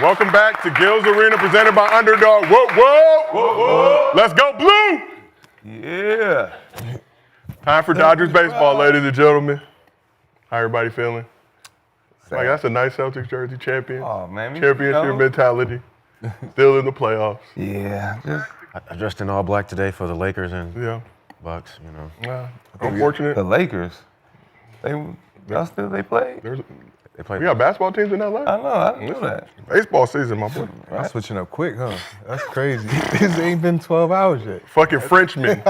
Welcome back to Gil's Arena, presented by Underdog. Whoa, whoa, whoa, whoa. Let's go, Blue! Yeah. Time for Dodgers baseball, ladies and gentlemen. How everybody feeling? Like, that's a nice Celtics jersey, champion. Oh, man. Championship mentality. Still in the playoffs. Yeah. I dressed in all black today for the Lakers and Bucks, you know. Unfortunate. The Lakers, they play? They played. We got basketball teams in LA? I know, I didn't know that. Baseball season, my boy. I'm switching up quick, huh? That's crazy. This ain't been 12 hours yet. Fucking Frenchmen.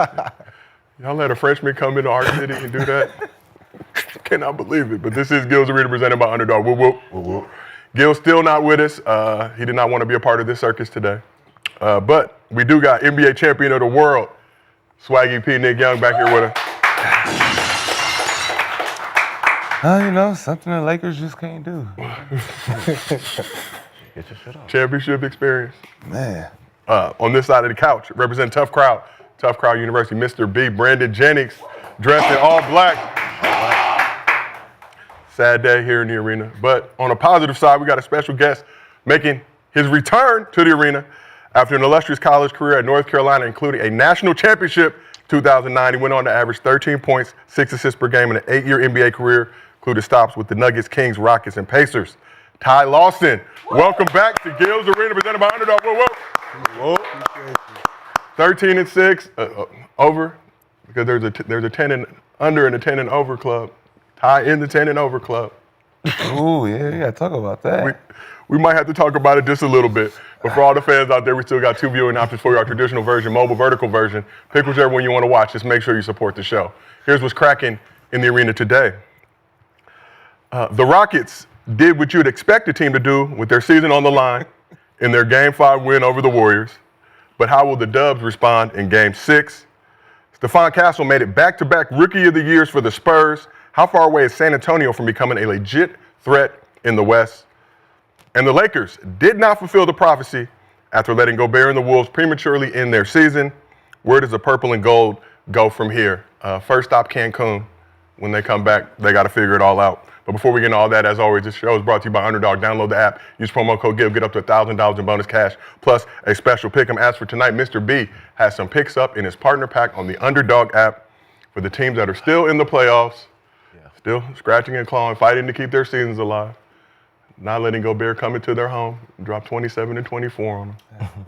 Y'all let a Frenchman come into our city and do that? Cannot believe it. But this is Gil's Arena, presented by Underdog. Whoop, whoop. Whoop, whoop. Gil's still not with us. He did not want to be a part of this circus today. But we do got NBA champion of the world, Swaggy P. Nick Young, back here with us. You know, something the Lakers just can't do. Get your shit off. Championship experience. Man. On this side of the couch, representing Tough Crowd University, Mr.B, Brandon Jennings, dressed in all black. Sad day here in the arena. But on a positive side, we got a special guest making his return to the arena after an illustrious college career at North Carolina, including a national championship 2009. He went on to average 13 points, 6 assists per game in an 8-year NBA career, including stops with the Nuggets, Kings, Rockets, and Pacers. Ty Lawson, welcome back to Gil's Arena, presented by Underdog. Whoa, whoa. 13-6, over, because there's a 10 and under and a 10 and over club. Ty in the 10 and over club. Ooh, yeah, you gotta talk about that. We might have to talk about it just a little bit. But for all the fans out there, we still got 2 viewing options for you, our traditional version, mobile vertical version. Pick whichever one you want to watch. Just make sure you support the show. Here's what's cracking in the arena today. The Rockets did what you'd expect a team to do with their season on the line in their Game 5 win over the Warriors. But how will the Dubs respond in Game 6? Stephon Castle made it back-to-back Rookie of the Years for the Spurs. How far away is San Antonio from becoming a legit threat in the West? And the Lakers did not fulfill the prophecy after letting Gilbert and the Wolves prematurely end their season. Where does the purple and gold go from here? First stop, Cancun. When they come back, they got to figure it all out. But before we get into all that, as always, this show is brought to you by Underdog. Download the app, use promo code GILB, get up to $1,000 in bonus cash, plus a special pick 'em. As for tonight, Mr.B has some picks up in his partner pack on the Underdog app for the teams that are still in the playoffs, still scratching and clawing, fighting to keep their seasons alive. Not letting Gilbert come into their home and drop 27 and 24 on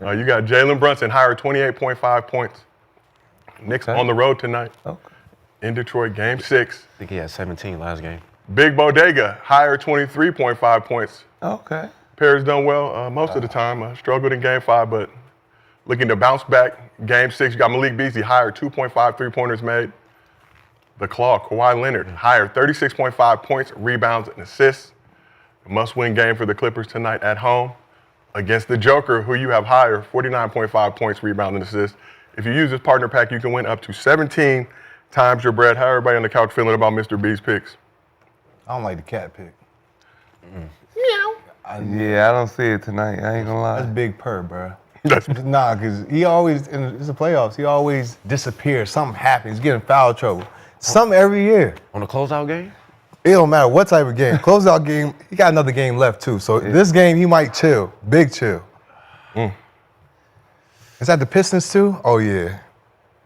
them. You got Jalen Brunson, higher 28.5 points. Knicks on the road tonight in Detroit, Game 6. I think he had 17 last game. Big Bodega, higher 23.5 points. Okay. Paris done well most of the time. Struggled in Game 5, but looking to bounce back. Game 6, you got Malik Beasley, higher 2.5 3-pointers made. The Claw, Kawhi Leonard, higher 36.5 points, rebounds, and assists. A must-win game for the Clippers tonight at home against the Joker, who you have higher, 49.5 points, rebounds, and assists. If you use this partner pack, you can win up to 17 times your bread. How everybody on the couch feeling about Mr. B's picks? I don't like the cat pick. Yeah, I don't see it tonight. I ain't gonna lie. That's Big Purr, bro. Nah, because he always, in the playoffs, he always disappears. Something happens. He's getting foul trouble. Something every year. On the closeout game? It don't matter what type of game. Closeout game, he got another game left, too. So this game, he might chill. Big chill. Is that the Pistons, too? Oh, yeah.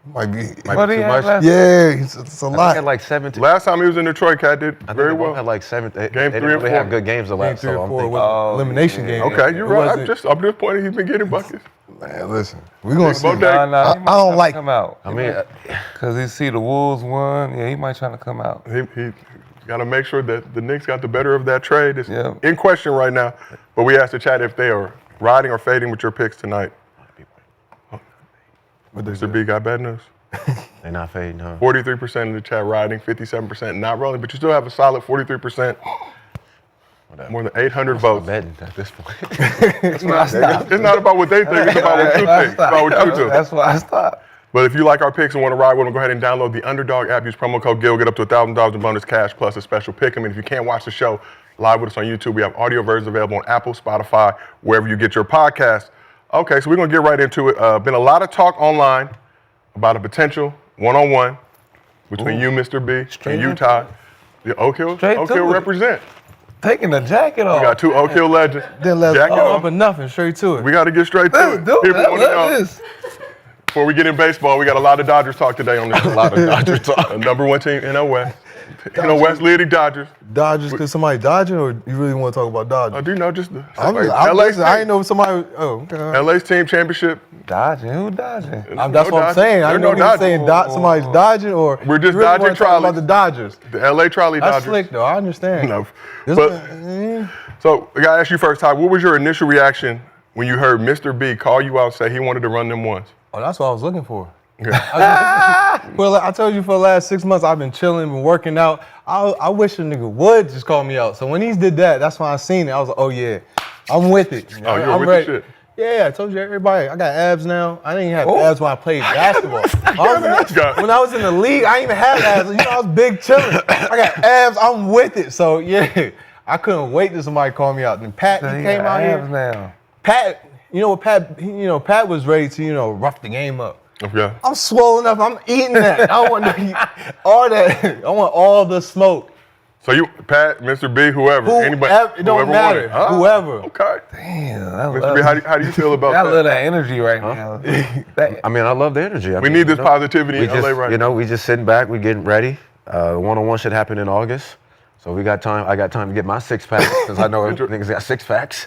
Might be too much. Yeah, it's a lot. He had like 17. Last time he was in Detroit, Cat did very well. Had like 7. They Game 3 didn't and really 4. have good games the last. Game 3 So or I'm 4 thinking, was elimination game. Okay, you're right. I'm just pointing. He's been getting buckets. Man, listen, we're going to see. Bodega. I don't like come out. I mean, Because he see the Wolves won. Yeah, he might try to come out. He got to make sure that the Knicks got the better of that trade. It's Yeah. in question right now. But we asked the chat if they are riding or fading with your picks tonight. Mr. B got bad news. they're not fading, huh? 43% of the chat riding, 57% not rolling, but you still have a solid 43%. More than 800 votes. Betting at this point. That's why I stopped. It's not about what they think, it's about what you think. It's about what you do. That's why I stopped. But if you like our picks and want to ride with them, go ahead and download the Underdog app. Use promo code GIL, get up to $1,000 in bonus cash plus a special pick 'em. And if you can't watch the show live with us on YouTube, we have audio versions available on Apple, Spotify, wherever you get your podcast. Okay, so we're going to get right into it. Been a lot of talk online about a potential one-on-one between you, Mr. B, and you, Ty. The Oak Hill Straight to it. represent. taking the jacket off. We got 2 Oak Hill legends. Then let's Jacket all off. up and nothing, straight to it. We got to get straight to it. Dude, People look want to know. at this. Before we get in baseball, we got a lot of Dodgers talk today on this. A lot of Dodgers talk. Number 1 team, NL West. NL West leading Dodgers. Dodgers, because somebody dodging, or you really want to talk about Dodgers? I do know just the LA's I didn't know somebody. Oh, okay. LA's team championship. Dodging? Who dodging? That's what I'm saying. I didn't know you were saying somebody's dodging, or We're just you really dodging wanna talk trolleys. about the Dodgers. The LA Trolley That's Dodgers. slick, though. I understand. No. This But, one- so I gotta ask you first, Ty, what was your initial reaction when you heard Mr.B call you out and say he wanted to run them ones? Oh, that's what I was looking for. Well, I told you for the last 6 months I've been chilling, been working out. I wish a nigga would just call me out. So when he did that, that's when I seen it. I was like, oh yeah, I'm with it. Oh, you're I'm with ready. the shit. Yeah, I told you everybody. I got abs now. I didn't have abs when I played basketball. When I was in the league, I didn't even have abs. You know, I was big chilling. I got abs. I'm with it. So yeah, I couldn't wait till somebody called me out. And Pat, he came out here. Now. Pat, you know what Pat? Pat was ready to rough the game up. Okay. I'm swollen up. I'm eating that. I want to eat all that. I want all the smoke. So you, Pat, Mr.B, whoever, anybody, It don't whoever matter. wanted. Oh, Whoever. Okay. Damn, Mr.B, how do you feel about I that? love that energy right now. I mean, I love the energy. We need this positivity we in LA just, right now. we just sitting back, we getting ready. The one-on-one should happen in August. So we got time. I got time to get my 6-pack because I know niggas got 6-packs.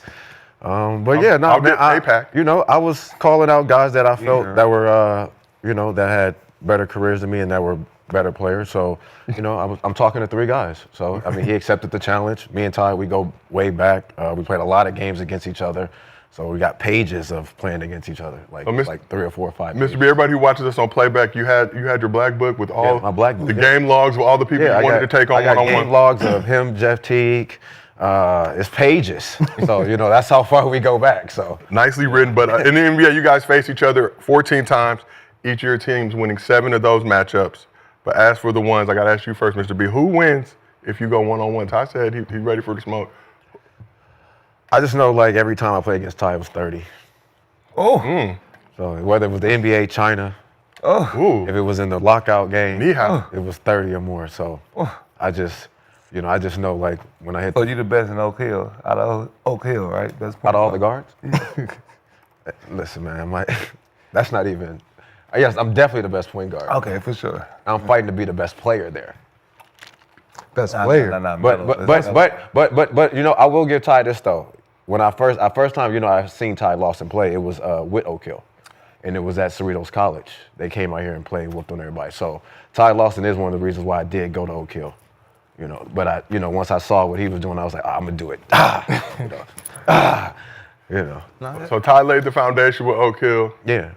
But yeah, no, I'll man, get a pack. I was calling out guys that I felt that were, that had better careers than me and that were better players. So, I'm talking to 3 guys. So, I mean, he accepted the challenge. Me and Ty, we go way back. We played a lot of games against each other. So we got pages of playing against each other, like 3 or 4 or 5. Mr.B, everybody who watches us on playback, you had your black book with all my black book, the game logs with all the people you wanted to take on I got one-on-one. game logs of him, Jeff Teague. It's pages. So, that's how far we go back. So Nicely written, but in the NBA, you guys face each other 14 times. Each of your teams winning 7 of those matchups. But as for the ones, I got to ask you first, Mr.B, who wins if you go one-on-one? Ty said he's ready for the smoke. I just know, like, every time I play against Ty, it was 30. Oh. So whether it was the NBA, China, Ooh. if it was in the lockout game, Yeehaw. it was 30 or more. So I just know, like, when I hit So you the best in Oak Hill, out of Oak Hill, right? Best out of all the guards. Listen, man, that's not even. Yes, I'm definitely the best point guard. Okay, for sure. I'm fighting to be the best player there. Best player. But I will give Ty this though. When I first time I seen Ty Lawson play, it was with Oak Hill, and it was at Cerritos College. They came out here and played, whooped on everybody. So Ty Lawson is one of the reasons why I did go to Oak Hill. But once I saw what he was doing, I was like, I'm gonna do it. So Ty laid the foundation with Oak Hill. Yeah.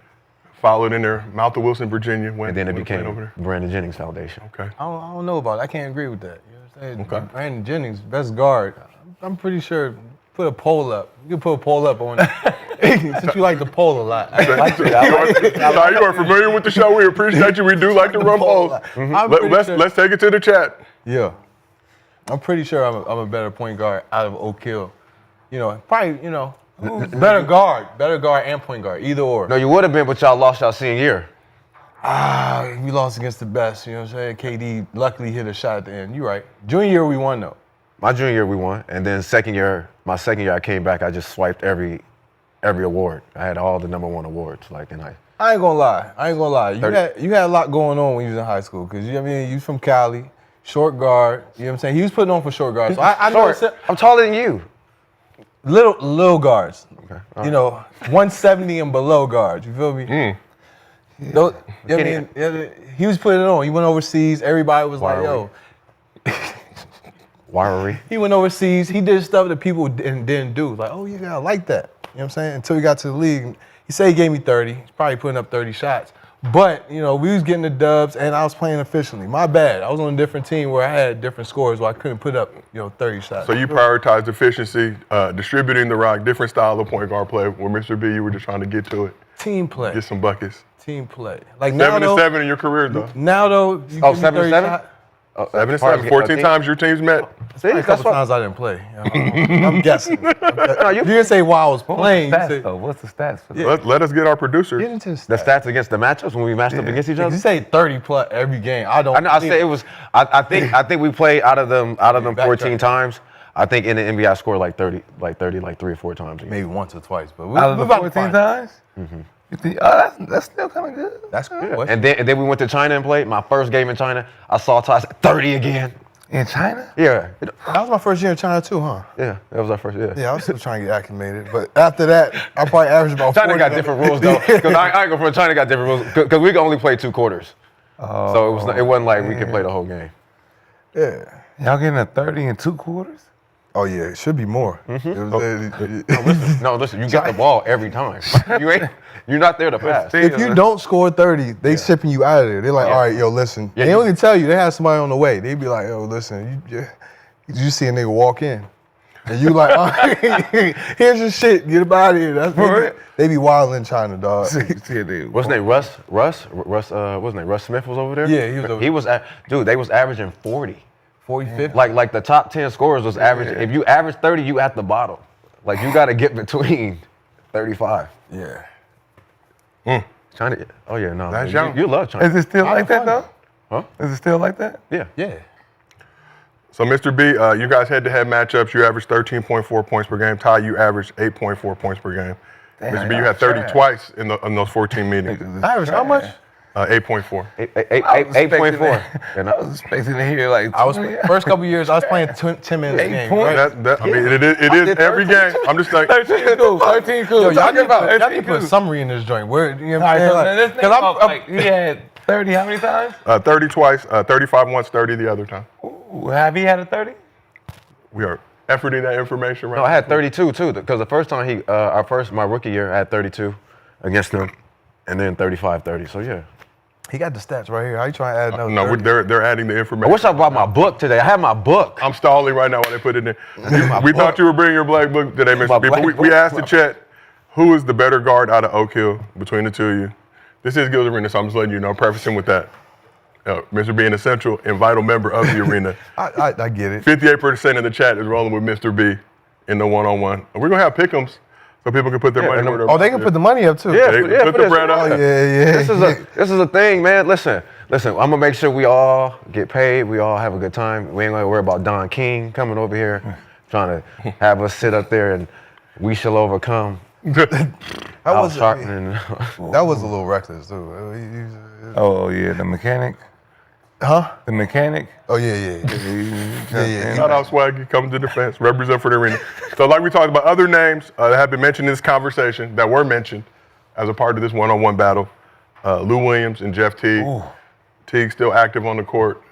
Followed in there, Mount of Wilson, Virginia. And then it became over there. Brandon Jennings Foundation. Okay. I don't know about it. I can't agree with that. You know what I'm saying? Okay. Brandon Jennings, best guard. I'm pretty sure. Put a poll up. You can put a poll up on since you like the poll a lot. Ty, you are familiar with the show. We appreciate you. We do like to run polls. Let's take it to the chat. Yeah. I'm pretty sure I'm a better point guard out of Oak Hill. Probably, better guard and point guard, either or. No, you would have been, but y'all lost y'all senior year. We lost against the best, you know what I'm saying? KD luckily hit a shot at the end. You're right. Junior year we won though. My junior year we won, and then my second year I came back. I just swiped every award. I had all the #1 awards, and I ain't gonna lie. You had a lot going on when you was in high school, because you from Cali, short guard. You know what I'm saying? He was putting on for short guard. So I know I'm taller than you. little guards. Okay. 170 and below guards. You feel me? He was putting it on. He went overseas. Everybody was like, yo. Wiry. He went overseas. He did stuff that people didn't do. Like, oh, yeah, I like that. You know what I'm saying? Until he got to the league. He said he gave me 30. He's probably putting up 30 shots. But, we was getting the dubs, and I was playing efficiently. My bad. I was on a different team where I had different scores where I couldn't put up, 30 shots. So you prioritized efficiency, distributing the rock, different style of point guard play. Where Mr.B, you were just trying to get to it. Team play. Get some buckets. Team play. Like 7-7 in your career, though. Now, though, you give me 30 shots. 7-7. 14 times your teams met. A couple times I didn't play. I'm guessing. You didn't say while I was playing. What's the stats for that? Let us get our producer. Get into The stats against the matchups when we matched up against each other. You say 30 plus every game. I say it was. I think we played out of them 14 times. I think in the NBA I scored like 30, like 3 or 4 times a year. Maybe once or twice, but Out of the about 14 times? You think, oh, that's still kind of good. That's good. Yeah. And then we went to China and played. My first game in China, I saw Ty 30 again. In China? Yeah. That was my first year in China too, huh? Yeah, that was our first year. Yeah, I was still trying to get acclimated, but after that, I probably averaged about. China 40 got different rules though, because I ain't go for China got different rules because we could only play 2 quarters, so it wasn't like we could play the whole game. Yeah. Y'all getting a 30 in 2 quarters? Oh yeah, it should be more. It was, No, listen, you get the ball every time. You're not there to pass. if you don't score 30, they shipping you out of there. They're like, all right, yo, listen. Yeah, they don't even tell you. They have somebody on the way. They be like, yo, listen, you see a nigga walk in. And you like, all right, here's your shit. Get up out of here. They be wild in China, dog. What's his name? Russ? What's his name? Russ Smith was over there? Yeah, he was over there. Dude, they was averaging 40. 40, 50? Like the top 10 scorers was averaging. If you average 30, you at the bottom. Like you got to get between 35. Yeah. China. Oh yeah, no. That's young. You love China. Is it still like that, though? Huh? Is it still like that? Yeah. Yeah. So, Mr. B, you guys head-to-head matchups. You averaged 13.4 points per game. Ty, you averaged 8.4 points per game. Damn, Mr. B, you had 30 twice in those 14 meetings. Average how much? 8.4. 8.4. I was expecting to hear like. I was first couple years I was playing 10 minutes a game. points? Right? I mean, it is every game. I'm just like, 13 cool. 13 cool. Yo, y'all need Talking to put a summary in this joint. Where you know All what right, I'm so saying? now this nigga, like, he had 30 how many times? 30 twice, 35 once, 30 the other time. Ooh, have he had a 30? We are efforting that information right No, I had 32 too, because the first time my rookie year, I had 32 against them, and then 35-30. So yeah. He got the stats right here. How you trying to add another? No, 30? they're adding the I information. wish I brought my book today. I had my book. I'm stalling right now while they put it in. We thought you were bringing your black book today, Mr. B, but we asked the chat, who is the better guard out of Oak Hill between the two of you? This is Gilbert Arena, so I'm just letting you know, prefacing with that. Mr. B, an essential and vital member of the arena. I get it. 58% of the chat is rolling with Mr. B in the one-on-one. We're going to have pick'ems so people can put their money where their Oh, they can put the money up too. Yeah, put the bread Oh up. yeah. This is a thing, man. Listen. I'm gonna make sure we all get paid. We all have a good time. We ain't gonna worry about Don King coming over here, trying to have us sit up there and we shall overcome. That was That was a little reckless too. Oh, yeah, the mechanic. Huh? The mechanic. Oh yeah. Shout out Swaggy, coming to defense, represent for the arena. So like we talked about, other names that have been mentioned in this conversation that were mentioned as a part of this one-on-one battle, Lou Williams and Jeff Teague. Ooh. Teague still active on the court.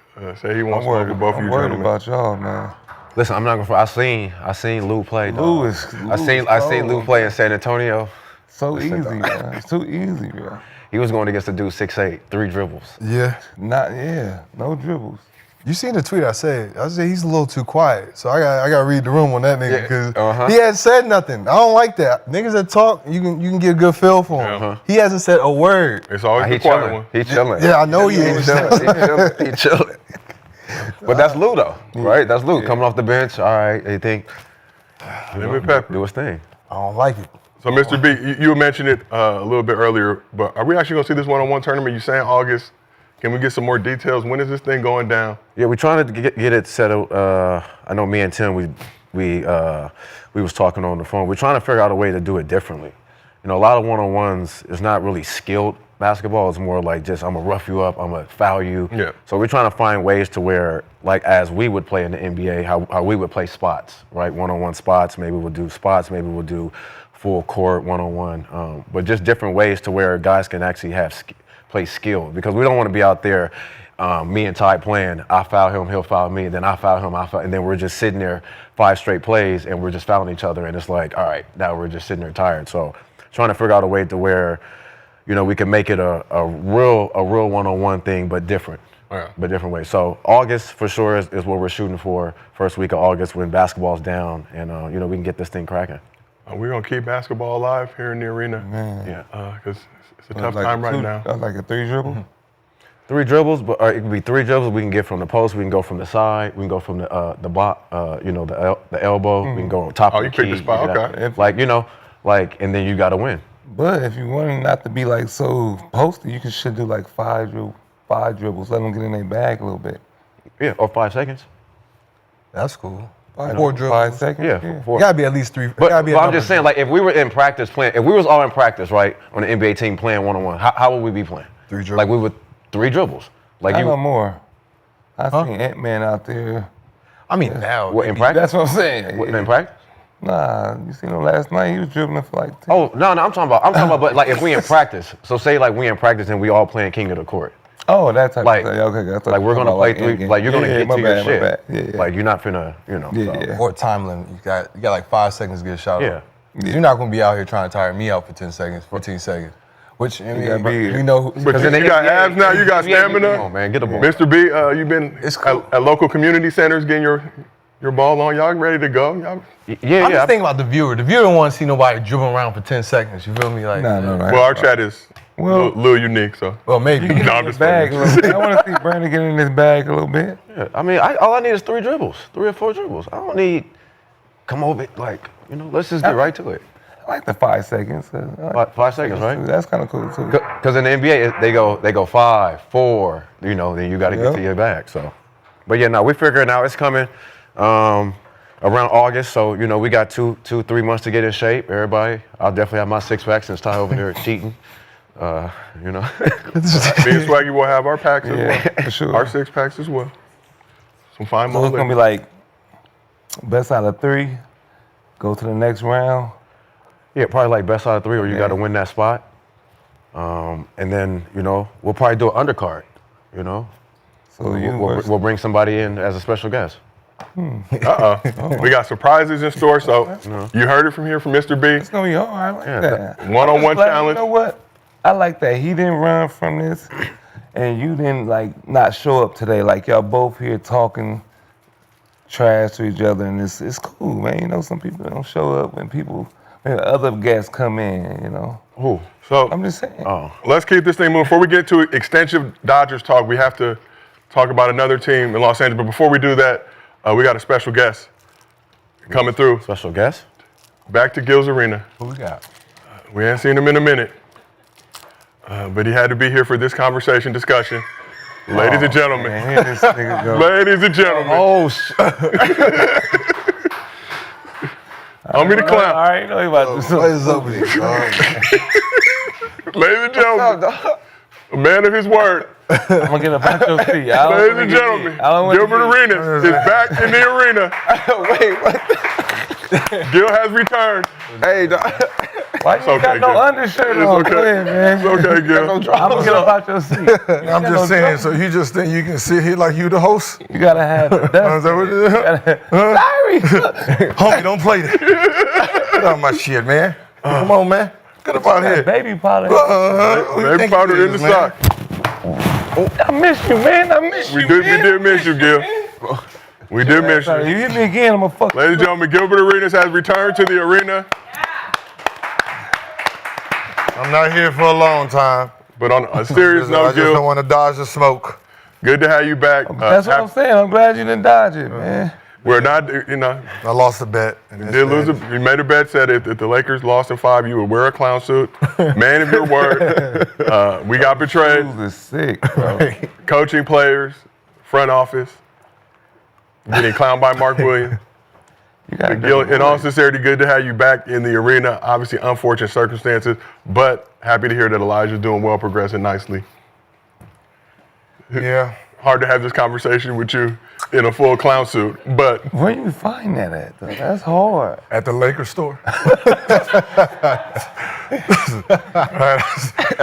Say he wants to smoke with both of you I'm worried gentlemen. about y'all, man. Listen, I'm not gonna. I seen Lou play. Dog. I seen Lou play in San Antonio. So easy, man. It's too easy, bro. He was going against a dude 6'8", 3 dribbles. Yeah. No dribbles. You seen the tweet I said? I said he's a little too quiet. So I got to read the room on that nigga because he hasn't said nothing. I don't like that. Niggas that talk, you can get a good feel for him. He hasn't said a word. It's always He the quiet chilling. one. He chilling. Yeah, I know he is. He chilling. But that's Lou though, right? That's Lou coming off the bench. All right, they think Lemon pepper. do his thing. I don't like it. So, Mr. B, you mentioned it a little bit earlier, but are we actually going to see this one-on-one tournament? You saying August? Can we get some more details? When is this thing going down? Yeah, we're trying to get it settled. I know me and Tim, we was talking on the phone. We're trying to figure out a way to do it differently. You know, a lot of one-on-ones is not really skilled basketball. It's more like just I'm gonna rough you up, I'm gonna foul you. Yeah. So we're trying to find ways to where, like as we would play in the NBA, how we would play spots, right? One-on-one spots. Maybe we'll do spots. Maybe we'll do full court one-on-one. But just different ways to where guys can actually play skill, because we don't want to be out there, me and Ty playing, I foul him, he'll foul me, then I foul him, and then we're just sitting there 5 straight plays and we're just fouling each other, and it's like, all right, now we're just sitting there tired. So trying to figure out a way to where, you know, we can make it a real one-on-one thing, but different. Yeah. But different ways. So August for sure is what we're shooting for. First week of August when basketball's down, and you know, we can get this thing cracking. We're going to keep basketball alive here in the arena. Man. Yeah. Because it's a tough time right now. Like a 3 dribble? 3 dribbles, but it could be 3 dribbles. We can get from the post. We can go from the side. We can go from the bot. You know, the elbow. We can go on top. Oh, of you the picked key, the spot. Okay. Like, you know, like, and then you got to win. But if you want not to be like so posted, you should do like 5 dribbles. Let them get in their bag a little bit. Yeah, or 5 seconds. That's cool. Probably 4 dribbles. 5 seconds. Yeah, 4. It gotta be at least 3. But I'm just saying, like, if we were in practice playing, if we was all in practice, right, on the NBA team playing one-on-one, how would we be playing? 3 dribbles. Like, we would 3 dribbles. Like, I you know more. I seen Ant-Man out there. I mean, now. what, in practice? That's what I'm saying. What, in practice? Nah, you seen him last night? He was dribbling for like 10. Oh, no, I'm talking about, but like, if we in practice, so say, like, we in practice and we all playing king of the court. Oh, that type Like, of thing. Okay, I thought Like, you we're were gonna talking play about 3, like, you're gonna get my to bad, your shit. My bad. Yeah, yeah. Like, you're not finna, you know. Yeah, so. yeah. Or time limit. You got like 5 seconds to get a shot Yeah. off. You're not gonna be out here trying to tire me out for 10 seconds, 15 seconds. Which, I mean, gotta be- you know, But then you got NBA abs now, you got stamina. Come on, man, get the ball. Mr. B, you've been It's cool. at local community centers getting your ball on. Y'all ready to go? Y'all, Yeah, I'm yeah. just thinking about the viewer. The viewer don't want to see nobody dribbling around for 10 seconds. You feel me? Like, Nah, no, right. well, our chat is a Well- little unique, so. well, maybe. Get No, I'm in his just bag a playing. little bit. I want to see Brandon get in his bag a little bit. Yeah, I mean, all I need is 3 dribbles, 3 or 4 dribbles. I don't need come over like, you know. Let's just get right to it. I like the 5 seconds. 5 seconds, right? That's kind of cool too. Because in the NBA, they go 5, 4. You know, then you got to get Yep. to your bag. So, but yeah, no, we're figuring out it's coming around August. So you know, we got 3 months to get in shape. Everybody, I'll definitely have my 6-pack since Ty over there cheating. You know, Me and Swaggy will have our packs as well. Yeah, for sure. Our 6-packs as well. Some fine So it's gonna be like best out of 3. Go to the next round. yeah, probably like best out of 3, or you got to win that spot. And then you know, we'll probably do an undercard. You know, So you we'll bring somebody in as a special guest. We got surprises in store, so you heard it from here from Mr. B. It's gonna be hard. I like that. One-on-one I'm glad- challenge. You know what? I like that he didn't run from this, and you didn't like not show up today. Like y'all both here talking trash to each other, and it's cool, man. You know, some people don't show up when other guests come in. You know, Who? So I'm just saying. Oh, let's keep this thing moving. Before we get to extensive Dodgers talk, we have to talk about another team in Los Angeles. But before we do that, we got a special guest coming through. special guest? Back to Gil's Arena. Who we got? We ain't seen him in a minute, but he had to be here for this discussion. Ladies and gentlemen. Man, here this nigga go. Ladies and gentlemen. Oh, Allow me to All clown. right, you know he about to do something. What is up with you, dog? Ladies and gentlemen. A man of his word. I'm gonna get up out your seat. I don't Ladies wanna and get- gentlemen. I don't wanna Gilbert get- Arenas is back in the arena. wait, what? Gil has returned. Hey, dog. Why you okay, got no Gil. undershirt It's on? okay. Go ahead, man. It's okay, Gil. I'm gonna get up out your seat. I'm just saying, so you just think you can sit here like you the host? You gotta have Is dust. that what it is? Sorry. Homie, don't play that. Get out my shit, man. Come on, man. Get up out here. Baby powder. Who you Baby think powder it in the is, man? sock. I miss you, man. I miss We you. did miss you, Gil. We did miss Sorry, you. you hit me again, I'm gonna fuck. Ladies and gentlemen, Gilbert Arenas has returned to the arena. I'm not here for a long time. But on a serious I note, just don't Gil, want to dodge the smoke. good to have you back. That's what I'm saying. I'm glad you didn't dodge it, man. We're not, you know, I lost a bet. And did lose. You made a bet, said if the Lakers lost in 5, you would wear a clown suit. Man of your word. We got betrayed. This is sick, bro. Coaching players, front office, getting clowned by Mark Williams. You gotta Gil, do in all sincerity, good to have you back in the arena. Obviously, unfortunate circumstances, but happy to hear that Elijah's doing well, progressing nicely. Yeah. Hard to have this conversation with you in a full clown suit, but Where you find that at, though? That's hard. At the Lakers store.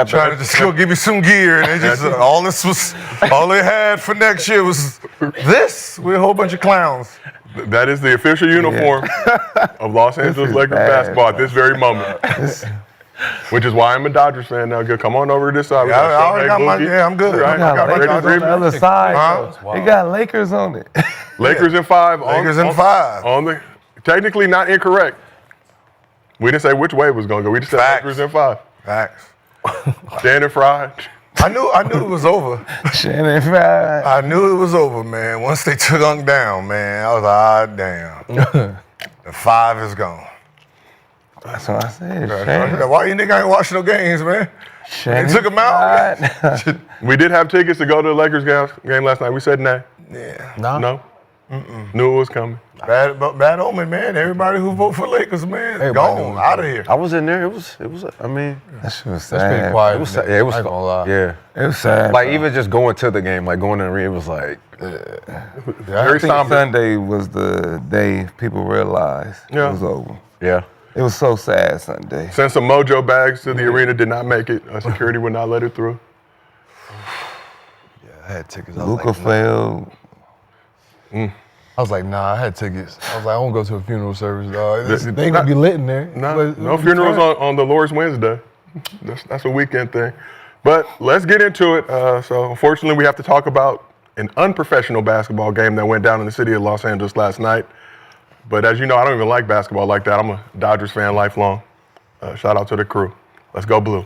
Trying to just go give me some gear, and they just all they had for next year was this. We're a whole bunch of clowns. that is the official uniform of Los Angeles is Lakers bad, basketball at this very moment. Which is why I'm a Dodgers fan now. Gil, come on over to this side. We Yeah, I got already got my. Boogie. Yeah, I'm good. Right. They got Brady Lakers on Green. the other side. Huh? Though. They got Lakers on it. Lakers in 5. Lakers in 5. On the technically not incorrect. We didn't say which way it was going to go. We just said Facts. Lakers in 5. Facts. Shannon Fried. I knew it was over. Shannon Fried. I knew it was over, man. Once they took Unk down, man, I was like, damn. The 5 is gone. That's what I said. Shannon. Why you nigga ain't watching no games, man? Shannon They took him out. Fried. We did have tickets to go to the Lakers game last night. We said nay. Yeah. Nah. No? Knew it was coming. Bad omen, man. Everybody who vote for Lakers, man, gone out of here. I was in there. It was. I mean, That shit was That's sad. pretty quiet. it was. Yeah, it was. I ain't gonna lie. Yeah. It was sad. Like bro. even just going to the game, like going to the arena, it was like. Very I think somber. Sunday was the day people realized Yeah. it was over. Yeah. It was so sad Sunday. Sent some mojo bags to the arena, did not make it. Security would not let it through. I had tickets. I was Luka like, failed. I was like, nah, I had tickets. I was like, I won't go to a funeral service, dog. This- They ain't gonna be lit in there. No funerals on the Lord's Wednesday. That's a weekend thing. But let's get into it. So unfortunately, we have to talk about an unprofessional basketball game that went down in the city of Los Angeles last night. But as you know, I don't even like basketball like that. I'm a Dodgers fan lifelong. Shout out to the crew. Let's go blue.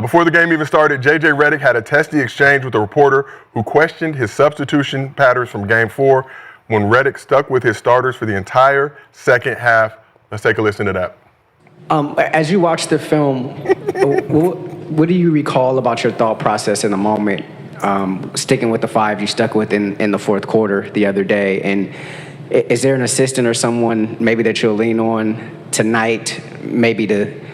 Before the game even started, J.J. Redick had a testy exchange with a reporter who questioned his substitution patterns from Game 4 when Redick stuck with his starters for the entire second half. Let's take a listen to that. As you watch the film, what do you recall about your thought process in the moment, sticking with the five you stuck with in the fourth quarter the other day? And is there an assistant or someone maybe that you'll lean on tonight, maybe to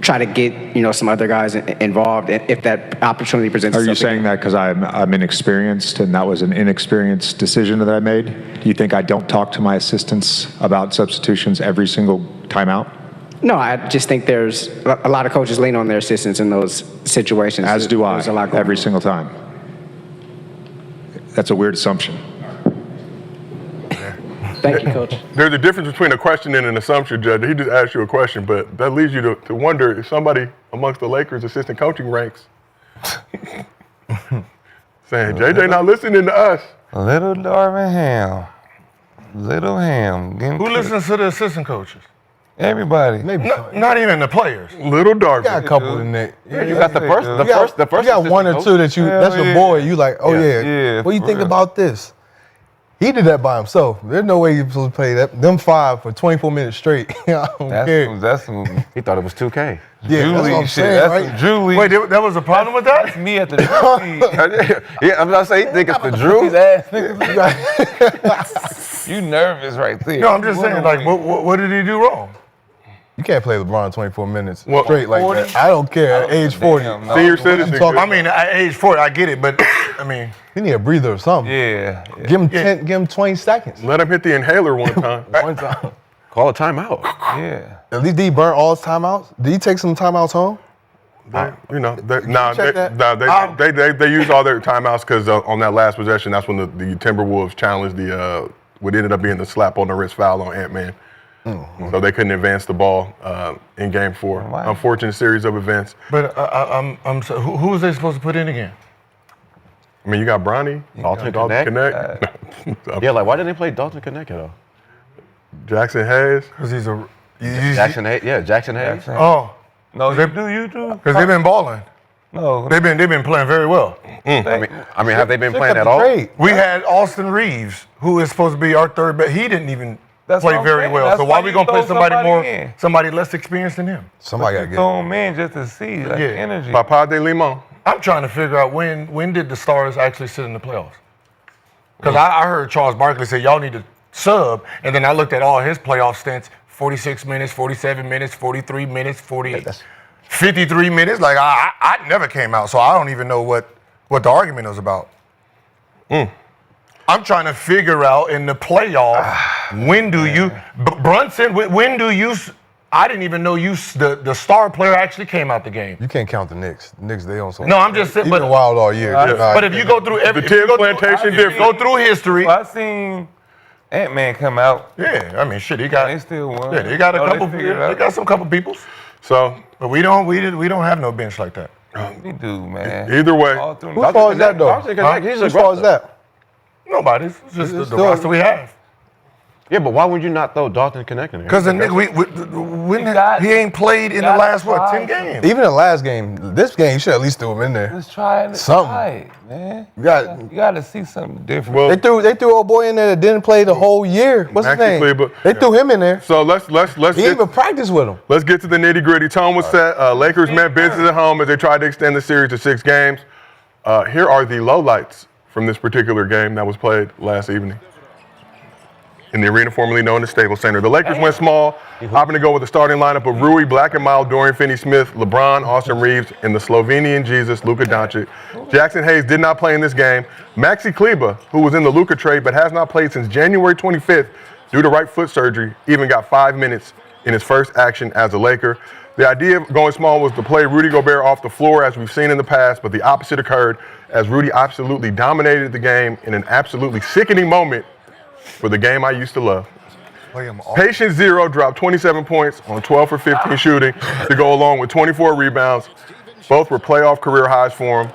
try to get some other guys involved if that opportunity presents Are itself? you saying that because I'm inexperienced and that was an inexperienced decision that I made? Do you think I don't talk to my assistants about substitutions every single timeout? No, I just think there's a lot of coaches lean on their assistants in those situations. As do I, There's a lot going every on. single time. That's a weird assumption. Thank you, Coach. There's a difference between a question and an assumption, Judge. He just asked you a question, but that leads you to wonder if somebody amongst the Lakers assistant coaching ranks saying, JJ not listening to us. Little Darvin Ham. Little Ham. Who listens to the assistant coaches? Everybody. Maybe Not even the players. Little Darvin. got a couple in there. You got the first. The first. You got one or two that that's your yeah. boy. You like, oh yeah. Yeah, What do you for think real. about this? He did that by himself. There's no way you're supposed to play them five for 24 minutes straight. I don't care. That's some He thought it was 2K. Yeah, that's what I'm shit. saying, That's right? some Drew League. Wait, that was a problem with that? me at the Drew League. Yeah, I'm not saying he think it's the Drew. These ass niggas. You nervous right there. No, I'm just saying, like, what did he do wrong? You can't play LeBron 24 minutes Well, straight like 40? that. I don't care. At age 40, Damn, no. Senior citizen. talking- I mean, at age 40, I get it, but I mean, he need a breather or something. Yeah. Give him 10, give him 20 seconds. Let him hit the inhaler one time. One time. Call a timeout. Yeah. At least did he burn all his timeouts? Did he take some timeouts home? They check use all their timeouts because on that last possession, that's when the Timberwolves challenged what ended up being the slap on the wrist foul on Ant-Man. So they couldn't advance the ball in Game 4. Wow. Unfortunate series of events. but I'm so, who was they supposed to put in again? I mean, you got Bronny, Dalton Connect, Yeah, like why didn't they play Dalton Connect though? Jackson Hayes. Because he's a Jackson Hayes. Yeah, Jackson Hayes. Oh, No, you do. because they've been balling. No. They've been playing very well. I mean, have they been playing Check at out all? the trade. We had Austin Reeves, who is supposed to be our third, but he didn't even That's play what I'm very saying. well. That's So why why we you gonna play throw somebody in. somebody less experienced than him? Somebody got to get Throw him in just to see like Yeah. energy. Papa de Limon. I'm trying to figure out when did the Stars actually sit in the playoffs? Because I heard Charles Barkley say y'all need to sub, and then I looked at all his playoff stints: 46 minutes, 47 minutes, 43 minutes, 53 minutes. Like I never came out, so I don't even know what the argument was about. I'm trying to figure out in the playoff when do you Brunson? When do you? I didn't even know the star player actually came out the game. You can't count the Knicks. The Knicks, they on some. No, I'm just saying. He's But been wild all year. but if you go through every, The if you Tim go through- Plantation if you difference. go through history. Well, I seen Ant-Man come out. Yeah, I mean, shit, he got. They still won. Yeah, they got a Oh, couple. figured it They out. got some couple peoples, So but we don't have no bench like that. We do, man. either way, All through Whose fault is that, though? Dalton Connect, he's Whose fault is aggressive. that? Nobody's. It's just the still- roster we have. Yeah, but why would you not throw Dalton Connect in there? Because the nigga, he ain't played in the gotta last try 10 games. Even the last game, this game, you should at least throw him in there. Let's try it. Something. Try it, man. You got. You got to see something different. well, They threw old boy in there that didn't play the whole year. What's his Maxi name? Kleber. They threw him in there. so let's He get, didn't even practice with him. let's get to the nitty gritty. Tone was set. Lakers met business at home as they tried to extend the series to 6 games. Here are the lowlights from this particular game that was played last evening in the arena formerly known as Staples Center. The Lakers went small, opting to go with the starting lineup of Rui, Black and Mild, Dorian Finney-Smith, LeBron, Austin Reeves, and the Slovenian Jesus, Luka Doncic. Jackson Hayes did not play in this game. Maxi Kleber, who was in the Luka trade but has not played since January 25th due to right foot surgery, even got 5 minutes in his first action as a Laker. The idea of going small was to play Rudy Gobert off the floor as we've seen in the past, but the opposite occurred as Rudy absolutely dominated the game in an absolutely sickening moment for the game I used to love. Patient Zero dropped 27 points on 12 for 15 shooting to go along with 24 rebounds. Both were playoff career highs for him.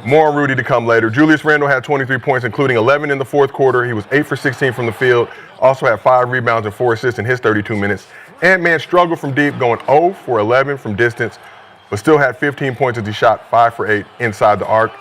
More on Rudy to come later. Julius Randle had 23 points, including 11 in the fourth quarter. He was 8 for 16 from the field. Also had 5 rebounds and 4 assists in his 32 minutes. Ant-Man struggled from deep, going 0 for 11 from distance, but still had 15 points as he shot 5 for 8 inside the arc.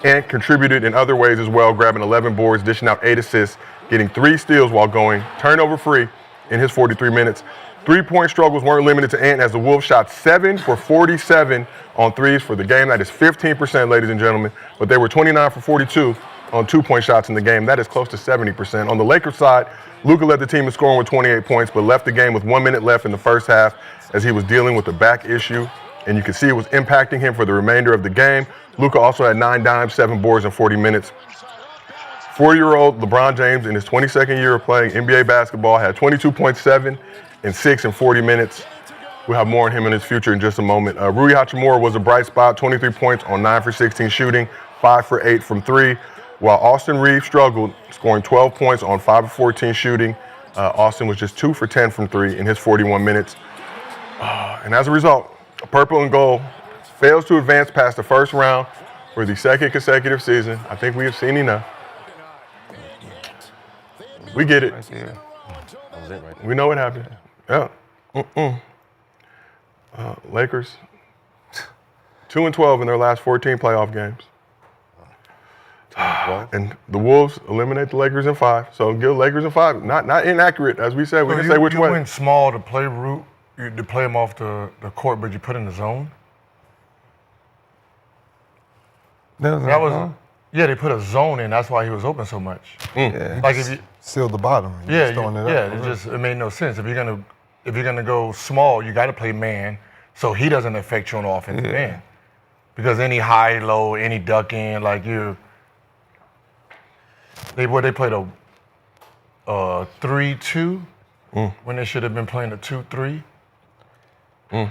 Ant contributed in other ways as well, grabbing 11 boards, dishing out 8 assists, getting 3 steals while going turnover free in his 43 minutes. 3-point struggles weren't limited to Ant as the Wolves shot 7 for 47 on threes for the game. That is 15%, ladies and gentlemen, but they were 29 for 42 on 2-point shots in the game. That is close to 70%. On the Lakers side, Luka led the team in scoring with 28 points, but left the game with 1 minute left in the first half as he was dealing with a back issue, and you can see it was impacting him for the remainder of the game. Luka also had 9 dimes, 7 boards in 40 minutes. 4-year-old LeBron James, in his 22nd year of playing NBA basketball, had 22.7 and 6 in 40 minutes. We'll have more on him in his future in just a moment. Rui Hachimura was a bright spot, 23 points on 9 for 16 shooting, 5 for 8 from 3, while Austin Reeves struggled, scoring 12 points on 5 for 14 shooting. Austin was just 2 for 10 from 3 in his 41 minutes. And as a result, Purple and Gold fails to advance past the first round for the second consecutive season. I think we have seen enough. We get it. We know what happened. Yeah. Lakers, 2-12 in their last 14 playoff games. And the Wolves eliminate the Lakers in 5. So give Lakers in 5. Not inaccurate, as we said. We can say which way. You went small to play root, to play him off the court, but you put in the zone. That was yeah. They put a zone in. That's why he was open so much. Yeah, Like if you sealed the bottom. yeah, Throwing it up. it made no sense. If you're gonna go small, you got to play man, so he doesn't affect you on the offensive end. Because any high, low, any duck in, like they played a 3-2 when they should have been playing a 2-3. Gil,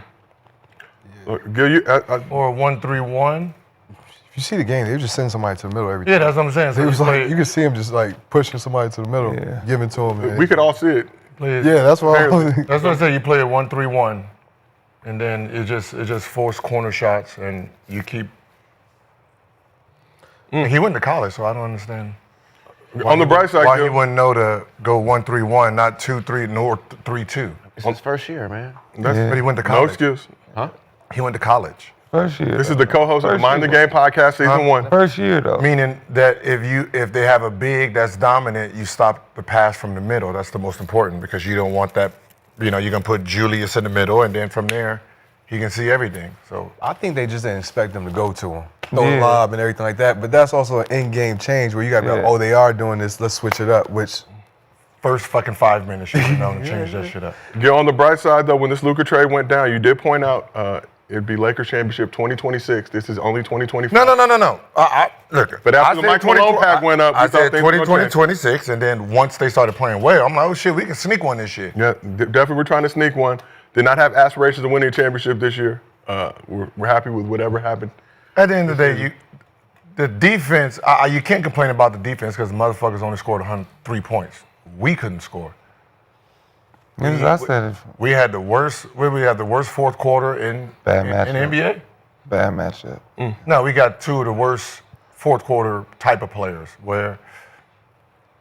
Or a 1-3-1. If you see the game, they were just sending somebody to the middle every time. Yeah, that's what I'm saying. So It was like, you could see him just like pushing somebody to the middle, giving to him. we could all see it. Yeah, that's why. That's what I say. You play a 1-3-1, and then it just forced corner shots, and you keep. He went to college, so I don't understand. On the bright side, why Gil, he wouldn't know to go 1-3-1, not 2-3 nor 3-2. It's his first year, man. But he went to no college. excuse. Huh? He went to college. First year. This is the co-host of the First Mind the year. Game podcast, season 1. First year, though. Meaning that if they have a big that's dominant, you stop the pass from the middle. That's the most important because you don't want that. You're gonna put Julius in the middle, and then from there, he can see everything. So I think they just didn't expect them to go to him, throw a lob and everything like that. But that's also an in-game change where you got to be like, oh, they are doing this. Let's switch it up. Which first fucking 5 minutes, you should have known to change that shit up. Gil, on the bright side, though, when this Luka trade went down, you did point out it'd be Lakers championship 2026. This is only 2025. No. Look, But after the Michael Malone pack went up, I we thought said things were gonna 2026, and then once they started playing well, I'm like, oh shit, we can sneak one this year. Yeah, definitely we're trying to sneak one. Did not have aspirations of winning a championship this year. We're happy with whatever happened. At the end of the day, the defense, you can't complain about the defense because the motherfuckers only scored 103 points. We couldn't score. I said it. We had the worst fourth quarter in Bad in matchup. NBA. Bad matchup. No, we got 2 of the worst fourth quarter type of players where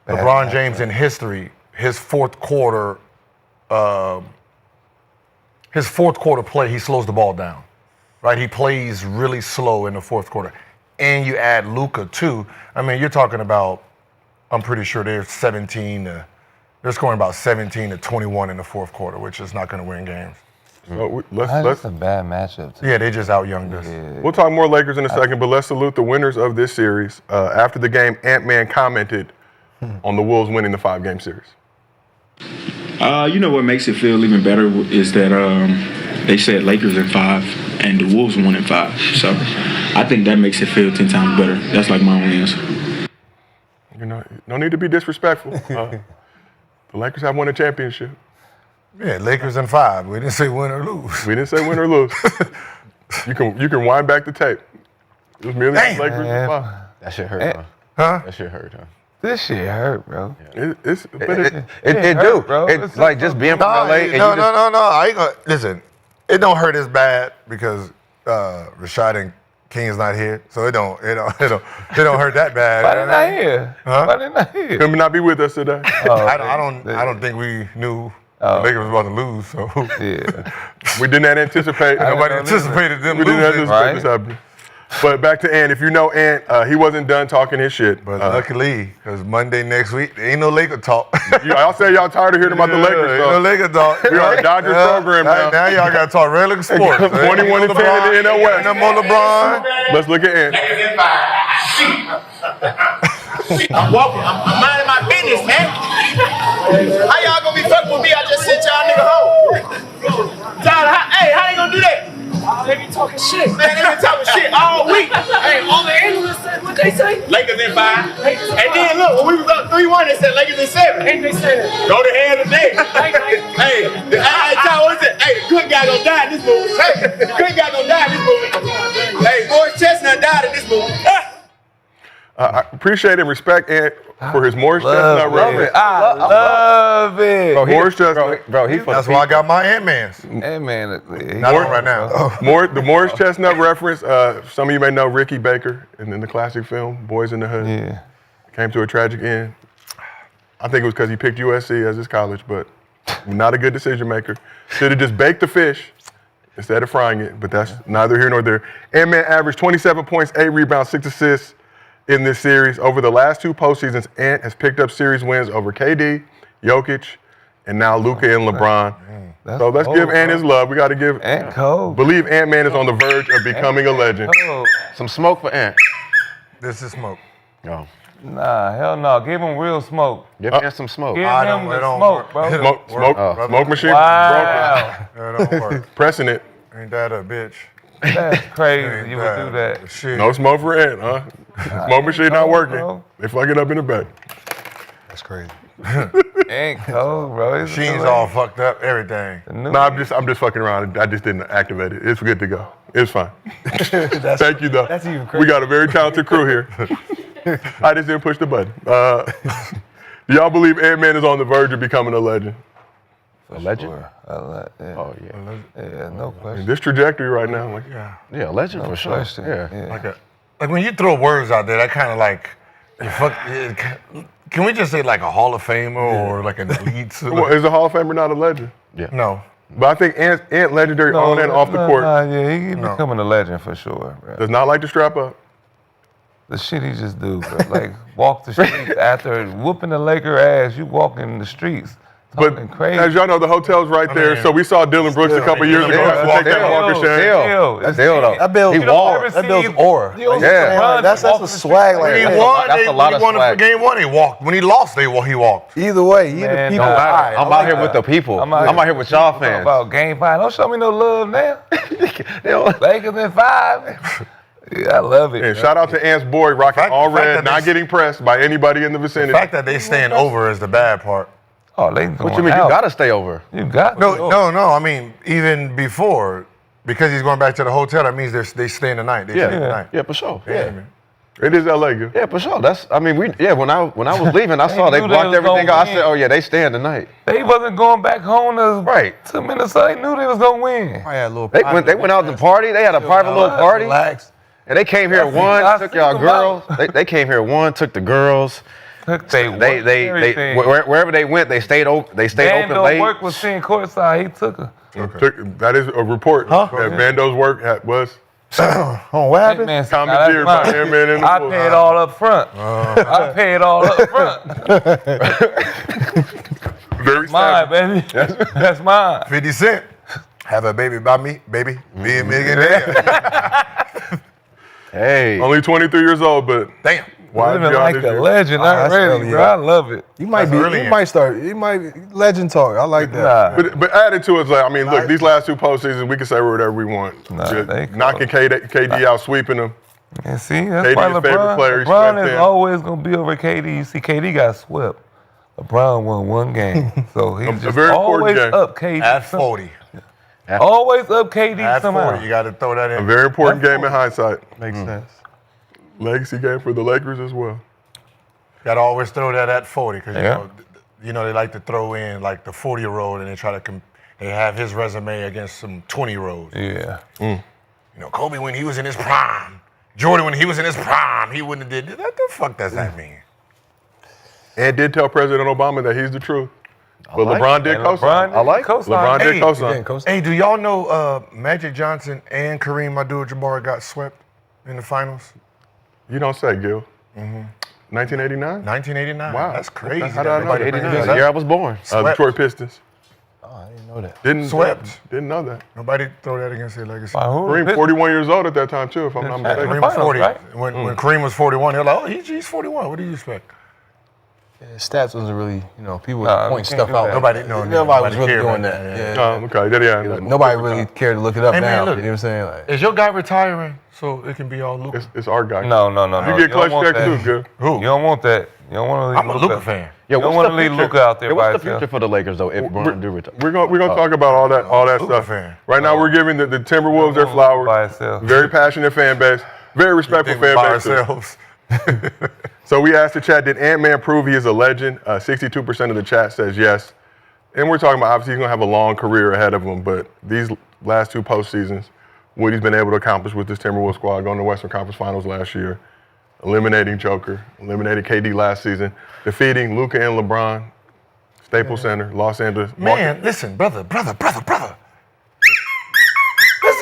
Bad LeBron matchup. James in history, his fourth quarter play, he slows the ball down, right? He plays really slow in the fourth quarter. And you add Luka too. I mean, you're talking about, I'm pretty sure they're scoring about 17 to 21 in the fourth quarter, which is not going to win games. So That's a bad matchup. Yeah, they just out-younged us. we'll talk more Lakers in a second, but let's salute the winners of this series. After the game, Ant-Man commented on the Wolves winning the 5-game series. You know what makes it feel even better is that they said Lakers in 5 and the Wolves won in 5. So I think that makes it feel 10 times better. That's like my only answer. You know, no need to be disrespectful. The Lakers have won a championship. Yeah, Lakers in 5. We didn't say win or lose. We didn't say win or lose. You can wind back the tape. It was merely the Lakers in 5. That shit hurt, huh? Huh? That shit hurt, huh? This shit hurt, bro. It It do, bro. It's like just being from LA. And No. you just, I ain't gonna listen. It don't hurt as bad because Rashad and King's not here, so it don't hurt that bad. Why didn't I hear? Huh? Why didn't I hear? could not be with us today. I don't think we knew the Lakers was about to lose. So Yeah. We did not anticipate. nobody know anticipated them We didn't losing. anticipate this happening. But back to Ant. If you know Ant, he wasn't done talking his shit. But luckily, because Monday next week, there ain't no Laker talk. Y'all say y'all tired of hearing about the Lakers. Ain't no So Laker talk. we are a Dodgers program now. Now y'all got to talk regular sports. 21 and 10 in the NL West. No more LeBron. Let's look at Ant. I'm walking. I'm minding my business, man. How y'all gonna be fucking with me? I just sent y'all nigga home. How you gonna do that? They be talking shit. Man, they been talking shit all week. Hey, all the analysts said what they say. Lakers in 5. And then look, when we was up 3-1, they said Lakers in 7. Ain't they saying? Go to hell today. Hey, what is it? Hey, the good guy gonna die in this movie. Hey, the good guy gonna die in this movie. Hey, Morris Chestnut died in this movie. I appreciate and respect Ant for his Morris Chestnut reference. I love it. Morris Chestnut. bro, he for That's the why I got my Ant-Mans. Hey, man. Not on right now. The Morris Chestnut reference, some of you may know Ricky Baker and in the classic film, Boys in the Hood. Yeah. Came to a tragic end. I think it was because he picked USC as his college, but not a good decision maker. Should have just baked the fish instead of frying it, but that's neither here nor there. Ant-Man averaged 27 points, 8 rebounds, 6 assists in this series. Over the last 2 postseasons, Ant has picked up series wins over KD, Jokic, and now Luka and LeBron. So let's give Ant his love. We got to give Ant cold. Believe Ant-Man is on the verge of becoming a legend. Cold. Some smoke for Ant. This is smoke. No. Nah, hell no. Give him real smoke. Give Ant some smoke. Give I him don't- the it don't smoke, work. bro. Smoke machine. Wow. It don't work. Broke. Pressing it. Ain't that a bitch? That's crazy. Ain't You would do that. Shit. No smoke for Ant, huh? Smoke machine not working. bro. They fucking up in the back. That's crazy. Ain't cold, bro. It's She's the all fucked up, everything. No, I'm just fucking around. I just didn't activate it. It's good to go. It's fine. Thank you, though. That's even We got a very talented crew here. I just didn't push the button. Do y'all believe Ant-Man is on the verge of becoming a legend? A legend? Yeah. Oh, yeah. Yeah, no question. This trajectory right now, like, Yeah, a legend for sure. Question. Yeah. Like when you throw words out there, that kind of like, can we just say like a Hall of Famer or like an elite? well, is a Hall of Famer not a legend? No. But I think Ant legendary on and off the court. Yeah, he becoming a legend for sure, bro. Does not like to strap up. The shit he just do, bro. Like walk the streets after whooping the Laker ass. You walking the streets. But Talking crazy. as y'all know, the hotel's right there. So we saw Dylan Brooks a couple years ago have to take that walk of shame. That's Dale, though. That builds He walked. That builds aura. You know, Yeah. Like, that's a swag. Like, When he hey, won, that's a lot when of he won swag. game 1, he walked. When he lost, he walked. either way, he the Man, people. don't matter. Alright, I'm I out like here that. with the people. I'm I'm out out here with y'all Talk fans. about game 5. Don't show me no love now. They don't- Lakers in 5. Yeah, I love it. And bro. shout out to Ant's boy rocking Fact- all the fact red, that not they- getting pressed by anybody in the The vicinity. fact that they stand over is the bad part. Oh, they What going you mean? out. You gotta stay over. You got No. I mean, even before, because he's going back to the hotel, that means they staying the night. They staying the night. Yeah, for sure. Yeah. It is LA, good. Yeah, for sure. That's. I mean, when I was leaving, I saw they knew they blocked was everything gonna out. I said, win. oh yeah, they staying tonight. They wasn't going back home to Minnesota. They knew they was gonna win. I had a little They went out to party. They had a private little party. Relax. And they came here at one, I took see y'all them girls. They came here at one, took the girls. They Wherever they went, they stayed open. They stayed open late. work was sitting courtside. He took her. That is a report that Vando's work was Oh, what happened? Man, commandeered by Ant-Man in the I book. paid all up front. I paid all up front. Very Mine, savage. baby. That's mine. 50 Cent. Have a baby by me, baby. Be a millionaire. Hey. Only 23 years old, but Damn. why Living be like honest a here? legend already, bro. I love it. You might legend talk. I like that. But added to it, like, I mean, look, these last two postseasons, we can say whatever we want. Just knocking KD out, sweeping him. And see, that's KD why his favorite player, LeBron swept is him. always going to be over KD. You see, KD got swept. LeBron won one game. So he's just very important always game. up KD. At 40. Always up KD At somehow. 40. You got to throw that in. A very important game in hindsight. Makes sense. Legacy game for the Lakers as well. Got to always throw that at 40 because, Yeah. you know, they like to throw in like the 40-year-old and they try to they have his resume against some 20-year-olds. Yeah. You know, Kobe when he was in his prime. Jordan when he was in his prime, he wouldn't have did that. What the fuck does that mean? And did tell President Obama that he's the truth. But like LeBron did co-sign. LeBron did co-sign. Hey, do y'all know Magic Johnson and Kareem Abdul-Jabbar got swept in the finals? You don't say, Gil. 1989? 1989. Wow. That's crazy. How did I know that? 89, the year I was born. Detroit Pistons. I didn't know that. Didn't know that. Nobody throw that against their legacy. Kareem, 41 years old at that time, too, if I'm not mistaken. Kareem was 40. right? When Kareem was 41, they're like, oh, he's 41. What do you expect? Stats wasn't really, people were pointing stuff out. Nobody was really cared doing about that. Oh, okay. Yeah. Nobody really cared to look it up Hey, man, now. look. You know what I'm saying? Like, Is your guy retiring so it can be all Luka? It's our guy. No. You get clutch check too, good. Who? You don't want that. You don't want to leave I'm a Luka fan. You don't want to leave Luka out there by What's the himself. future for the Lakers, though, if Bron do retire? We're gonna talk about all that Luka stuff. fan. Right now, we're giving the Timberwolves their flowers. By itself. Very passionate fan base. Very respectful fan By base. too. ourselves. So we asked the chat, did Ant-Man prove he is a legend? 62% of the chat says yes. And we're talking about, obviously, he's going to have a long career ahead of him, but these last two postseasons, what he's been able to accomplish with this Timberwolves squad, going to the Western Conference Finals last year, eliminating Joker, eliminating KD last season, defeating Luka and LeBron, Staples Center, Los Angeles. Man, listen, brother.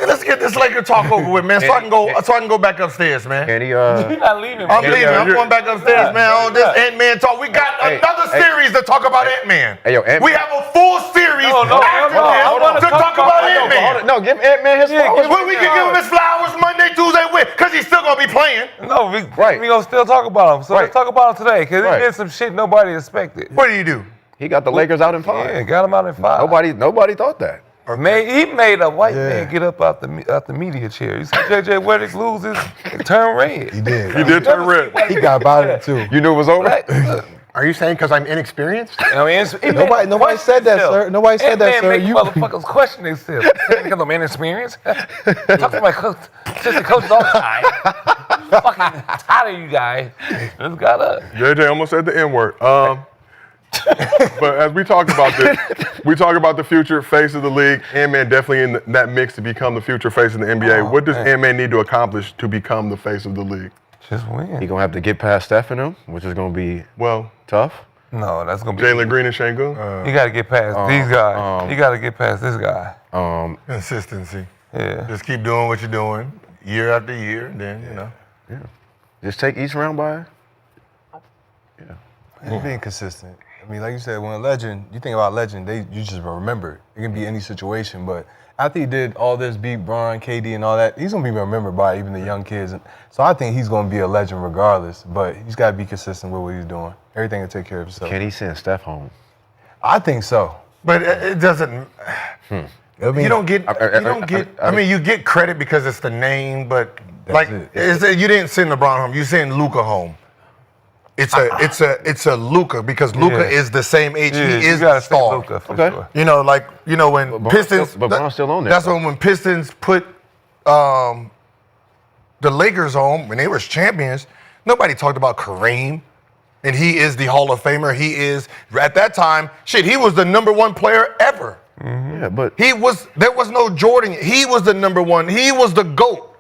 Let's get this Laker talk over with, man, so I can go back upstairs, man. And he, You're not leaving. I'm man. leaving. I'm going back upstairs, man. On this Ant-Man talk, we got another series to talk about Ant-Man. Hey, yo, Ant-Man. We have a full series No, after hold on. this to talk about Ant-Man. No, give Ant-Man his flowers. When we can give him his flowers Monday, Tuesday, because he's still gonna be playing. No, we gonna still talk about him. So let's talk about him today, because Right. he did some shit nobody expected. What do you do? He got the Lakers out in 5. Yeah, got him out in 5. Nobody thought that. He made a white man get up out the media chair. You see JJ Redick lose his turn red. he did. He did turn red. He got about it too. You knew it was over? Look, Are you saying because I'm inexperienced? I mean, Nobody said that, sir. Nobody said that, sir. You motherfuckers question themselves. Because I'm inexperienced. Talk to my assistant coaches all the time. Fucking tired of you guys. Just got up. JJ almost said the N-word. But as we talk about this, we talk about the future face of the league. Ant-Man definitely in that mix to become the future face of the NBA. What does Ant-Man need to accomplish to become the face of the league? Just win. He gonna have to get past Steph and him, which is gonna be tough. No, that's gonna be Jalen Green and Şengün? You gotta get past these guys. You gotta get past this guy. Consistency. Yeah. Just keep doing what you're doing year after year, and then, Just take each round by. Being consistent. I mean, like you said, when a legend, you think about legend, you just remember. It can be any situation, but after he did all this, beat Bron, KD, and all that, he's gonna be remembered by even the young kids. So I think he's gonna be a legend regardless. But he's got to be consistent with what he's doing. Everything will take care of itself. Can he send Steph home? I think so. But it doesn't. You don't get. I mean, you get credit because it's the name, but you didn't send LeBron home. You send Luka home. It's a Luka because Luka is the same age. Yeah, he is the star. Luka for sure. You know, when Pistons. But Bron's still on there. That's when Pistons put the Lakers on when they were champions. Nobody talked about Kareem, and he is the Hall of Famer. He is at that time. Shit, he was the #1 player ever. Yeah, but There was no Jordan. He was the #1. He was the GOAT.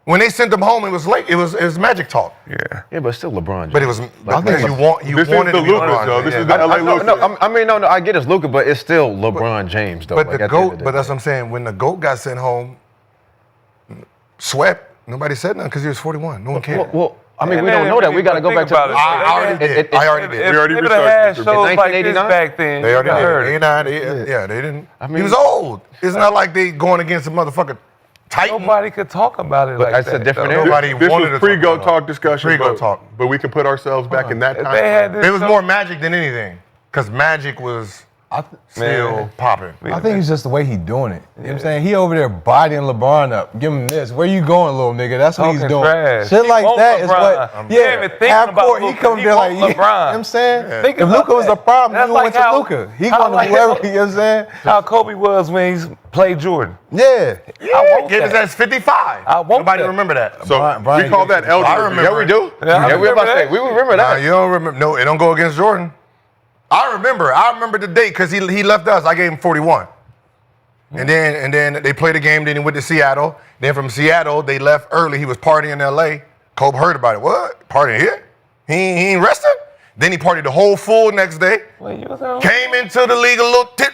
When they sent him home, it was late. It was magic talk. yeah, but still LeBron. But it was. I think you This is wanted the to be Luka, LeBron. though. This Yeah. is the LA Luka. No, I get it's Luka, but it's still LeBron James, though. But like, the at the end of GOAT. the But day. that's what I'm saying. When the GOAT got sent home, swept. Nobody said nothing because he was 41. No one cared. Well, I mean, And we don't then know that. We really got to go back to. think about it. I already did. I already did. We already If they had researched shows it. like this 1989? back then, They you already heard did. it. 89, yeah, they didn't. I mean- He was old. It's not like they going against a motherfucker Titan. Nobody could talk about it But like that's that. a different though. era. Nobody This wanted was to pre-go talk talk discussion. Pre-go but- talk. But we can put ourselves back in that If time. they had this It was show- more Magic than anything, because Magic was still popping. I think it's just the way he doing it. You know what I'm saying? He over there bodying LeBron up. Give him this. Where you going, little nigga? That's what he's Talking doing. trash. Shit He like want that is LeBron. what. He ain't even thinking half about court, he Luka. come He there like, want you know what LeBron. I'm saying? Think If about Luka was that. the problem, That's he went like to how- Luka. He how going to like- whoever, you know what I'm saying? How Kobe was when he played Jordan. Yeah. I want Gave his that. ass 55. I want Nobody that. remember that. So Brian we call that Gibson. elder. I remember. Yeah, we do. Yeah, I Yeah, we about to remember say that. we remember Nah, that. you don't remember. No, it don't go against Jordan. I remember the date because he left us. I gave him 41. And then they played a game. Then he went to Seattle. Then from Seattle they left early. He was partying in L.A. Kobe heard about it. What? Partying here? He ain't resting? Then he partied the whole full next day. Wait, you was on? Came into the league a little tip.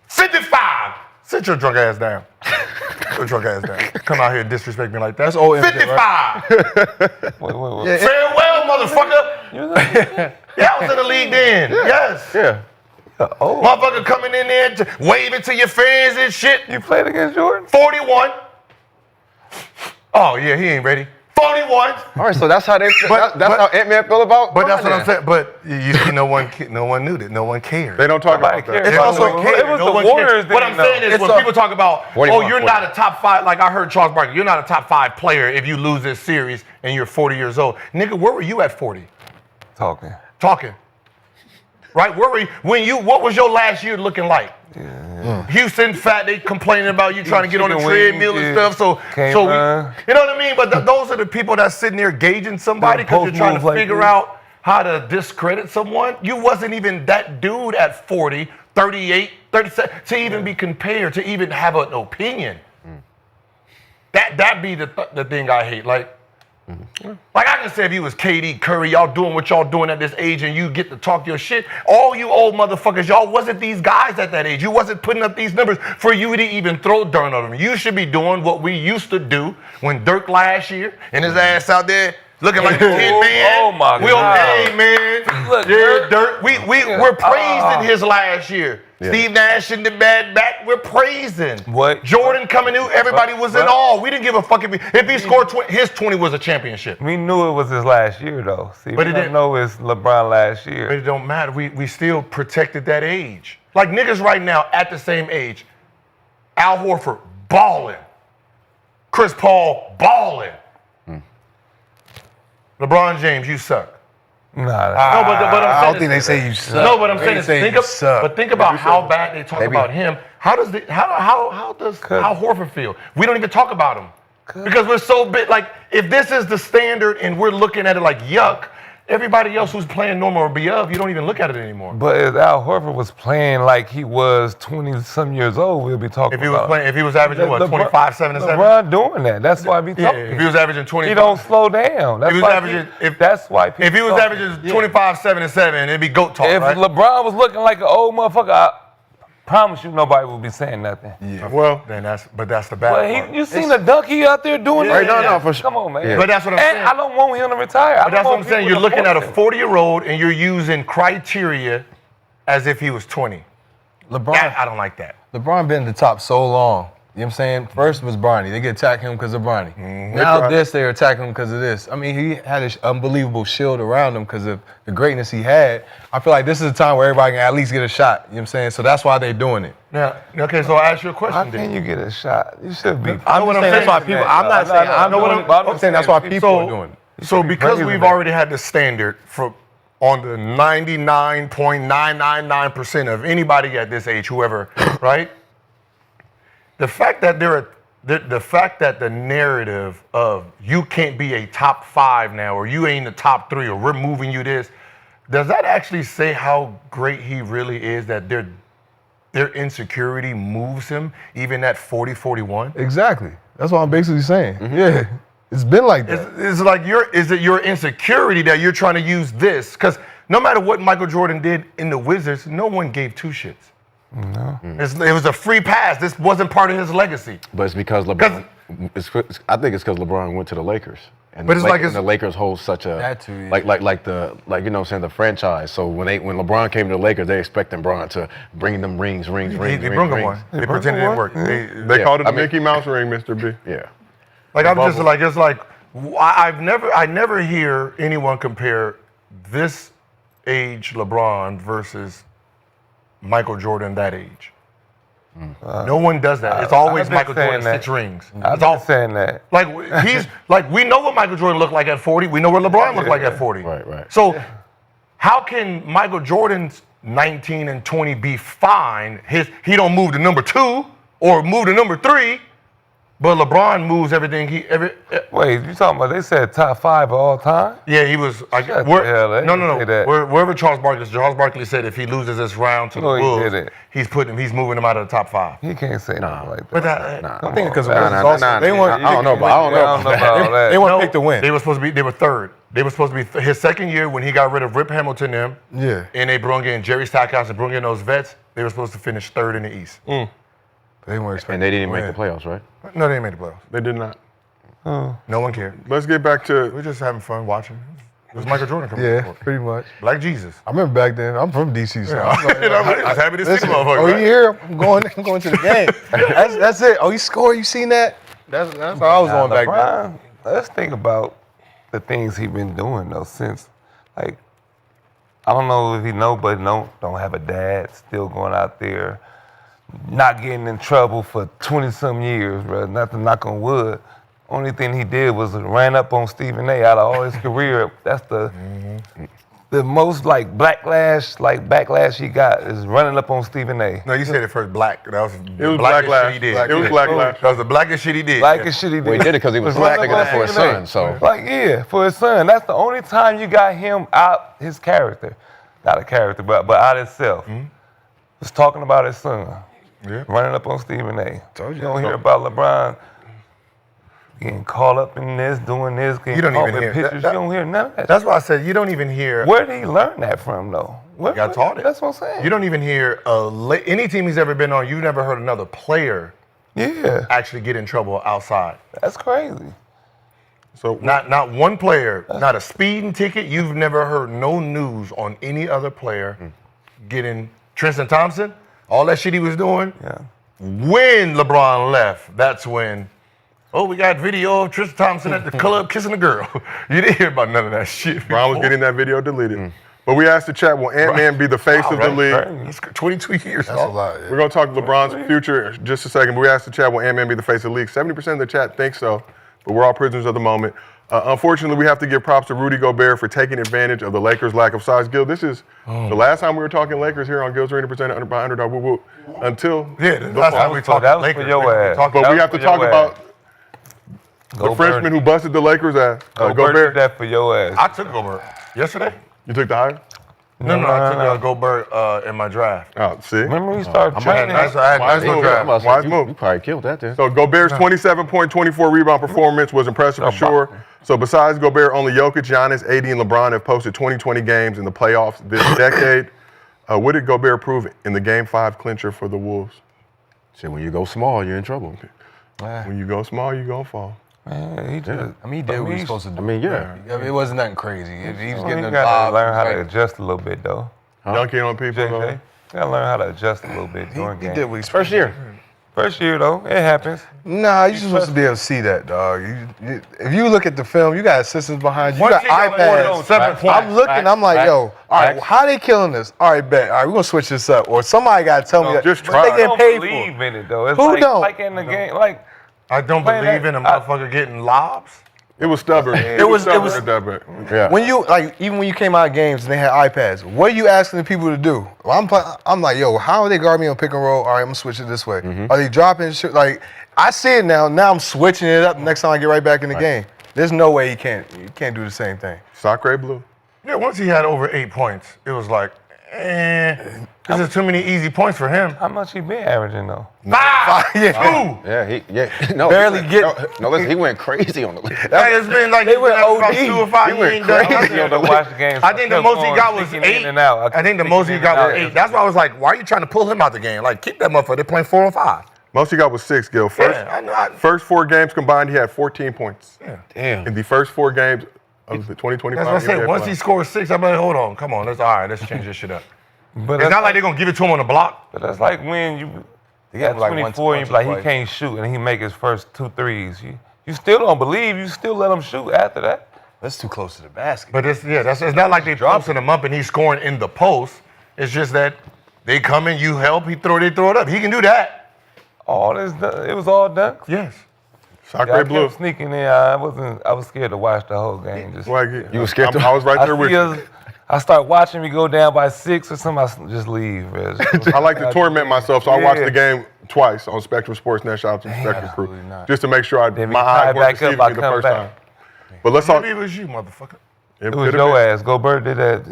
55. Sit your drunk ass down. Sit your drunk ass down. Come out here and disrespect me like that. That's old MJ, 55. Wait. Farewell, motherfucker. You was on? Yeah, I was in the league then. Yes. Yeah. Oh, Motherfucker coming in there waving to your fans and shit. you played against Jordan? 41. Oh yeah, he ain't ready. 41. All right, so that's how they. But- that's but- how Ant-Man feel about. But that's what Brian I'm saying. But you see, no one knew that. No one cared. They don't talk Nobody about cares. that. It's But also it was no the one Warriors cares. that What I'm didn't saying know. is It's when a- people talk about, 41, oh, you're not a top 5, like I heard Charles Barkley, you're not a top 5 player if you lose this series and you're 40 years old. Nigga, where were you at 40? Talking. Talking. Right? Where were you? What was your last year looking like? Houston fat, they complaining about you trying to get on the chicken wings, treadmill and yeah. stuff. So Can't we, run. you know what I mean? But those are the people that's sitting there gauging somebody Yeah, because you're post trying moves to like figure this. out how to discredit someone. You wasn't even that dude at 40, 38, 37 to even be compared, to even have an opinion. That be the thing I hate. Like I can say if you was KD, Curry, y'all doing what y'all doing at this age and you get to talk your shit, all you old motherfuckers, y'all wasn't these guys at that age. You wasn't putting up these numbers for you to even throw dirt on them. You should be doing what we used to do when Dirk last year and his ass out there looking like the 10 man. Oh my We God. okay, man. Look, Yeah, Dirk. We're praising his last year. Yeah. Steve Nash in the bad back, we're praising. What? Jordan coming in, everybody was in awe. We didn't give a fuck if he scored 20. His 20 was a championship. We knew it was his last year, though. See, But we it don't didn't- know it's LeBron last But year. it don't matter. We still protected that age. Like niggas right now at the same age. Al Horford balling. Chris Paul balling. LeBron James, you suck. Nah, No, but I'm saying I don't think they this- say you suck. No, but I'm They saying is say think you of, suck. but think about how bad they talk about him. How does how Horford feel? We don't even talk about him because we're so big. Like if this is the standard and we're looking at it like yuck, everybody else who's playing normal or above, you don't even look at it anymore. but if Al Horford was playing like he was 20-some years old, we'll be talking If he about was playing, if he was averaging what, 25, 7, and 7. LeBron doing that. That's why we Yeah, talking. if he was averaging 25. He don't slow down. That's If he was why averaging, that's why people if he was talking. averaging 25, 7, and 7, it'd be GOAT talk, If right? LeBron was looking like an old motherfucker, I promise you nobody would be saying nothing. Yeah. Well, then that's the bad But part. you seen the dunk he out there doing Yeah, that? no, for sure. Come on, man. Yeah. But that's what I'm and saying. I don't want him to retire. But that's what I'm saying. You're looking at a 40-year-old and you're using criteria as if he was 20. LeBron, I don't like that. LeBron been at the top so long. You know what I'm saying? First was Bronny. They get attack him because of Bronny. Mm-hmm. Now they're attacking him because of this. I mean, he had an unbelievable shield around him because of the greatness he had. I feel like this is a time where everybody can at least get a shot. You know what I'm saying? So that's why they're doing it. Now, okay, so I'll ask you a question How then. can you get a shot? You should be. I'm what just I'm saying that's why saying. people. I'm not saying. I'm saying that's why people are doing it. So because praising we've that. already had the standard for on the 99.999% of anybody at this age, whoever, right? The fact that the narrative of you can't be a top 5 now, or you ain't the top 3, or we're moving you this, does that actually say how great he really is? That their insecurity moves him even at 40, 41? Exactly. That's what I'm basically saying. Yeah, it's been like that. It's like is it your insecurity that you're trying to use this? Because no matter what Michael Jordan did in the Wizards, no one gave two shits. No. It was a free pass. This wasn't part of his legacy. But it's because LeBron. I think it's because LeBron went to the Lakers, And But it's like the Lakers hold such a That too, yeah. like you know what I'm saying, the franchise. So when LeBron came to the Lakers, they expecting LeBron to bring them rings. They brought him one. They pretended it didn't work. They called it the Mickey Mouse ring, Mr. B. Yeah. Like I'm just like it's like I never hear anyone compare this age LeBron versus Michael Jordan that age. No one does that. It's always I've been Michael Jordan saying that. 6 rings. I've It's been all saying that. like he's like we know what Michael Jordan looked like at 40. We know what LeBron looked like at 40. Right. So how can Michael Jordan's 19 and 20 be fine? He don't move to number 2 or move to number 3, but LeBron moves everything. Wait, you talking about? They said top 5 of all time. Yeah, he was. Shut the hell up. No. Say that. Wherever Charles Barkley said if he loses this round to the No, he Bulls, didn't. he's moving him out of the top 5. He can't say nothing like that. But that, I think because Nah, they want. I don't know about that. They want to pick the win. They were supposed to be. They were third. They were supposed to be his second year when he got rid of Rip Hamilton them. Yeah. And they brought in Jerry Stackhouse and brought in those vets. They were supposed to finish third in the East. They weren't expecting. And they didn't to make win. the playoffs, right? No, they didn't make the playoffs. They did not. No one cared. Let's get back to We're just having fun watching. It was Michael Jordan coming. Yeah, pretty much. Like Jesus. I remember back then. I'm from DC, so I'm like, I was happy to see the listen, motherfucker. oh, you right? here? I'm going to the game. That's it. Oh, you scored? You seen that? That's how I was on back then. LeBron, let's think about the things he's been doing though since, like, I don't know if he know, but don't have a dad, still going out there, not getting in trouble for 20-some years, bro. Not to knock on wood. Only thing he did was ran up on Stephen A. out of all his career. That's the most backlash he got is running up on Stephen A. No, you said it first. Black. That was it was blackest backlash. shit he did. It was backlash. That was the blackest shit he did. Blackest shit he did. Well, he did it because he was running sticking up up for on his Stephen son. A. So Like, yeah, for his son. That's the only time you got him out his character. Not a character, but out himself. Was talking about his son. Yeah. Running up on Stephen A. You don't hear about LeBron getting caught up in this, doing this, getting You don't caught even with hear pictures. You don't hear none of that. That's why I said you don't even hear. Where did he learn that from, though? got taught it. That's what I'm saying. You don't even hear any team he's ever been on. You never heard another player Yeah, actually get in trouble outside. that's crazy. so Not one player, not a speeding ticket. You've never heard no news on any other player getting Tristan Thompson. All that shit he was doing. Yeah. When LeBron left, that's when. Oh, we got video of Tristan Thompson at the club kissing a girl. You didn't hear about none of that shit. Brown was getting that video deleted. But we asked the chat, will Ant-Man be the face of the league? It's 22 years. That's a lot. We're going to talk LeBron's future in just a second, but we asked the chat, will Ant-Man be the face of the league? 70% of the chat thinks so, but we're all prisoners of the moment. Unfortunately, we have to give props to Rudy Gobert for taking advantage of the Lakers' lack of size. Gil, this is the last time we were talking Lakers here on Gil's Arena presented by Underdog Woo Woo until Yeah, the last time we talked that was Lakers. for your ass. But we have to talk about the Frenchman who busted the Lakers at Gobert Gobert. did that for your ass. I took Gobert yesterday. You took the hire? No, I took Gobert in my draft. Oh, see? Remember he started training. I had nice little draft. Wise move. you probably killed that then. So Gobert's 27-point, 24 rebound performance was impressive for sure. So besides Gobert, only Jokic, Giannis, AD, and LeBron have posted 20-20 games in the playoffs this decade. What did Gobert prove in the Game 5 clincher for the Wolves? So when you go small, you're in trouble. When you go small, you gonna fall. Man, he just, I mean, he did what he was supposed to do. I mean, yeah. I mean, it wasn't nothing crazy. He was getting you the gotta job. learn how to adjust a little bit, though. Dunking on people. JJ, though. you gotta learn how to adjust a little bit during He games. did what he's First year. First year, though, it happens. Nah, you're supposed to be able to see that, dog. If you look at the film, you got assistants behind you. You Once got he got more than iPads. 7 points. I'm looking, I'm like, yo, all right, how they killing this? All right, bet. All right, we're going to switch this up. Or somebody got to tell me that. just What try. they I getting don't paid believe for? in it, though. It's Who like, don't? like in the game, like, I don't Playing believe that- in a motherfucker getting lobs. It was stubborn. It was- stubborn. Yeah. When you, like, even when you came out of games and they had iPads, what are you asking the people to do? Well, I'm like, yo, how are they guarding me on pick and roll? All right, I'm going to switch it this way. Are they dropping shit? Like, I see it now. Now I'm switching it up next time I get right back in the game. There's no way you can't do the same thing. Sacre blue. Yeah, once he had over 8 points, it was like, this is too many easy points for him. how much he been averaging, though? Yeah. Yeah, no. Barely he get- went, no, listen, he went crazy on the league. Like, it's been like They went about OD. 2 or 5. He went ain't done crazy nothing. on the Watch the games. I think the most he got was Sneaking 8. in and out. I think the most he got was 8. That's why I was like, why are you trying to pull him out the game? Like, keep that motherfucker. They're playing 4 on 5. Most he got was 6, Gil. First 4 games combined, he had 14 points. Yeah. Damn. In the first 4 games of the 2025 That's what I said. NBA Once he playoffs. scores 6, I'm like, hold on, come on, all right, let's change this shit up. But It's not like they're gonna give it to him on the block. But that's like when you got like 24 and you be like, he can't shoot, and he make his first 2 threes. You still don't believe. You still let him shoot after that. That's too close to the basket. But it's not like they posting him up and he's scoring in the post. It's just that they come in, you help, they throw it up. He can do that. All this, it was all dunks. Yes. Soccer I blue. kept sneaking in. I was scared to watch the whole game. Just, You were scared? I was right there with you. I start watching me go down by 6 or something. I just leave. Man. I like to torment myself, so I watched Yeah. the game twice on Spectrum Sportsnet. Shout out to the Spectrum crew, absolutely not. just to make sure Then we my tie eyes weren't back up, deceiving I me the come first back. time. But let's talk. Maybe it was you, motherfucker. It was your ass. Gilbert did that.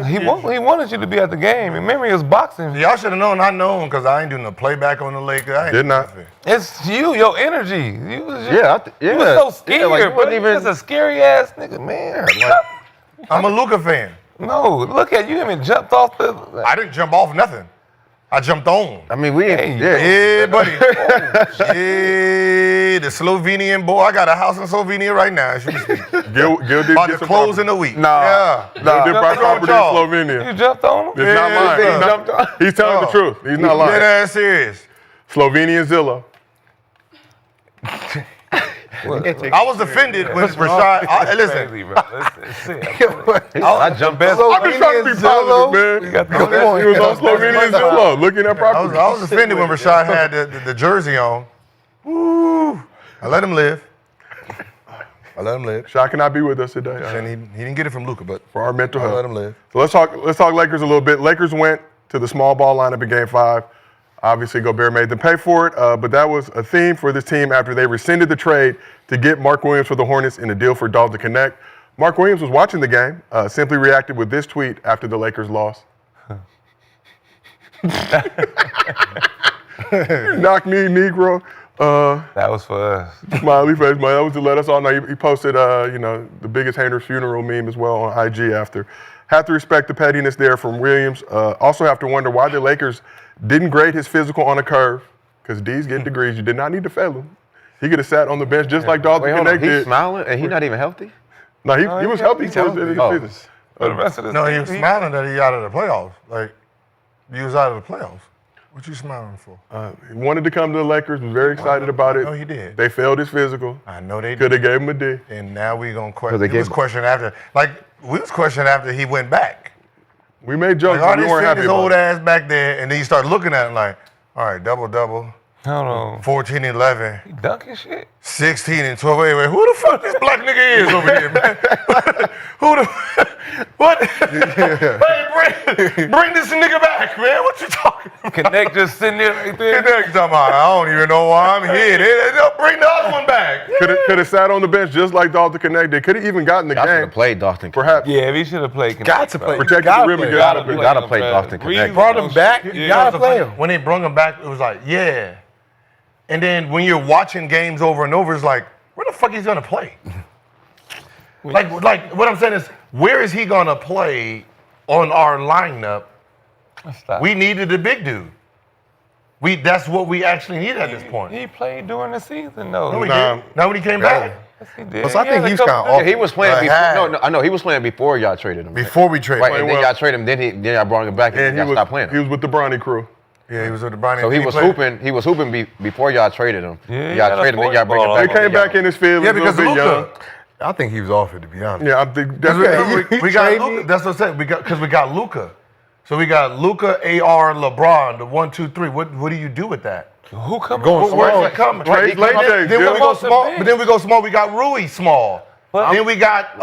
He wanted you to be at the game. Remember, he was boxing. Y'all should have known. I know because I ain't doing no playback on the Lakers. I ain't Did do not. nothing. It's you, your energy. You was just, Yeah, you was so scared, like, you bro. wasn't You even. just a scary ass nigga, man. I'm a Luka fan. No, look at you. Even jumped off the. I didn't jump off nothing. I jumped on. I mean, we ain't. Yeah, buddy. Yeah, the Slovenian boy. I got a house in Slovenia right now. As you speak. Gil did About get to some close property. in a week. Nah, Yeah. Gil did buy What's wrong with property in y'all? Slovenia. You jumped on him. It's not lying. He's telling the truth. He's not Dead lying. ass serious. Slovenian Zillow. I was offended when Rashad. Listen, Crazy, bro. Listen, I jumped best. I've been trying to be positive, man. He was on Slovenian Zillow looking at property. I was offended when Rashad had the jersey on. Woo! I let him live. Shaq cannot be with us today And he didn't get it from Luka, but for our mental I health. let him live. So let's talk Lakers a little bit. Lakers went to the small ball lineup in Game 5. Obviously, Gobert made them pay for it, but that was a theme for this team after they rescinded the trade to get Mark Williams for the Hornets in a deal for Dalton Connect. Mark Williams was watching the game, simply reacted with this tweet after the Lakers lost. Knock me, Negro. that was for us. Smiley face, man. That was to let us all know. He posted, the biggest hater's funeral meme as well on IG after. Have to respect the pettiness there from Williams. Also have to wonder why the Lakers didn't grade his physical on a curve, because D's get degrees. You did not need to fail him. He could have sat on the bench just like Dalton Wait, hold on. Connect He's did. smiling and he's not even healthy? No, he was healthy. He's healthy. Business. For the rest of the No, he season, was smiling that he out of the playoffs. Like, he was out of the playoffs. What you smiling for? He wanted to come to the Lakers, was very excited about it. No, he did. They failed his physical. I know they Could did. have gave him a D. And now we gonna question. they He was gave- questioning after. Like, we was questioning after he went back. We made jokes, Like, all but we this weren't happy his about old it. ass back there, and then you start looking at him like, all right, double-double, hold on. 14-11, He dunking shit. 16 and 12. Wait, who the fuck this black nigga is over here, man? Who the what? Hey, bring this nigga back, man. What you talking about? Connect just sitting there right there. Next time I don't even know why I'm here. Bring the other one back. Could have sat on the bench just like Dalton Connect did. Could have even gotten the I should game. have played Dalton. Perhaps. Yeah, we should have played. Connect, Got to bro. play. Protect Gotta the rim and play. get out of You it. gotta play Dalton Connect. Brought him back. You gotta play him. When they brought him back, it was like, yeah. And then when you're watching games over and over, it's like, where the fuck he's gonna play? like what I'm saying is, where is he gonna play on our lineup? Stop. We needed a big dude. That's what we actually need at this point. He played during the season though. No, he Nah. didn't. Not when he came back. Yes, he did. But I He think had a he's couple kinda games. Yeah, he was playing But before. had- No, I know he was playing before y'all traded him. Before we traded Right, him. and then y'all traded him. Then y'all brought him back and And he y'all was, stopped playing he him. was with the Bronny crew. Yeah, he was with the Bronny. So he was hooping. He was hooping before y'all traded him. Yeah, he y'all had a traded him. Then y'all bring him ball. back. He came back in his feelings Yeah, a little because bit young. Luka. I think he was off it, to be honest. Yeah, I think that's We got Luka. That's what I said. We got Luka. So we got Luka, AR, LeBron, the 1, 2, 3. What do you do with that? Who coming? Going Where's small. it coming? Trade late days, Then yeah. we go Supposed to small. be. But then we go small. We got Rui small. But- then we got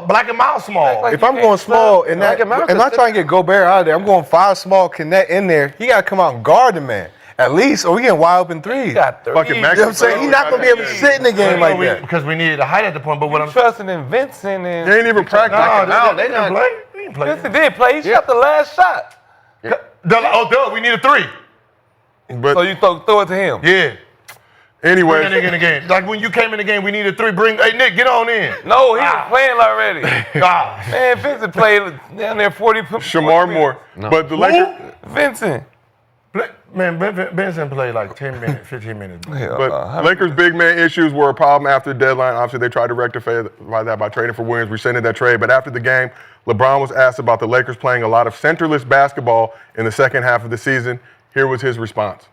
Black and Miles small. Like- If I'm going small and Like him out, I'm not trying to get Gobert out of there, I'm going 5 small, Connect in there. He got to come out and guard the man. At least, or we getting wide open threes. He got 3. Fucking You know Max. what I'm saying? He's not going to be able to sit in the game like that. Because we needed a height at the point. But what I'm trusting in Vincent He and ain't even practiced. they didn't play. They didn't play. Vincent did play. He shot the last shot. We need a 3. But So you throw it to him. Yeah. Bring that anyway, nigga in the game. Like when you came in the game, we needed 3. Hey, Nick, get on in. No, he was playing already. Ah. Man, Vincent played down there 40. Shamar Moore. No. But the Lakers, Vincent. Man, Benson played like 10 minutes, 15 minutes. But Lakers' big man issues were a problem after the deadline. Obviously, they tried to rectify that by trading for Williams, rescinded that trade. But after the game, LeBron was asked about the Lakers playing a lot of centerless basketball in the second half of the season. Here was his response.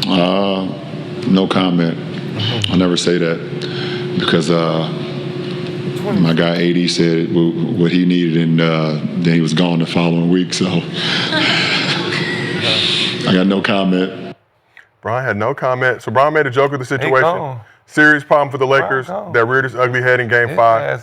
No comment. I never say that because my guy AD said what he needed, and then he was gone the following week. So I got no comment. Brian had no comment. So Brian made a joke of the situation. Serious problem for the Lakers that reared its ugly head in Game 5.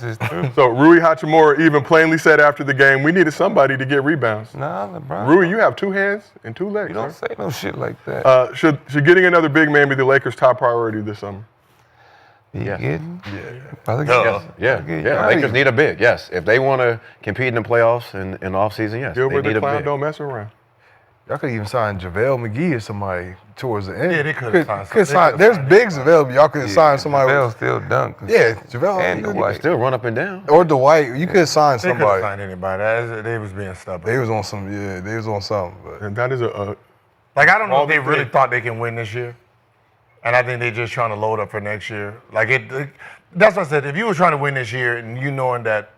So Rui Hachimura even plainly said after the game, we needed somebody to get rebounds. Nah, LeBron. Rui, you have 2 hands and 2 legs. You don't say no shit like that. Should getting another big man be the Lakers' top priority this summer? Yeah. Yeah. Lakers need a big, yes. If they want to compete in the playoffs and in off-season, yes. Gilbert they need the a Clown big. don't mess around. Y'all could even sign JaVale McGee or somebody towards the end. Yeah, they could have signed. There's bigs available. Y'all could have signed somebody. JaVale still dunk. Yeah, JaVale. And You can Dwight. still run up and down. Or Dwight. You could have signed They could have somebody. signed anybody. They was being stubborn. They was on some, they was on something. But And that is Like, I don't know all if they the really things. thought they can win this year. And I think they're just trying to load up for next year. Like, that's what I said. If you were trying to win this year and you knowing that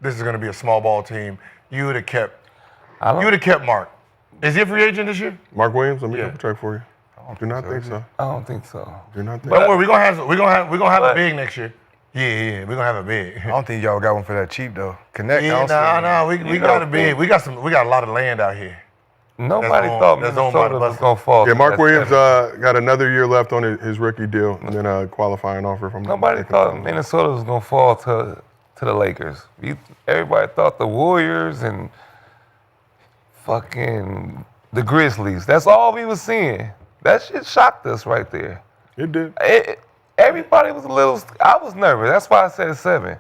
this is going to be a small ball team, you would have kept Mark. Is he a free agent this year? Mark Williams, let me double check for you. Do not think so. I don't think so. Do not think Don't worry, we're gonna have a big next year. Yeah, we're gonna have a big. I don't think y'all got one for that cheap though. Connect. Yeah, we got a big. We got a lot of land out here. Nobody thought that's owned Minnesota by was going to fall. Yeah, to Mark that Williams seven. got another year left on his rookie deal, and then a qualifying offer from. Nobody thought Minnesota was going to fall to the Lakers. Everybody thought the Warriors and fucking the Grizzlies. That's all we was seeing. That shit shocked us right there. It did. Everybody was a little. I was nervous. That's why I said 7.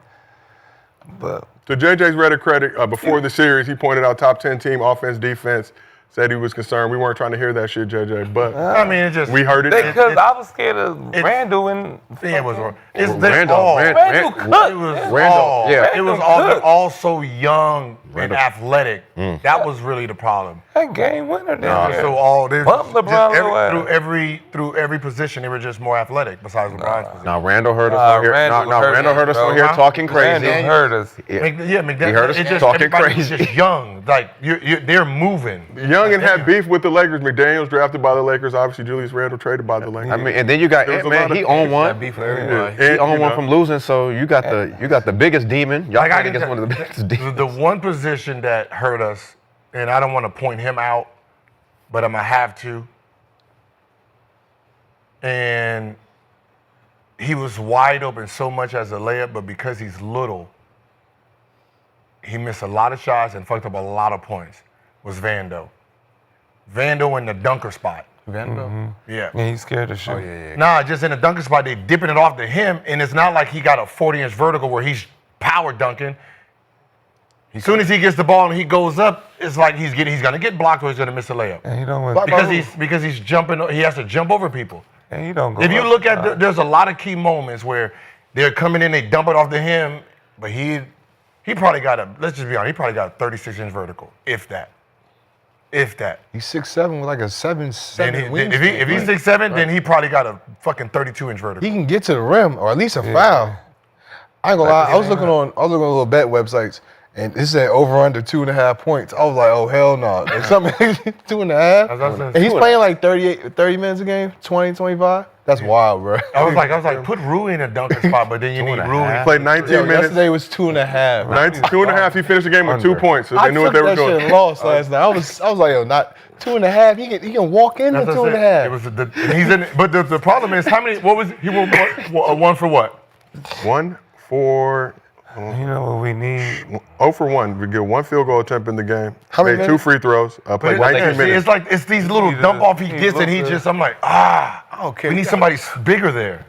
But To JJ's Redick credit, before the series, he pointed out top 10 team offense, defense. Said he was concerned. We weren't trying to hear that shit, JJ, but I mean, it just we heard it. because I was scared of Randall and it was wrong. Randall They're all so young and athletic. That was really the problem. that game winner down there. So all they Bump LeBron through every position, they were just more athletic. Besides LeBron's position. Now Randall heard us on here. Randall heard us on here talking crazy. Randall heard us. Yeah, McDaniel, He heard us it's just, talking everybody's crazy. just young. Like they're moving. Young and had beef with the Lakers. McDaniels drafted by the Lakers. Obviously, Julius Randle traded by the Lakers. I mean, and then you got There was a Ant-Man. lot of He owned one. beef with everybody. He owned one from losing, so you got the biggest demon. Y'all fighting against one of the biggest demons. The one position that hurt us, and I don't want to point him out, but I'm gonna have to. And he was wide open so much as a layup, but because he's little, he missed a lot of shots and fucked up a lot of points. Was Vando. Vando in the dunker spot. Vando? Yeah. Yeah, he's scared of shit. Oh yeah. Nah, just in the dunker spot, they dipping it off to him, and it's not like he got a 40-inch vertical where he's power dunking. As soon as he gets the ball and he goes up, it's like he's gonna get blocked or he's gonna miss a layup. And he don't want Because he's jumping, he has to jump over people. and he don't go. If you up. look at, there's a lot of key moments where they're coming in, they dump it off to him, but he probably got let's just be honest, he probably got a 36-inch vertical, if that. He's 6'7" with like a 7'7" wingspan. If he's 6'7", then he probably got a fucking 32-inch vertical. He can get to the rim or at least a foul. I ain't gonna lie. I was looking on little bet websites and it said over under 2.5 points. I was like, oh hell no. Like something 2.5. And he's playing like 30 minutes a game, 20, 25. That's wild, bro. I was like, put Rui in a dunker spot, but then you need Rui. Played 19 minutes. Yesterday was 2.5. 2.5. He finished the game with 2 points, so they knew what they were I took that doing. shit and lost last night. I was like, yo, not 2.5. He can walk into That's what I 2.5. said. It was he's in. But the problem is, how many? What was he? One for what? 1 for. You know what we need? 0 for 1. We get 1 field goal attempt in the game. How many Made 2 free throws. Played 19 minutes. It's these little dump off he gets, and he just. I'm like, Okay. we need somebody bigger there.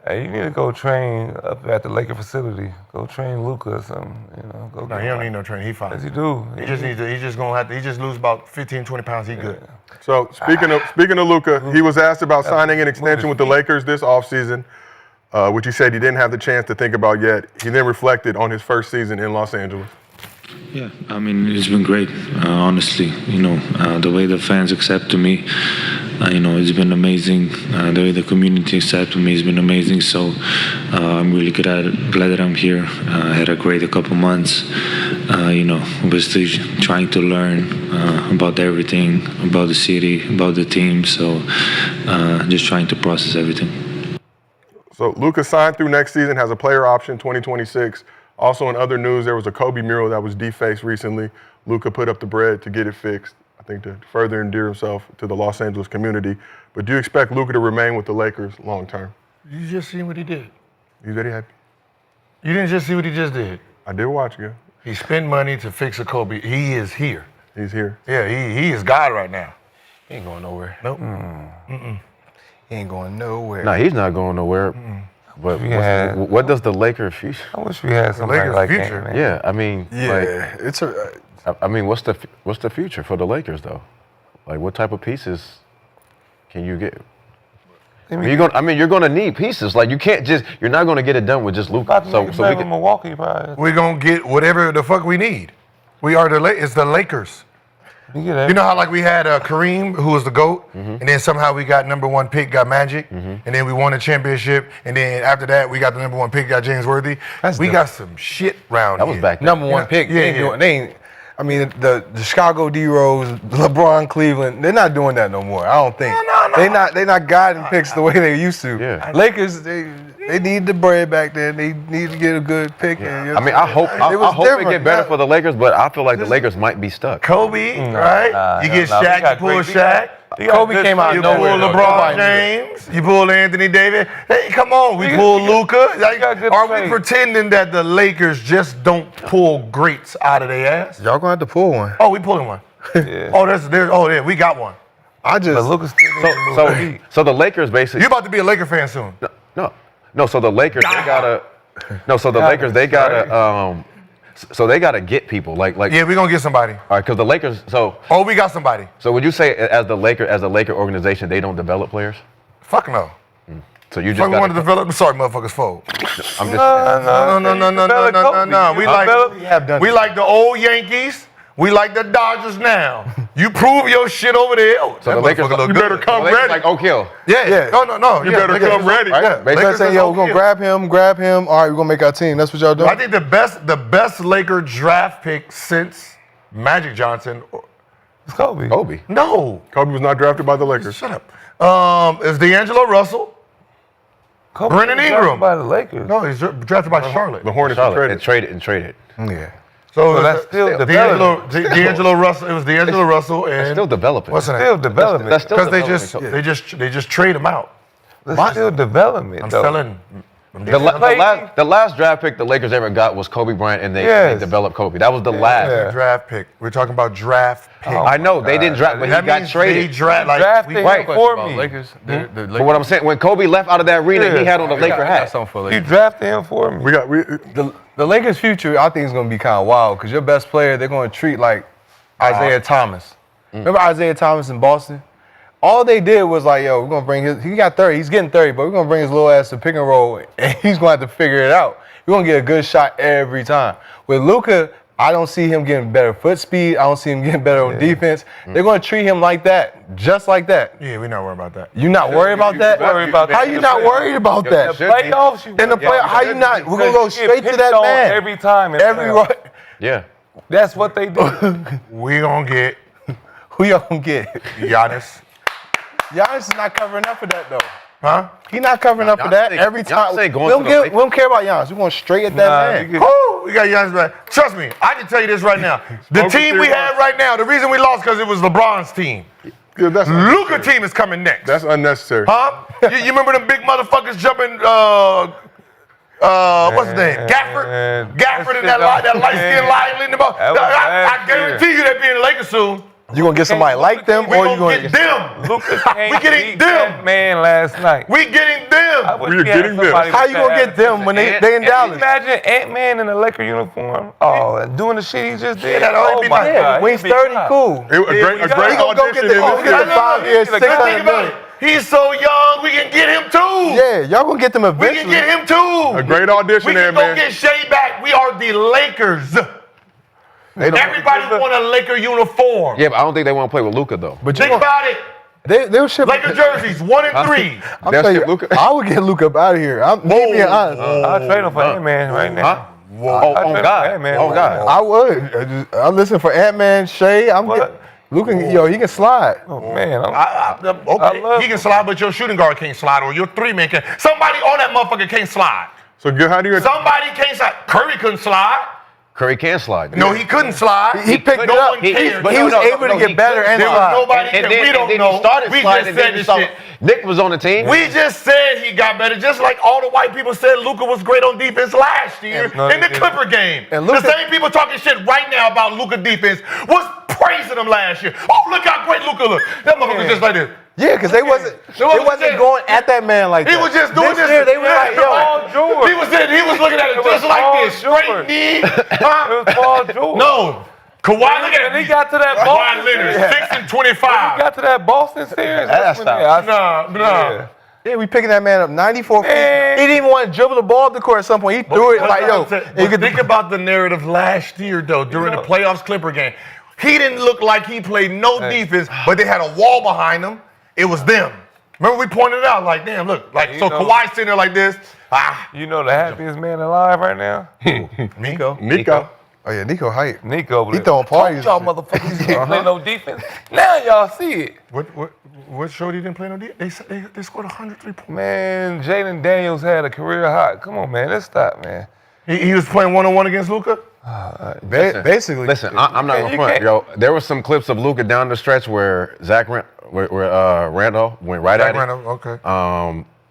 Hey, you need to go train up at the Laker facility. Go train Luka or something. Go. No, he don't need no training. He fine. Yes, you do. He just needs to. He's just gonna have to. He just lose about 15, 20 pounds. He good. So speaking of Luka, he was asked about signing an extension with the Lakers this offseason, which he said he didn't have the chance to think about yet. He then reflected on his first season in Los Angeles. Yeah, I mean, it's been great, honestly. The way the fans accepted me, it's been amazing. The way the community accepted me has been amazing. So I'm really glad that I'm here. I had a great couple months. We're still trying to learn about everything, about the city, about the team. So just trying to process everything. So Luka signed through next season, has a player option 2026. Also in other news, there was a Kobe mural that was defaced recently. Luka put up the bread to get it fixed, I think to further endear himself to the Los Angeles community. But do you expect Luka to remain with the Lakers long term? You just seen what he did. You very happy? You didn't just see what he just did. I did watch you. He spent money to fix a Kobe. He is here. He's here. Yeah, he is God right now. He ain't going nowhere. Nope. He ain't going nowhere. No, he's not going nowhere. But what does the Lakers future? I wish we had somebody Lakers like future. that, man. Yeah, I mean, it's a. I mean, what's the future for the Lakers though? Like, what type of pieces can you get? You're gonna need pieces. Like, you're not gonna get it done with just Luka. So we can Milwaukee, probably. We're gonna get whatever the fuck we need. We are it's the Lakers. You know how like we had Kareem, who was the GOAT, and then somehow we got #1 pick, got Magic, and then we won a championship, and then after that we got the #1 pick, got James Worthy. We got some shit round That here. was back then. #1 pick. They ain't. I mean, the Chicago D-Rose, LeBron, Cleveland, they're not doing that no more. I don't think. No. They not guiding picks the way they used to. Yeah. Lakers, they need the bread back then. They need to get a good pick. I mean, I hope it get better for the Lakers, but I feel like the Lakers might be stuck. Kobe, right? You get Shaq, you pull Shaq. Kobe came out of You nowhere. pull LeBron James. You pull Anthony Davis. Hey, come on. We pull Luka. Are we pretending that the Lakers just don't pull greats out of their ass? Y'all gonna have to pull one. Oh, we pulling one. Yeah, we got one. So the Lakers basically. You about to be a Laker fan soon? No. So the Lakers they gotta. No. So the Lakers they gotta. So they gotta get people like. Yeah, we gonna get somebody. All right, because the Lakers. Oh, we got somebody. So would you say as a Laker organization they don't develop players? Fuck no. So you just Fucking want to develop. Sorry, motherfuckers, fold. No. We like the old Yankees. We like the Dodgers now. You prove your shit over there. So the Lakers, you better come ready. Like Oak Hill. Yeah. No. You better come ready. Right? Lakers saying, yo, we're gonna grab him. All right, we're gonna make our team. That's what y'all doing. I think the best Laker draft pick since Magic Johnson. It's Kobe. No. Kobe was not drafted by the Lakers. Shut up. It's D'Angelo Russell. Kobe Brennan was Ingram. drafted by the Lakers. No, he's drafted by Charlotte. The Hornets traded. Yeah. So that's still development. D'Angelo Russell. It was D'Angelo Russell and still developing. What's the name? Still development. That's still Because they just trade him out. That's still development. I'm though. telling. The last draft pick the Lakers ever got was Kobe Bryant, and they developed Kobe. That was the last draft pick. We're talking about draft pick. I know they didn't draft, but he got traded. They drafted him for me. Lakers. But what I'm saying, when Kobe left out of that arena, he had on the Laker hat. You drafted him for me. The Lakers' future, I think, is going to be kind of wild because your best player, they're going to treat like Isaiah Thomas. Remember Isaiah Thomas in Boston? All they did was like, yo, we're going to bring he got 30, he's getting 30, but we're going to bring his little ass to pick and roll, and he's going to have to figure it out. You're going to get a good shot every time. With Luka, I don't see him getting better foot speed. I don't see him getting better on defense. They're going to treat him like that, just like that. Yeah, we're not worried about that. You not worried about that? How you not worried about that? The playoffs, In the playoffs, how you not? We're going to go straight to that man. Every time. Yeah. That's what they do. We going to get. Who y'all going to get? Giannis. Giannis is not covering up for that, though. Huh? He not covering up for that every time. We don't care about Giannis. We're going straight at that man. We got Giannis back. Trust me, I can tell you this right now. The team we have right now, the reason we lost because it was LeBron's team. Luka team is coming next. That's unnecessary. Huh? you remember them big motherfuckers jumping, what's his name? Gafford and that light-skinned lion in the ball. I guarantee you they'll be in the Lakers soon. You gonna get somebody like them, or you gonna get them? We getting them. Man, last night. We getting them. We're getting them. How you gonna get them when they in Dallas? Imagine Ant-Man in a Laker uniform. Oh, and doing the shit he just did. Oh my God. When he's 30, cool. A great audition. Get the 5 years, $600 million. He's so young, we can get him too. Yeah, y'all gonna get them eventually. We can get him too. A great audition we there, man. man. We can go get Shea back. We are the Lakers. Everybody want a Laker uniform. Yeah, but I don't think they want to play with Luka though. But Think about it. They'll ship Laker jerseys, 1 and 3. I'm telling you, Luka. I would get Luka up out of here. I'm being honest. I'll trade him for Ant-Man right now. Huh? Oh, trade God. for Ant-Man Oh, right God. now. I would. I listen for Ant-Man, Shea. Luka, he can slide. Oh, man. Okay, he can slide, but your shooting guard can't slide, or your 3-man can. Somebody on that motherfucker can't slide. So good. How do you? Somebody can't slide. Curry couldn't slide. Curry can slide. No, he couldn't slide. He picked it up. He was able to get better and There was slide. nobody. And we then don't he know. started We sliding, just and said then this you saw shit. Nick was on the team. We just said he got better, just like all the white people said Luka was great on defense last year in the Clipper game. And the same people talking shit right now about Luka defense was praising him last year. Oh, look how great Luka looked. That motherfucker just like this. Yeah, because they wasn't going at that man like that. He was just doing this. Year, they were like, yo. He was looking at it just like this. Straight knee. It was Paul George. No. Kawhi, look at When he got to that Boston Kawhi Leonard, series. 6 and 25. He got to that Boston series. No. Yeah, we picking that man up 94 feet. He didn't even want to dribble the ball up the court at some point. He threw it like, yo. Think about the narrative last year, though, during the playoffs Clipper game. He didn't look like he played no defense, but they had a wall behind him. It was them. Remember we pointed it out, like, damn, look. Like, so Kawhi sitting there like this. You know the happiest man alive right now? Nico. Oh, yeah, Nico hype. Nico. He throwing parties. Y'all motherfuckers didn't play no defense. Now y'all see it. What showed he didn't play no defense? They scored 103 points. Man, Jaden Daniels had a career high. Come on, man. Let's stop, man. He was playing one-on-one against Luka? Basically. Listen, I'm not going to front. Yo, there was some clips of Luka down the stretch where Randall went right at him. Okay.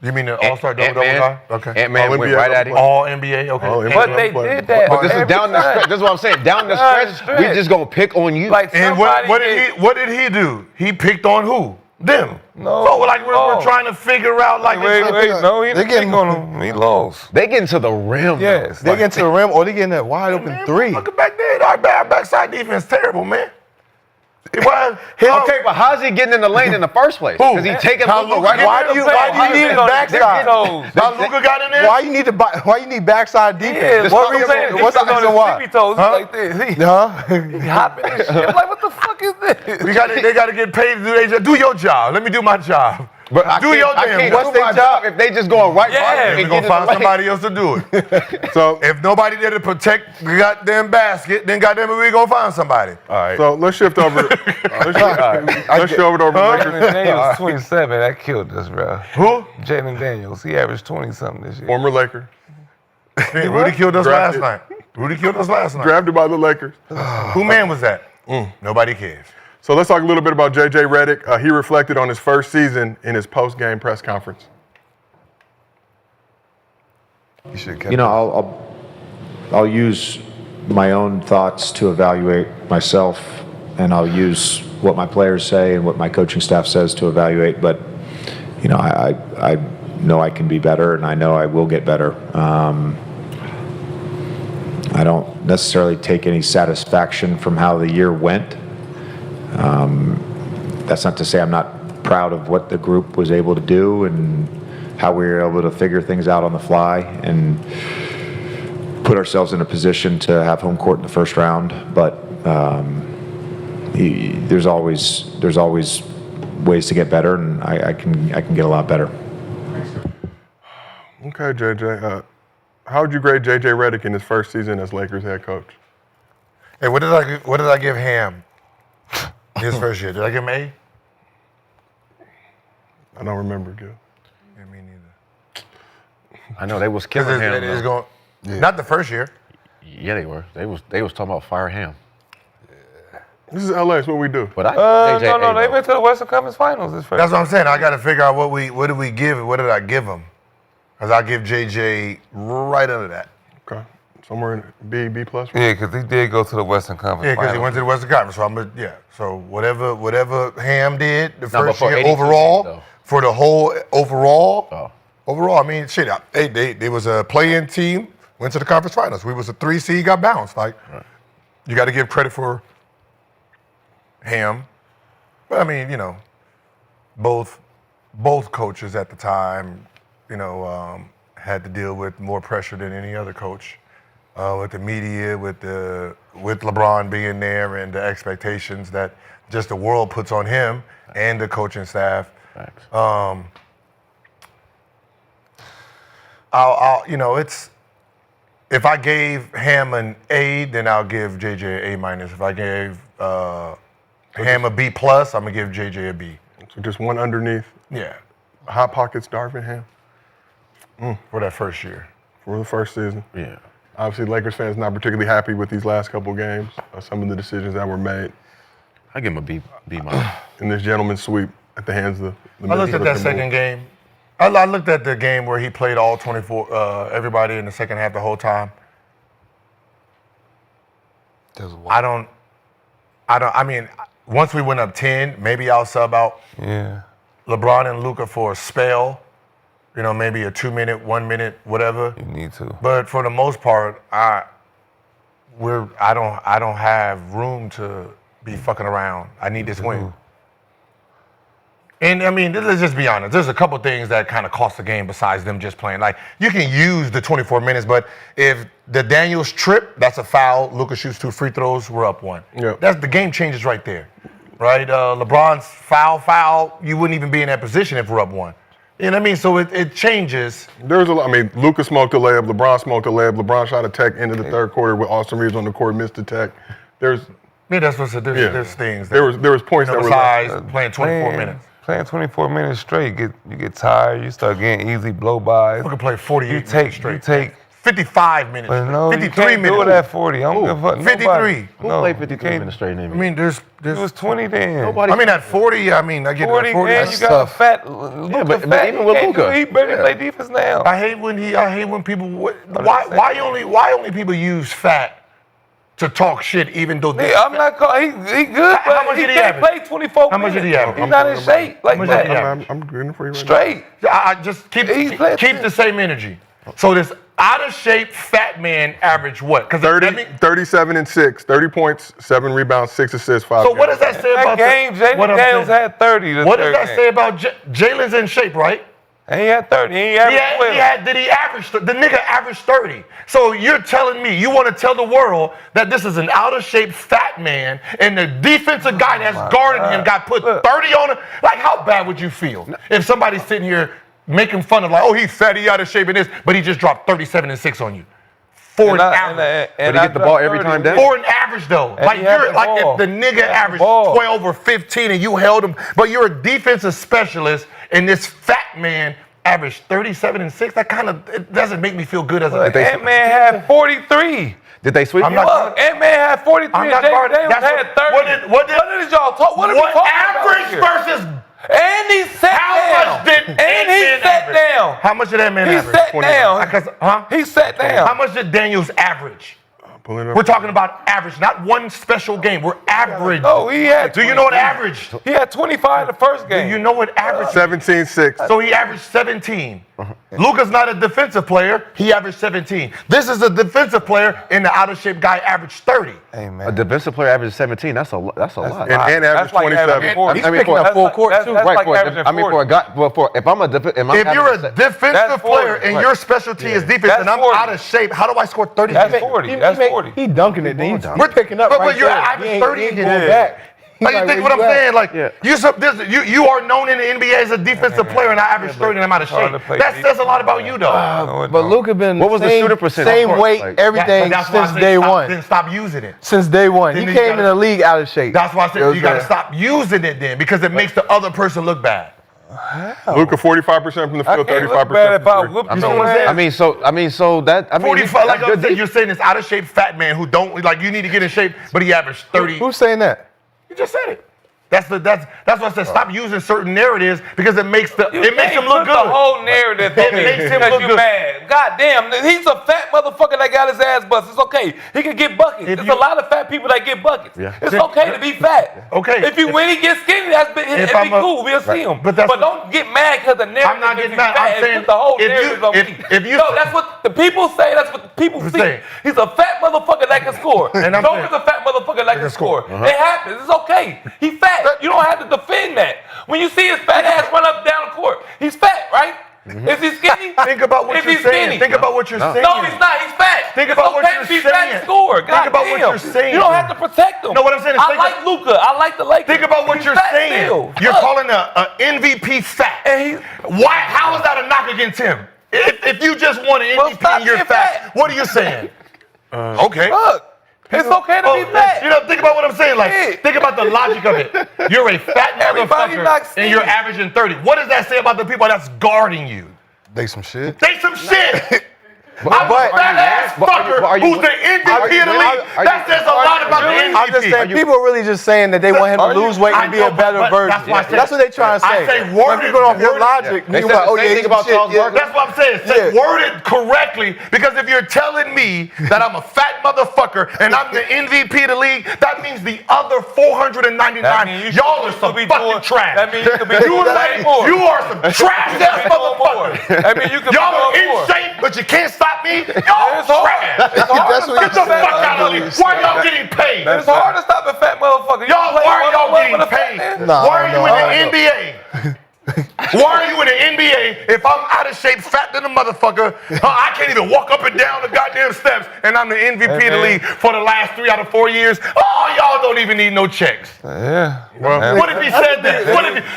You mean the All-Star double Ant-Man, guy? Okay. Ant-Man went right at him. All NBA, okay. But they did that. But this is down the stretch. This is what I'm saying. Down the stretch, we just going to pick on you. Like And what did he do? He picked on who? Them. No. So like we're trying to figure out like Wait, no, he didn't pick on him. He lost. They getting to the rim. Yes. They get to the rim or they getting that wide open three. Look back there. Our backside defense terrible, man. Okay, but how's he getting in the lane in the first place? Because he taking Luka right. Why do you need his backside? How Luka got in there? Why you need backside defense? Yeah, What's the reason why? Toes like this. He hopping and shit. I'm like, what the fuck is this? They got to get paid to do their job. Do your job. Let me do my job. But do your damn. What's their job if they just going right by We're going to find somebody else to do it. So if nobody there to protect the goddamn basket, then goddamn it, we're going to find somebody. All right. So let's shift over. Let's shift over to Jaden Daniels, 27. That killed us, bro. Who? Jaden Daniels. He averaged 20-something this year. Former Laker. Rudy killed us last night. Drafted by the Lakers. Who man was that? Nobody cares. So let's talk a little bit about J.J. Redick. He reflected on his first season in his post-game press conference. You know, I'll use my own thoughts to evaluate myself, and I'll use what my players say and what my coaching staff says to evaluate. But you know, I know I can be better, and I know I will get better. I don't necessarily take any satisfaction from how the year went. That's not to say I'm not proud of what the group was able to do and how we were able to figure things out on the fly and put ourselves in a position to have home court in the first round. But there's always ways to get better, and I can get a lot better. Okay, JJ. How would you grade J.J. Redick in his first season as Lakers head coach? Hey, what did I give Ham his first year? Did I give him A? I don't remember, Gil. Yeah, me neither. I know they was killing him. Not the first year. Yeah, they were. They was talking about fire Ham. This is LA. It's what we do. But no, they went to the Western Conference Finals this first. That's what I'm saying. I got to figure out what did we give? What did I give him? Because I give JJ right under that. Okay. Somewhere in B plus. Yeah, because he did go to the Western Conference. Yeah, because he went to the Western Conference. So So whatever Ham did the first year overall, for the whole overall, I mean, shit. They was a play-in team, went to the conference finals. We was a 3 seed, got bounced. Like, you got to give credit for Ham. But I mean, you know, both coaches at the time, you know, had to deal with more pressure than any other coach. with the media, with LeBron being there, and the expectations that just the world puts on him and the coaching staff. Thanks. It's if I gave Ham an A, then I'll give JJ an A minus. If I gave Ham a B plus, I'm gonna give JJ a B. So just one underneath. Yeah, Hot Pockets, Darvin Ham. for that first year. For the first season. Yeah. Obviously, Lakers fans not particularly happy with these last couple games. Some of the decisions that were made. I give him a B minus. In this gentleman's sweep at the hands of the I looked at that second game. I looked at the game where he played all 24, everybody in the second half the whole time. I mean, once we went up 10, maybe I'll sub out LeBron and Luka for a spell. You know, maybe a 2 minute, 1 minute, whatever. You need to. But for the most part, I don't have room to be fucking around. I need this win. And I mean, let's just be honest. There's a couple things that kind of cost the game besides them just playing. Like, you can use the 24 minutes, but if the Daniels trip, that's a foul. Luka shoots 2 free throws, we're up 1. Yep. That's the game changes right there, right? LeBron's foul. You wouldn't even be in that position if we're up 1. You know what I mean? So it changes. There's a lot. I mean, Luka smoked a layup. LeBron smoked a layup. LeBron shot a tech into the third quarter with Austin Reeves on the court, missed the tech. There's there's things. There was points that were besides playing 24 minutes. Playing 24 minutes straight, you get tired. You start getting easy blow-bys. We can play 48 minutes straight. You take 55 minutes. But no, 53 you can't minutes. do it at 40. I don't give a fuck. 53. Nobody. Who played 53 minutes straight in I mean, there's It was 20 then. Nobody. I mean, at 40, I get 40, at 40. man, That's you got a tough. fat Luka. but even with Luka. He barely play defense now. I hate when people. Why only people use fat to talk shit, even though Hey, I'm not calling. He good, How but much he did he can't average? play 24 How much minutes. did he average? He's not in shape like much did he that. average? I'm agreeing for you right Straight. I just keep the same energy. So this out of shape fat man average what? Because 37 and 6, 30 points, 7 rebounds, 6 assists, 5. So what does that say about That game, Jalen Daniels had 30. What does that say about Jalen's in shape, right? And he had 30. He averaged 12. Did he average? The nigga averaged 30. So you're telling me you want to tell the world that this is an out of shape fat man, and the defensive guy that's guarding him got put 30 on him? Like, how bad would you feel if somebody's sitting here making fun of, like, oh, he's fat, he out of shape in this, but he just dropped 37 and 6 on you? For an average. But he get the ball every time down. For an average, though. And Like, he had you're the like, ball. if the nigga averaged ball. 12 or 15 and you held him, but you're a defensive specialist, and this fat man averaged 37 and 6, it doesn't make me feel good as a Ant-Man had 43. Did they sweep? Look, Ant-Man had 43 I'm and not James guarding- Daniels that's had 30. what did y'all talk? What are we talking average about here? versus And he sat how down. much did And he Ant-Man sat average? down. How much did that man He average? sat down. He sat down. How much did Daniels average? Pull it up. We're talking about average, not one special game. We're average. Oh, he had. Do you know what average? He had 25 the first Do game. you know what average? 17-6. So he averaged 17. Luka's not a defensive player. He averaged 17. This is a defensive player, and the out of shape guy averaged 30. Hey, A man. defensive player averages 17. That's a lot. And average That's like 27. averaging 40. I mean, picking up full court, too. That's Right, like for averaging I mean, 40. for a guy, well, if I'm a If you're a defensive That's 40. player and Right. your specialty is defense, That's and I'm 40. out of shape, how do I score 30? That's 40. That's 40. He dunking it. Then We're picking up. but right you're there. average He ain't 30 going again. back. Like, you think what I'm saying? Like, you are known in the NBA as a defensive player, and I average 30 and I'm out of hard shape. to play That says a lot about you, though. No, it But don't. Luka been What was the same, shooter percentage? same Of course, weight, like- everything That's why I since said day stop, one. Then stop using it. Since day one, Then he you came gotta- in the league out of shape. That's why I said you got to Okay. stop using it then, because it makes the other person look bad. Luka 45% from the I field, can't look 35% bad if I from the whoop three. you know on what I'm that. saying? 45, like that's I'm saying, you're saying this out of shape fat man who don't, like, you need to get in shape, but he averaged 30. Who's saying that? You just said it. That's why I said stop using certain narratives, because it makes him look good. The whole narrative It makes him because look you good. mad. God damn, he's a fat motherfucker that got his ass busted. It's okay. He can get buckets. There's a lot of fat people that get buckets. Yeah. It's okay to be fat. Okay. If when he gets skinny, it'd be cool. We'll see him. But don't get mad because the narrative I'm not is getting he's mad. fat I'm and saying put the whole if you- narrative on if- me. if you- No, that's what the people say. That's what the people see. saying. He's a fat motherfucker that can score. And I'm Joker's saying- a fat motherfucker that can score. Uh-huh. It happens. It's okay. He's fat. You don't have to defend that. When you see his fat ass run up down the court, he's fat, right? Is he skinny? Think about what Is you're he saying. skinny? Think about what you're saying. No, he's not. He's fat. Think about what you're He's fat saying. and score. Think about what you're saying. You don't have to protect him. No, what I'm saying is I think like Luka. I like the Lakers. Think about what He's you're fat saying. still. You're Fuck. calling a MVP fat. And Why? How is that a knock against him? If you just won an Well, MVP stop and you're being fat, fat. what are you saying? Okay. Look, it's okay to be fat. You know, think about what I'm saying. Like, Yeah. think about the logic of it. You're a fat Everybody motherfucker, knocks and you're skinny. averaging 30. What does that say about the people that's guarding you? They some shit. They some shit. I'm a but- fat ass fucker are you- who's the MVP of the league. That says a lot about the MVP. I'm just saying, people are really just saying that they want him to lose weight and be a better version. That's why I said- That's what they trying to say. I say When worded- you go off your worded- logic, They you said like, the oh same yeah, thing he's about shit, Charles yeah. Barkley. That's what I'm saying. Say Yeah. worded correctly, because if you're telling me that I'm a fat motherfucker and I'm the MVP of the league, that means the other 499, y'all are some fucking trash. That means you could be You doing way more. you are some trash ass motherfuckers. That means you could be Y'all are doing in more. shape, but you can't stop me. Y'all It's hard. trash. It's hard That's to what Get stop the a fuck fat out of here. Why are y'all getting paid? It's hard to stop a fat motherfucker. Y'all, why are y'all getting paid? Nah, Why are you in the I don't know. NBA? Why are you in the NBA if I'm out of shape, fat than a motherfucker? I can't even walk up and down the goddamn steps, and I'm the MVP of the league for the last 3 out of 4 years. Oh, y'all don't even need no checks. Yeah. What if he said that?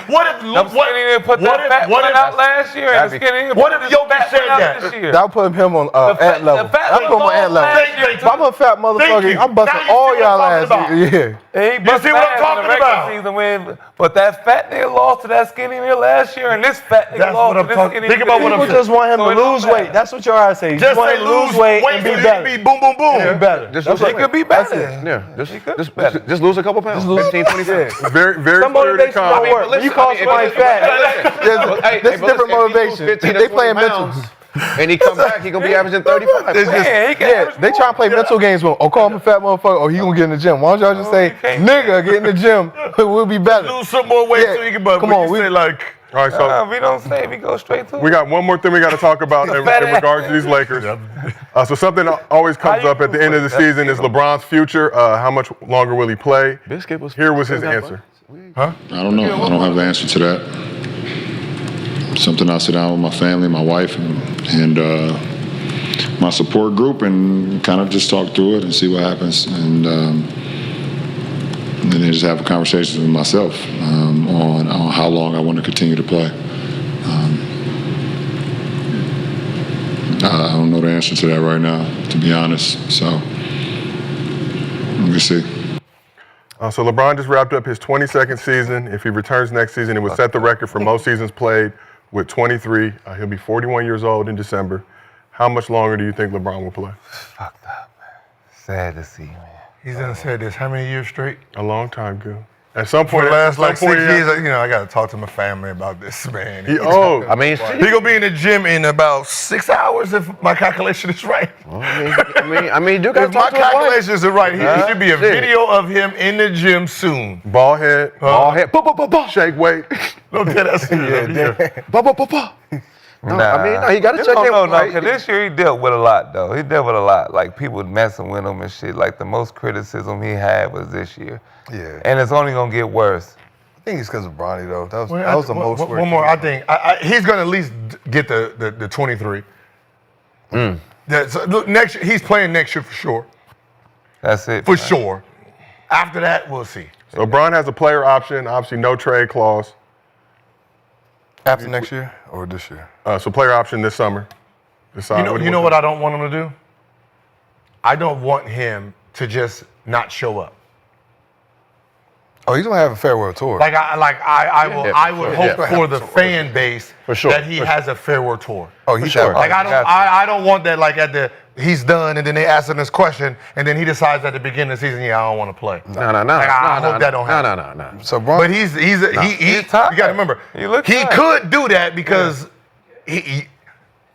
What if I'm skinny didn't put that fat one out last year, and the skinny didn't what put if this Jokic fat said one out that? this year. That'll put him on ant level. fat That'll put him on ant level. Thank you. If I'm a fat Thank motherfucker, you. I'm busting Now you all see what y'all I'm ass. talking Yeah. He bust see what I'm ass in talking the regular about? season win, but that fat nigga lost to that skinny nigga last year, and this fat nigga That's lost what to I'm this talking- skinny think nigga. about what I'm People just want him So to it don't lose matter. weight. That's what y'all say. You Just want say him to lose weight and be so he better. can be boom, boom, boom. Be better. Just That's lose He weight. could be better. Yeah, better. just lose a couple pounds. 15, 20 pounds. Very, very Some clear to motivation don't comment. work. When you call somebody fat, that's different motivation. They playing mental. And he come back, he gonna be averaging 35. Man, he can Yeah, average they more. try to play mental games with, oh, call him a fat motherfucker, or he gonna get in the gym. Why don't y'all just say, nigga, get in the gym, we'll be better. Lose some more weight so you can, but Come when on, you we say like, All right, so We don't say, we go straight to it. we got one more thing we got to talk about in regards to these Lakers. So something that always comes up at the end of the season is LeBron's future. How much longer will he play? Here was his answer. I don't know. I don't have the answer to that. Something I sit down with my family, my wife, and my support group, and kind of just talk through it and see what happens, and then just have a conversation with myself on how long I want to continue to play. I don't know the answer to that right now, to be honest. So we'll see. So LeBron just wrapped up his 22nd season. If he returns next season, it would set the record for most seasons played with 23. He'll be 41 years old in December. How much longer do you think LeBron will play? Fucked up, man. Sad to see, man. he's gonna say this how many years straight? A long time, Gil. At some For point, the last like 6 he- years, I gotta talk to my family about this, man. He old. I mean, He gonna be in the gym in about 6 hours if my calculation is right. I mean, you got If to my talk to his wife. calculations are right, there should be a Shit. video of him in the gym soon. Ball head, Ball head, shake weight. Look at us. No, I mean, no, he got to check in. No, right? because this year he dealt with a lot, though. He dealt with a lot. Like, people messing with him and shit. Like, the most criticism he had was this year. Yeah. And it's only going to get worse. I think it's because of Bronny, though. That Well, was the most One more, I think he's gonna at least get the 23. So, look, next year, he's playing next year for sure. That's it. For man. sure. After that, we'll see. So LeBron has a player option, obviously no trade clause. After next year or this year? So player option this summer. Decide You know what I don't want him to do? I don't want him to just not show up. Oh, he's gonna have a farewell tour. I would hope for the fan base that he has a farewell tour. Oh, he's sure. Like I don't want that like at the he's done and then they ask him this question and then he decides at the beginning of the season, I don't want to play. No. Like, I hope that don't happen. No. So Bron, But he's tired. you gotta remember He he could do that because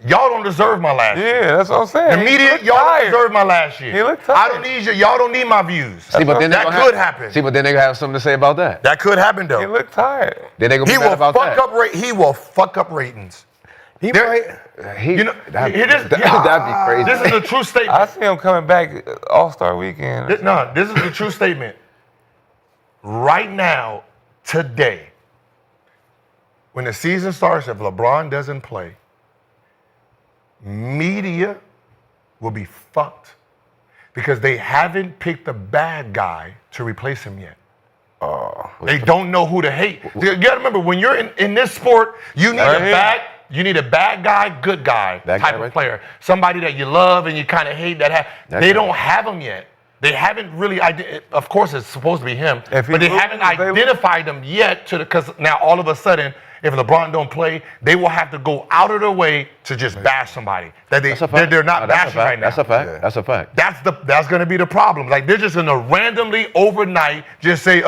y'all don't deserve my last year. Yeah, that's what I'm saying. The media, y'all don't deserve my last year. He looked I tired. don't need you. Y'all don't need my views. See, but then that could happen. See, but then they gonna have something to say about that. That could happen though. He looked tired. Then they gonna be He mad will about fuck that. up he will fuck up ratings. he There- might. He, You know, that'd that'd be crazy. This is a true statement. I see him coming back All-Star Weekend. This is a true statement. Right now, today, when the season starts, if LeBron doesn't play, media will be fucked because they haven't picked the bad guy to replace him yet. They don't know who to hate. You gotta remember, when you're in this sport, you need a bad guy, good guy type of player. Somebody that you love and you kind of hate. They don't have him yet. They haven't really. Of course, it's supposed to be him, but they haven't identified him yet. Because now all of a sudden, if LeBron don't play, they will have to go out of their way to just bash somebody that they're not bashing right now. That's a fact. Yeah. That's a fact. That's going to be the problem. Like, they're just going to randomly overnight just say,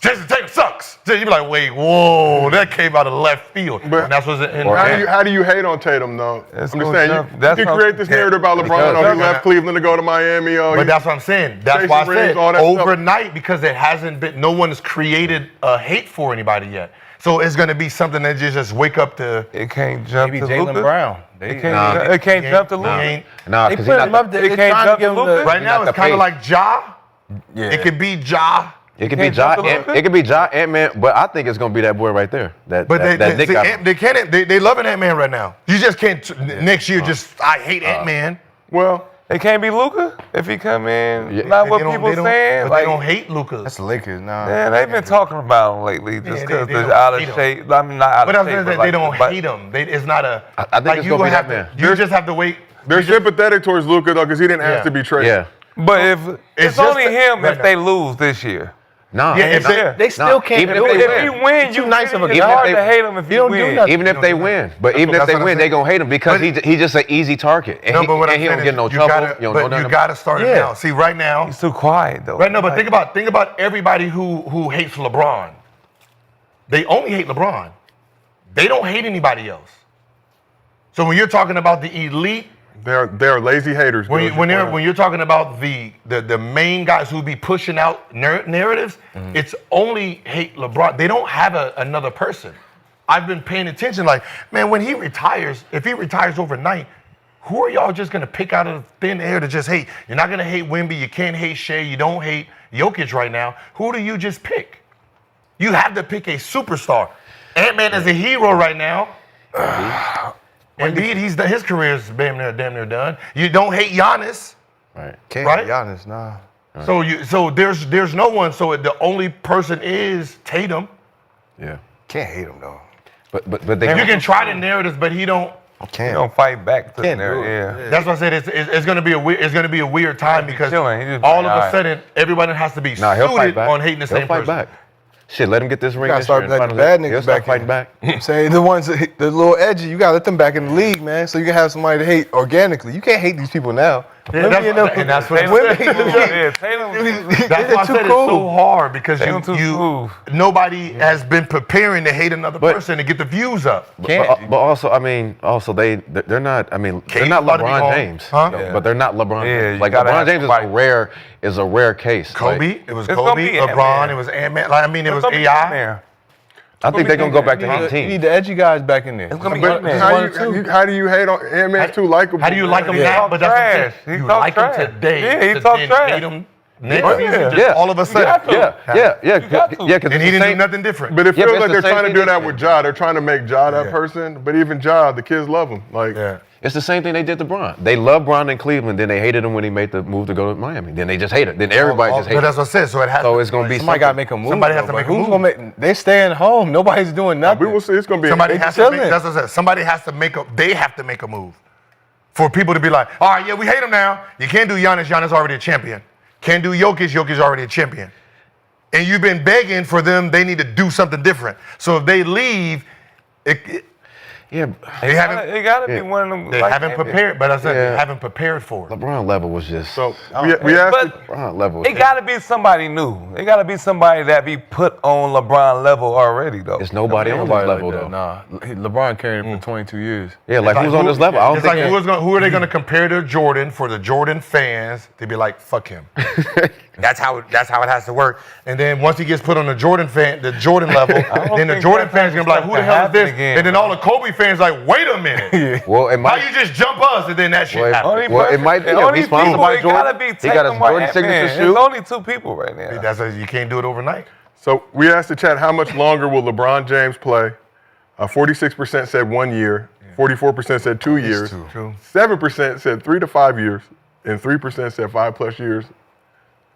Jason Tatum sucks. So you be like, wait, whoa, that came out of left field. But that's what's in how do you hate on Tatum though? I'm just saying you can create this narrative about LeBron. He left Cleveland to go to Miami. But that's what I'm saying. That's why I said overnight, because it hasn't been. No one has created a hate for anybody yet. So it's going to be something that you just wake up to. It can't jump Maybe to Jaylen Luka. Brown. It can't jump to Luka. Nah, because he's not. It can't jump to Luka. Right now, it's kind of like Ja. Yeah. It could be Ja. It could be Ja. It could be Ja, Ant-Man, but I think it's gonna be that boy right there. They can't. They loving Ant-Man right now. You just can't next year. I hate Ant-Man. Well, it can't be Luka if he come in. Not what people saying. But they don't hate Luka. That's the Lakers now. Yeah, they've been talking about him lately just because they're out of shape. I mean, not out of shape. But they don't hate him. It's not a. I think it's gonna be that man. You just have to wait. They're sympathetic towards Luka though, because he didn't ask to be traded. Yeah. But if it's only him if they lose this year. No, they still can't. Even do it. If he wins, Too nice of a it's guy. hard to hate him if he wins. Even if they win, but even if they win, they gonna hate him because he's just an easy target, and he don't get no trouble. You gotta start it now. See, right now he's too quiet though. Right now, but think about everybody who hates LeBron. They only hate LeBron. They don't hate anybody else. So when you're talking about the elite. They're lazy haters. When you're talking about the main guys who be pushing out narratives, it's only hate LeBron. They don't have another person. I've been paying attention. Like, man, when he retires, if he retires overnight, who are y'all just gonna pick out of thin air to just hate? You're not gonna hate Wemby. You can't hate Shea. You don't hate Jokic right now. Who do you just pick? You have to pick a superstar. Ant-Man is a hero right now. Indeed, his career is damn near done. You don't hate Giannis, right? Can't hate Giannis, nah. So there's no one. So the only person is Tatum. Yeah, can't hate him though. But you can try the narratives, but he don't. He don't fight back to the narrative. Yeah. That's what I said. It's gonna be a weird time because all of a sudden everybody has to be suited on hating the same person. Back. Shit, let him get this ring. You gotta start letting the bad niggas back fighting back. Say the ones that the little edgy, you gotta let them back in the league, man. So you can have somebody to hate organically. You can't hate these people now. Yeah, that's what I said. That's why I said it's so hard because nobody has been preparing to hate another person to get the views up. But also, I mean, they're not. I mean, they're not LeBron James, but they're not LeBron. James. Like LeBron James is a rare case. Kobe, it was Kobe. LeBron, it was Ant-Man. Like, I mean, it was AI. I think they're gonna go back to 18. You need the edgy guys back in there. It's gonna be how do you hate on Ant-Man too likable? How do you like him now? But that's what you like him today. Yeah, he talked trash. Hate him next season, just all of a sudden. Yeah. And he didn't do nothing different. But it feels like they're trying to do that with Ja. They're trying to make Ja that person. But even Ja, the kids love him. Like, it's the same thing they did to Bron. They loved Bron in Cleveland, then they hated him when he made the move to go to Miami. Then they just hate it. Then everybody just hates him. But that's what I said. So it's gonna be somebody got to make a move. Somebody has to make a move. Who's gonna make? They staying home. Nobody's doing nothing. We will see. It's gonna be somebody has to make. That's what I said. Somebody has to make a. They have to make a move for people to be like, all right, yeah, we hate him now. You can't do Giannis. Giannis already a champion. Can't do Jokic. Jokic already a champion. And you've been begging for them. They need to do something different. So if they leave, they gotta be one of them. They haven't prepared, but I said they haven't prepared for it. LeBron level was just so. We asked LeBron level. It gotta be somebody new. It gotta be somebody that be put on LeBron level already though. It's nobody on this level though. Nah, LeBron carried him for 22 years. Yeah, like who's on this level? I don't think. Who are they gonna compare to Jordan for the Jordan fans to be like, fuck him. That's how it has to work. And then once he gets put on the Jordan level, then the Jordan fans are gonna be like, who the hell is this? And then all the Kobe fans like, wait a minute. Well, how you just jump us and then that shit happens? Well, it might be. He's sponsored by Jordan. He got his Jordan signature shoe. There's only 2 people right now. You can't do it overnight. So we asked the chat, how much longer will LeBron James play? 46% said 1 year. 44% said 2 years. 7% said 3 to 5 years. And 3% said 5+ years.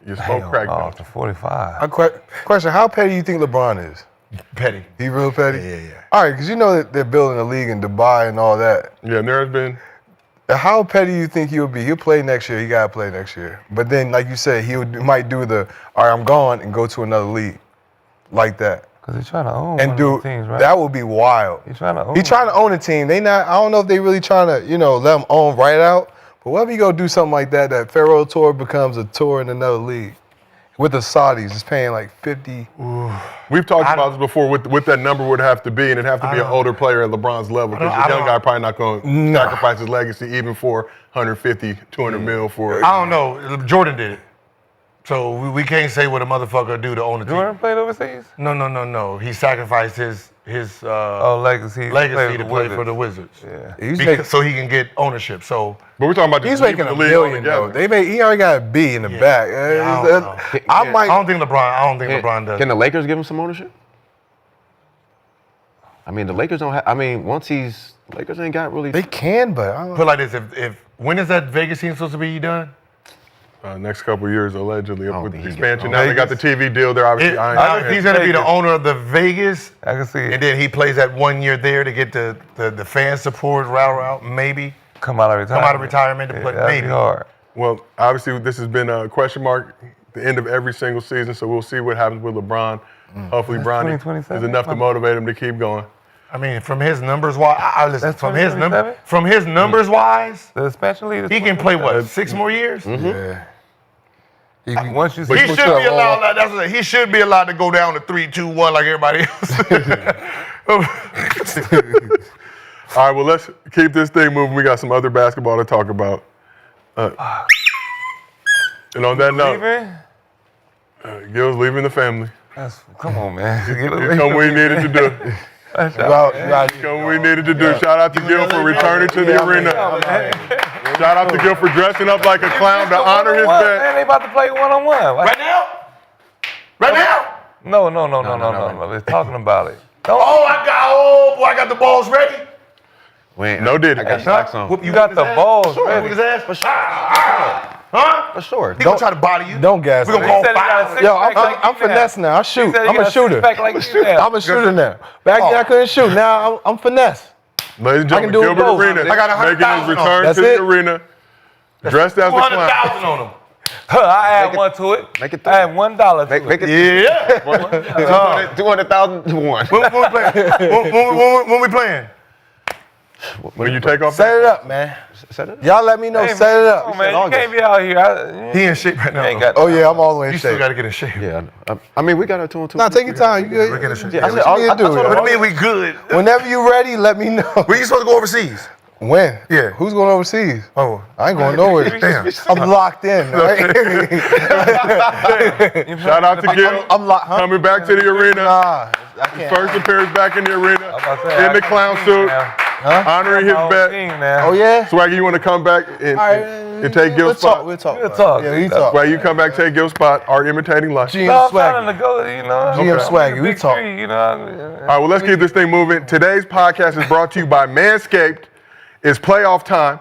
You smoke crack, Oh, don't to you? 45. Question, how petty do you think LeBron is? Petty. He real petty? Yeah. All right, because you know that they're building a league in Dubai and all that. Yeah, and there has been. How petty do you think he'll be? He'll play next year. He got to play next year. But then, like you said, he might do the, all right, I'm gone, and go to another league like that. Because he's trying to own And one do of the teams, right? that would be wild. He's trying to own. He's trying to own a team. They not. I don't know if they really trying to, let him own right out. But what if he go do something like that? That Pharaoh tour becomes a tour in another league with the Saudis. It's paying like 50. We've talked about this before. What that number would have to be, and it'd have to be an older player at LeBron's level, because the young guy probably not going to sacrifice his legacy even for 150, 200 mil for. I don't know. Jordan did it. So we can't say what a motherfucker do to own a team. Jordan played overseas? No. He sacrificed his legacy to play for the Wizards. Yeah. So he can get ownership. So, but we're talking about he's making $1 million though. He already got a B in the back. I don't think LeBron does. Can the Lakers give him some ownership? I mean, the Lakers don't have. I mean, Lakers ain't got really. They can, but I don't put it like this: if when is that Vegas team supposed to be done? Next couple of years, allegedly, with the think he expansion. gets Now they got the TV deal. They're obviously If he's going to be the owner of the Vegas, I can see it. And then he plays that 1 year there to get the fan support route, maybe. Come out of retirement. To play, that'd maybe. be hard. Well, obviously, this has been a question mark at the end of every single season, so we'll see what happens with LeBron. Hopefully, Bronny is 2027. enough to motivate him to keep going. I mean, from his numbers wise, listen. That's From his 2027? numbers wise, The expansion league is he can play what 6 more years. Yeah. Once you He should be allowed. That's what he should be allowed to go down to 3-2-1 like everybody else. All right, well, let's keep this thing moving. We got some other basketball to talk about. And on that note, Gil's leaving the family. Come on, man. He's come we needed to do. Come we needed to do. Shout out to Gil for returning to the arena. Shout out to Gil for dressing up like a clown to honor his bet. Man, they about to play one-on-one. Right now? Right now? No. They're talking about it. I got the balls ready. No did. I got stocks on. You got the balls ready. Whoop his ass. For sure. Huh? For sure. He gonna try to body you. Don't gas We gonna me. call He said he got a foul. six- Yo, like I'm you finesse now. I shoot. He said he I'm got a a shooter. six-pack like you now. I'm a shooter now. Back then I couldn't shoot. Now I'm finesse. Ladies and I can gentlemen, do it Gilbert both. Arena I got making 100,000 his return That's to the it. arena, dressed as a clown. 200,000 on him. I add one to it. Make it I add $1 to Make it. it Yeah. 200,000 to 1. When we playing? When you take off, Set it up, man. Set it up. Y'all let me know. Hey, Set it Come on, up. man. You can't be out here. He in shape right now. ain't got Oh yeah, I'm all the way in You still shape. got to get in shape. Yeah. I mean, we got our 2 on 2. Nah, take your time. You good? We're getting in shape. Yeah, I What said, you need to do? What do you mean we good? Whenever you ready, let me know. When you supposed to go overseas? When? Yeah. Who's going overseas? Oh. I ain't going nowhere. Damn. I'm locked in. Right? shout out to Gil I'm locked. Huh? coming back to the arena. Nah, I can't. First appearance back in the arena, about to say, in the clown suit, honoring his bet. Oh yeah. Swaggy, you want to come back and take Gil's spot? We'll talk. We'll talk. Yeah, we talk. Swaggy, you come back, take Gil's spot. Art imitating life. GM No, I'm Swaggy. trying to go, GM Swaggy, we Big talk. three, All right, well, let's keep this thing moving. Today's podcast is brought to you by Manscaped. It's playoff time.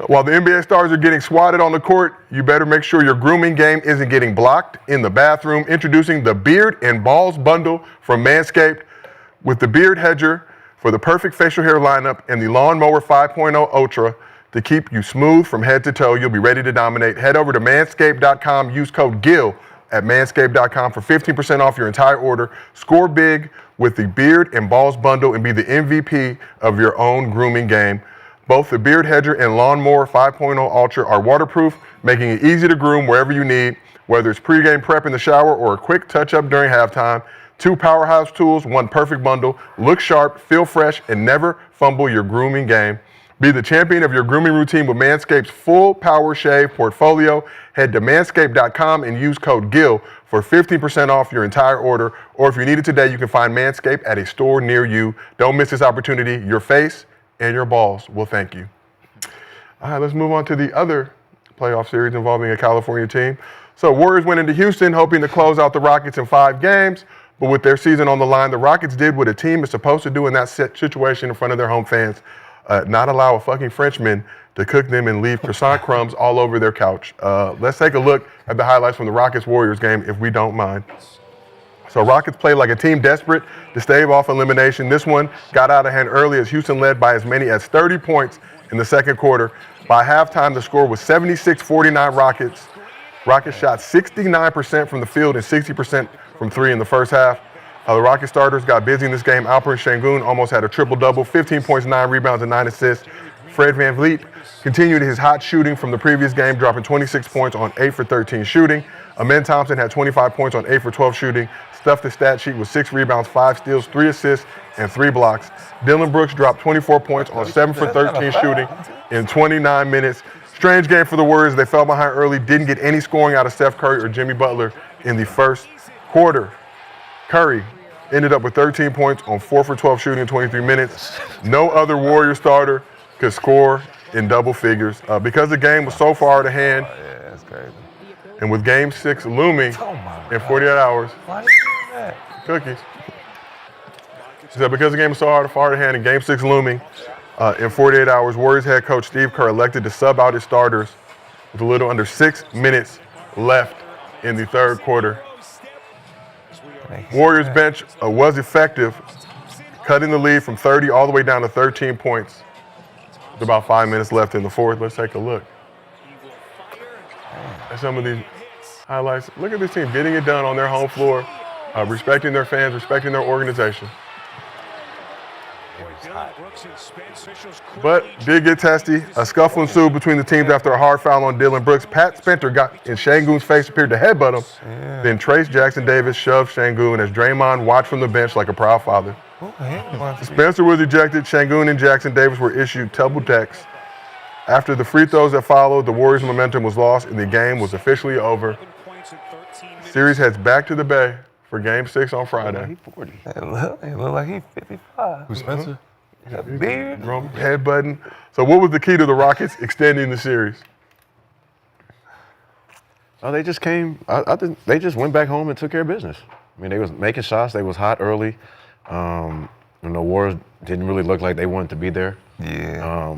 While the NBA stars are getting swatted on the court, you better make sure your grooming game isn't getting blocked in the bathroom. Introducing the Beard and Balls Bundle from Manscaped with the Beard Hedger for the perfect facial hair lineup and the Lawnmower 5.0 Ultra to keep you smooth from head to toe. You'll be ready to dominate. Head over to manscaped.com. Use code GIL at manscaped.com for 15% off your entire order. Score big with the Beard and Balls Bundle and be the MVP of your own grooming game. Both the Beard Hedger and Lawnmower 5.0 Ultra are waterproof, making it easy to groom wherever you need, whether it's pregame prep in the shower or a quick touch-up during halftime. 2 powerhouse tools, 1 perfect bundle. Look sharp, feel fresh, and never fumble your grooming game. Be the champion of your grooming routine with Manscaped's full power shave portfolio. Head to manscaped.com and use code GIL for 15% off your entire order. Or if you need it today, you can find Manscaped at a store near you. Don't miss this opportunity. Your face and your balls will thank you. All right, let's move on to the other playoff series involving a California team. So Warriors went into Houston hoping to close out the Rockets in 5 games. But with their season on the line, the Rockets did what a team is supposed to do in that situation in front of their home fans. not allow a fucking Frenchman to cook them and leave croissant crumbs all over their couch. Let's take a look at the highlights from the Rockets-Warriors game, if we don't mind. So Rockets played like a team desperate to stave off elimination. This one got out of hand early as Houston led by as many as 30 points in the second quarter. By halftime, the score was 76-49 Rockets. Rockets shot 69% from the field and 60% from three in the first half. The Rocket starters got busy in this game. Alperen Sengun almost had a triple-double, 15 points, 9 rebounds, and 9 assists. Fred VanVleet continued his hot shooting from the previous game, dropping 26 points on 8 for 13 shooting. Amen Thompson had 25 points on 8 for 12 shooting. Stuffed the stat sheet with 6 rebounds, 5 steals, 3 assists, and 3 blocks. Dillon Brooks dropped 24 points on 7 for 13 shooting in 29 minutes. Strange game for the Warriors. They fell behind early, didn't get any scoring out of Steph Curry or Jimmy Butler in the first quarter. Curry ended up with 13 points on 4 for 12 shooting in 23 minutes. No other Warrior starter could score in double figures. Because the game was so far out of hand, that's crazy. and with Game 6 looming in 48 hours, Why did you do that? cookies. She said because the game was so far out of hand and Game 6 looming in 48 hours, Warriors head coach Steve Kerr elected to sub out his starters with a little under 6 minutes left in the third quarter. Warriors bench was effective, cutting the lead from 30 all the way down to 13 points. With about 5 minutes left in the fourth. Let's take a look at some of these highlights. Look at this team getting it done on their home floor, respecting their fans, respecting their organization. But did get testy. A scuffle ensued between the teams after a hard foul on Dillon Brooks. Pat Spencer got in Sengun's face, appeared to headbutt him. Then Trace Jackson Davis shoved Sengun as Draymond watched from the bench like a proud father. Spencer was ejected. Sengun and Jackson Davis were issued double decks. After the free throws that followed, the Warriors' momentum was lost and the game was officially over. Series heads back to the Bay for Game 6 on Friday. It look like he's 55. Who's Spencer? That beard. Headbutting. So what was the key to the Rockets extending the series? Oh, they just came. I think they just went back home and took care of business. I mean, they was making shots. They was hot early. The Warriors didn't really look like they wanted to be there. Yeah.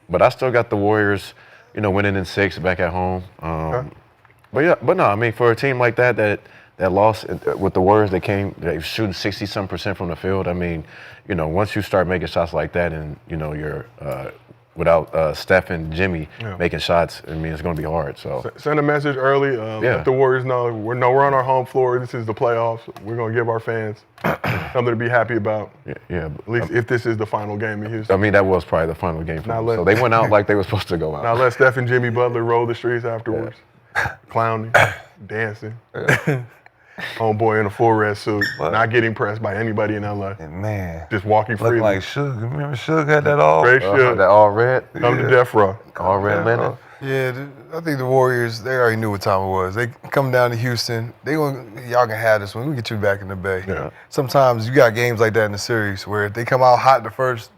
But I still got the Warriors, winning in 6 back at home. But no, I mean, for a team like that lost with the Warriors, they shooting 60-some% from the field. I mean, once you start making shots like that and, you're without Steph and Jimmy making shots, I mean, it's going to be hard. So send a message early. Let the Warriors know we're on our home floor. This is the playoffs. We're going to give our fans something to be happy about. Yeah. At least if this is the final game in Houston. I mean, that was probably the final game for them. So they went out like they were supposed to go out. Now let Steph and Jimmy Butler roll the streets afterwards. Clowning, dancing. Homeboy in a full red suit, not getting pressed by anybody in LA. Man. Just walking freely. Look like Suge. Remember Suge had that all? Straight Suge. That all red. Come to death row. All red linen. Yeah, I think the Warriors, they already knew what time it was. They come down to Houston. Y'all can have this one. We'll get you back in the Bay. Yeah. Sometimes you got games like that in the series where if they come out hot the first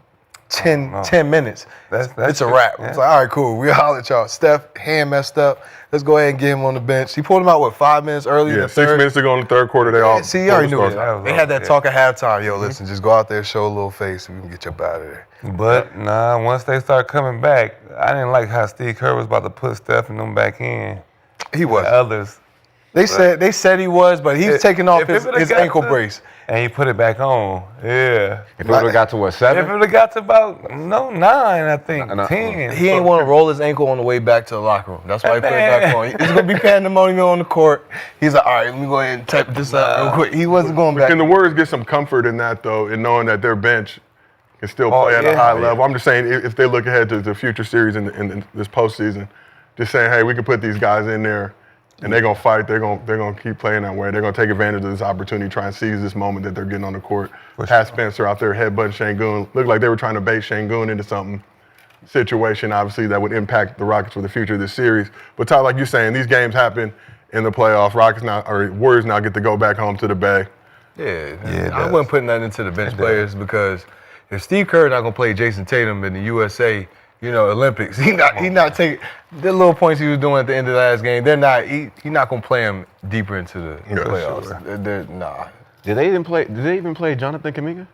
10 minutes, it's a wrap. Yeah. It's like, all right, cool. We'll holler at y'all. Steph, hand messed up. Let's go ahead and get him on the bench. He pulled him out, 5 minutes early in the 6 third? minutes to go in the third quarter. They all. See, you already knew it. That was They had that yeah. talk at halftime. Yo, listen, just go out there, show a little face, and we can get you up out of there. But once they start coming back, I didn't like how Steve Kerr was about to put Steph and them back in. He was. Others. They said he was, but he was taking off his ankle brace. And he put it back on. Yeah. If it would have got to 7? If it would have got to about 9, I think 10. He ain't want to roll his ankle on the way back to the locker room. That's why he put it back on. It's gonna be pandemonium on the court. He's like, all right, let me go ahead and type this up real quick. He wasn't going back. Can the Warriors get some comfort in that though, in knowing that their bench can still play at a high level? I'm just saying, if they look ahead to the future series in this postseason, just saying, hey, we can put these guys in there. And they're gonna fight. They're gonna keep playing that way. They're gonna take advantage of this opportunity, try and seize this moment that they're getting on the court. Pat Spencer out there headbutting Sengun. Looked like they were trying to bait Sengun into something situation, obviously, that would impact the Rockets for the future of this series. But Ty, like you're saying, these games happen in the playoffs. Warriors now get to go back home to the Bay. Yeah, I wasn't putting that into the bench players because if Steve Kerr not gonna play Jason Tatum in the USA, Olympics, he not taking the little points he was doing at the end of the last game. They're not. He's not gonna play him deeper into the playoffs. Nah. Did they even play Jonathan Kuminga?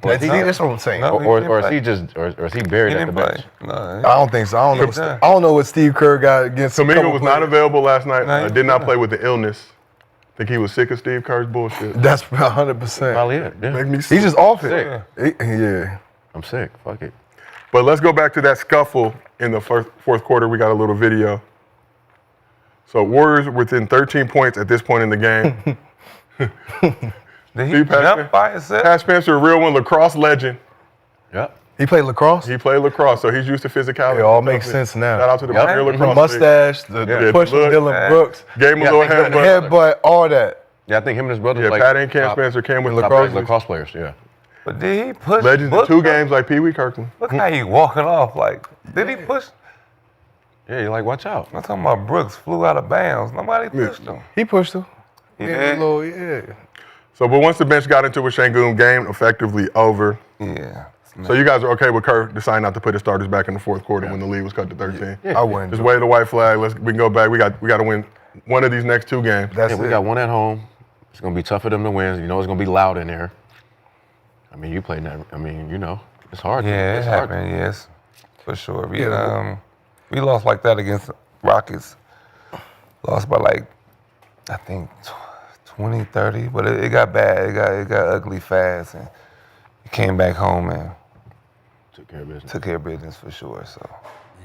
That's what I'm saying. Or is he buried at the bench? No, I don't think so. I don't know what Steve Kerr got against. Kaminga was not available last night. Did not play with the illness. Think he was sick of Steve Kerr's bullshit. That's 100%. Probably it. Yeah. Make me He's sick. just off it. Yeah. I'm sick. Fuck it. But let's go back to that scuffle in the fourth quarter. We got a little video. So Warriors within 13 points at this point in the game. Did he jump by himself? Pat Spencer, a real one, lacrosse legend. Yep. He played lacrosse? He played lacrosse, so he's used to physicality. It all makes sense now. Shout out to the Premier The Lacrosse mustache, the push from Dylan Brooks. Gave him a little headbutt, all that. Yeah, I think him and his brother. Yeah, like Pat and Cam Spencer came with lacrosse players. Yeah. But did he push? Legends in 2 games like Pee Wee Kirkland. Look how he walking off. Like, did he push? Yeah, you're like, watch out. I'm talking about Brooks flew out of bounds. Nobody pushed him. He pushed him. Yeah. So, but once the bench got into it, Şengün, game effectively over. Yeah. So you guys are okay with Kerr deciding not to put his starters back in the fourth quarter when the lead was cut to 13? I wouldn't. Just wave the white flag. We can go back. We got to win one of these next 2 games. We got one at home. It's gonna be tough for them to win. You know, it's gonna be loud in there. I mean, you played that. I mean, you know, it's hard. Yeah, it's it hard. happened. Yes, for sure. We lost like that against Rockets. Lost by like, I think 20, 30, but it got bad. It got ugly fast, and we came back home and took care of business for sure. So.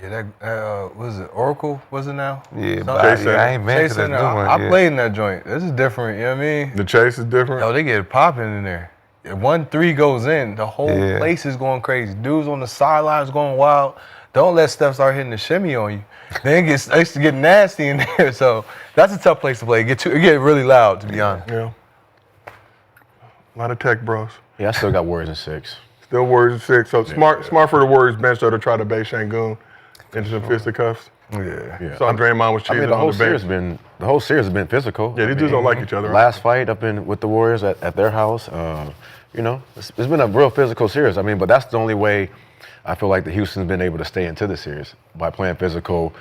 Yeah, that was it Oracle? Was it now? Yeah, but I ain't been to that new one. I played in that joint. This is different. You know what I mean? The chase is different. Yo, they get popping in there. If 1-3 goes in, the whole place is going crazy. Dudes on the sidelines going wild. Don't let Steph start hitting the shimmy on you. Then it used to get nasty in there. So that's a tough place to play. It get really loud, to be honest. Yeah. A lot of tech bros. Yeah, I still got Warriors in 6. Still Warriors in 6. So smart for the Warriors bench though to try to bait Şengün into some fisticuffs. Yeah. So Draymond was cheating the on whole the bench. the whole series has been physical. Yeah, these dudes don't like each other. Last fight up with the Warriors at their house, you know, it's been a real physical series. I mean, but that's the only way I feel like the Houston's been able to stay into the series by playing physical.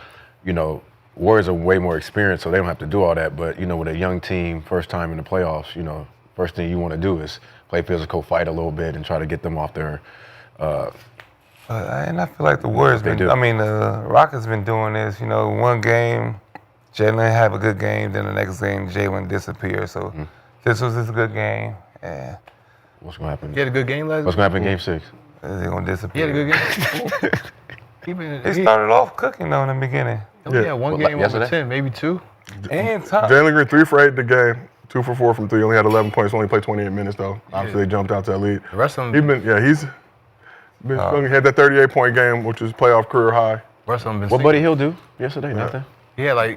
You know, Warriors are way more experienced, so they don't have to do all that. But you know, with a young team, first time in the playoffs, you know, first thing you want to do is play physical, fight a little bit, and try to get them off their. And I feel like the Warriors the Rockets been doing this. You know, one game, Jalen have a good game, then the next game, Jalen disappears. So this was a good game. And what's gonna happen? You had a good game last night? What's gonna happen in Game 6? They're gonna disappear. You had a good game? They started off cooking though in the beginning. Yeah, one game over 10, maybe 2. And time. Jalen Green 3 for 8 the game. 2 for 4 from 3. Only had 11 points. Only played 28 minutes though. Obviously, they jumped out to that lead. The rest of them. He's been had that 38-point game, which is playoff career high. Rest of them been What Buddy Hill do yesterday? Nothing. Yeah,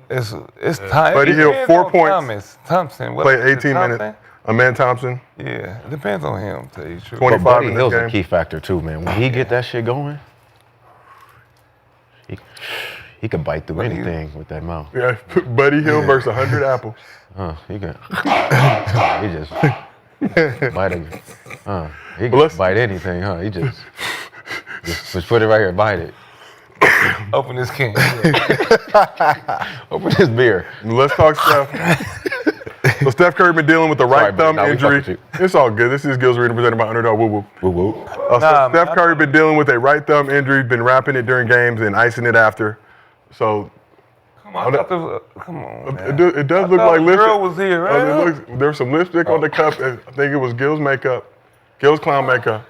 It's time. Buddy Hill 4 points. Thompson. Played 18 minutes. Aman Thompson. Yeah, it depends on him. To tell you the truth. 25 Buddy in Hill's this a game. key factor too, man. When he get that shit going, he could bite through anything with that mouth. Yeah, Buddy Hill versus 100 apples. He can. He just bite it. He can bite anything, huh? He just put it right here, bite it. Open this can. Open this beer. Let's talk Steph. So Steph Curry been dealing with the right thumb injury. It's all good. This is Gil's Reading presented by Underdog. Woo woo. Woo woo. Steph Curry been dealing with a right thumb injury, been wrapping it during games and icing it after. So come on, man. It does look like lipstick. Girl was here, right? There's some lipstick on the cup. And I think it was Gil's makeup. Gil's clown makeup.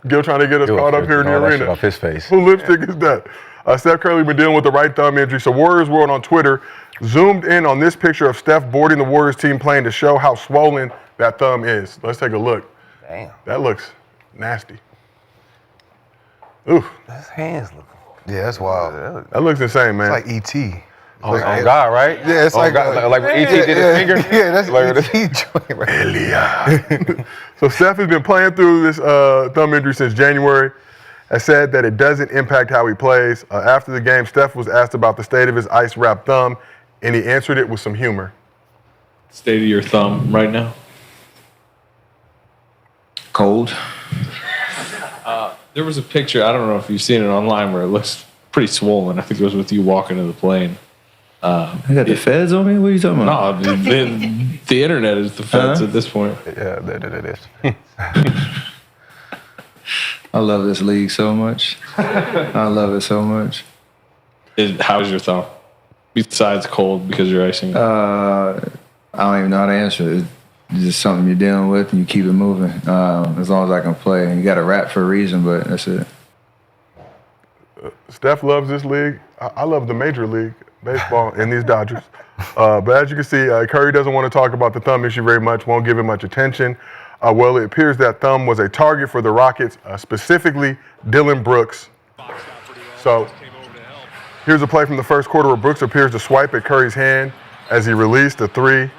Gil trying to get us caught up here in the arena. Off his face. Who lipstick is that? Steph Curry been dealing with the right thumb injury. So Warriors World on Twitter zoomed in on this picture of Steph boarding the Warriors team plane to show how swollen that thumb is. Let's take a look. Damn. That looks nasty. Oof. His hands look. Yeah, that's wild. That looks insane, man. It's like E.T. Oh, God, right? Yeah, it's like when E.T. did his finger. Yeah, that's like E.T. joint right. So Steph has been playing through this thumb injury since January. Has said that it doesn't impact how he plays. After the game, Steph was asked about the state of his ice-wrapped thumb, and he answered it with some humor. State of your thumb right now? Cold. There was a picture, I don't know if you've seen it online, where it looks pretty swollen. I think it was with you walking to the plane. I got the feds on me? What are you talking about? No, the internet is the feds at this point. Yeah, that is. I love this league so much. I love it so much. How's your thumb? Besides cold because you're icing. I don't even know how to answer it. It's just something you're dealing with and you keep it moving. As long as I can play. You got to rap for a reason, but that's it. Steph loves this league. I love the Major League Baseball and these Dodgers. But as you can see, Curry doesn't want to talk about the thumb issue very much, won't give it much attention. Well, it appears that thumb was a target for the Rockets, specifically Dylan Brooks. So here's a play from the first quarter where Brooks appears to swipe at Curry's hand as he released a three.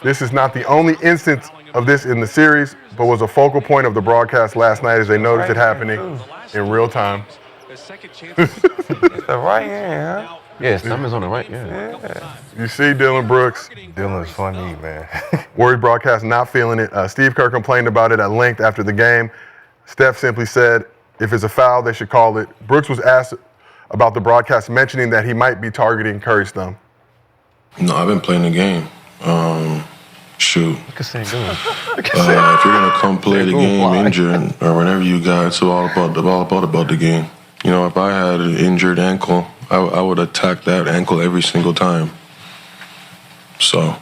This is not the only instance of this in the series, but was a focal point of the broadcast last night as they noticed it happening in real time. The right hand, huh? Yeah, his thumb is on the right. Yeah. You see Dylan Brooks. Dylan's funny, man. Warriors broadcast not feeling it. Steve Kerr complained about it at length after the game. Steph simply said, if it's a foul, they should call it. Brooks was asked about the broadcast mentioning that he might be targeting Curry's thumb. No, I've been playing the game. Shoot. If you're gonna come play the game injured or whenever you got, it's all about the game. You know, if I had an injured ankle, I would attack that ankle every single time. So,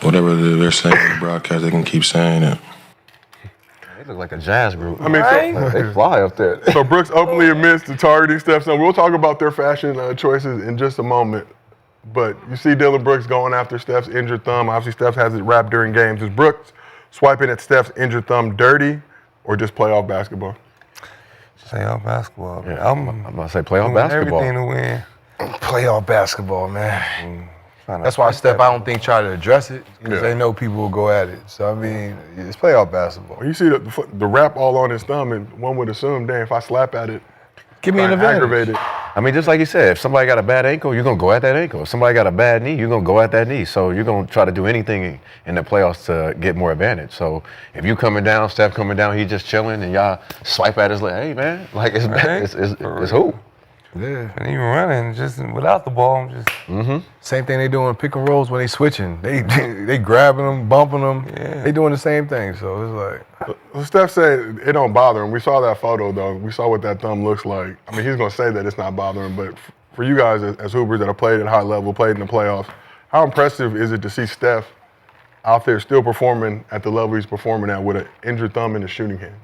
whatever they're saying in the broadcast, they can keep saying it. They look like a jazz group. I mean, they fly up there. So Brooks openly admits to targeting Steph's thumb. We'll talk about their fashion choices in just a moment. But you see Dylan Brooks going after Steph's injured thumb. Obviously, Steph has it wrapped during games. Is Brooks swiping at Steph's injured thumb dirty or just playoff basketball? Playoff basketball. Yeah, I'm about to say playoff basketball. Everything to win. Playoff basketball, man. That's why Steph, I don't think, try to address it because they know people will go at it. So, I mean, it's playoff basketball. Well, you see the wrap all on his thumb, and one would assume, dang, if I slap at it, give me an advantage. Aggravated. I mean, just like you said, if somebody got a bad ankle, you're going to go at that ankle. If somebody got a bad knee, you're going to go at that knee. So you're going to try to do anything in the playoffs to get more advantage. So if you coming down, Steph coming down, he just chilling, and y'all swipe at his leg, hey, man, like it's who? Yeah. And even running, just without the ball, just. Same thing they do in pick and rolls when they switching. They grabbing them, bumping them. Yeah. They doing the same thing. So it's like. Well, Steph said it don't bother him. We saw that photo, though. We saw what that thumb looks like. I mean, he's going to say that it's not bothering him, but for you guys as Hoopers that have played at a high level, played in the playoffs, how impressive is it to see Steph out there still performing at the level he's performing at with an injured thumb and a shooting hand?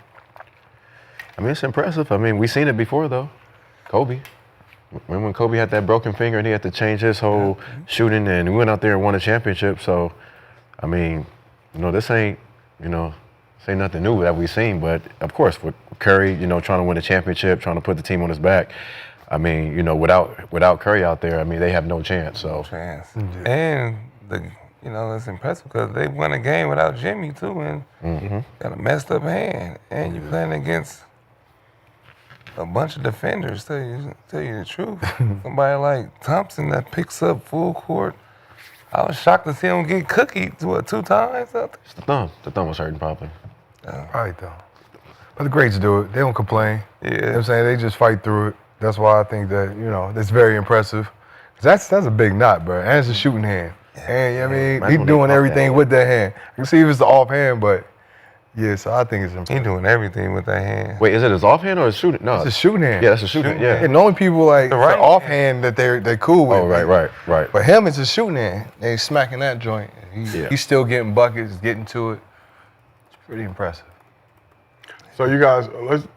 I mean, it's impressive. I mean, we've seen it before, though. Kobe. When Kobe had that broken finger and he had to change his whole shooting, and we went out there and won a championship. So, I mean, this ain't, this ain't nothing new that we've seen. But, of course, with Curry, trying to win a championship, trying to put the team on his back, I mean, without Curry out there, I mean, they have no chance. So. And, it's impressive because they won a game without Jimmy, too, and got a messed up hand. And you're playing against a bunch of defenders, tell you the truth. Somebody like Thompson that picks up full court. I was shocked to see him get cookied 2 times out there. It's the thumb. The thumb was hurting probably. Right, though. But the greats do it. They don't complain. Yeah. You know what I'm saying? They just fight through it. That's why I think that, that's very impressive. That's a big knot, bro. And it's a shooting hand. And, I mean, he's doing everything with that hand. You can see if it's the off hand, but yeah, so I think it's impressive. He's doing everything with that hand. Wait, is it his offhand or his shooting? No, it's a shooting hand. Yeah, it's a shooting hand. Yeah. And the only people like the offhand that they're cool with. Oh, right. But him, it's a shooting hand. And he's smacking that joint. He's still getting buckets, getting to it. It's pretty impressive. So you guys,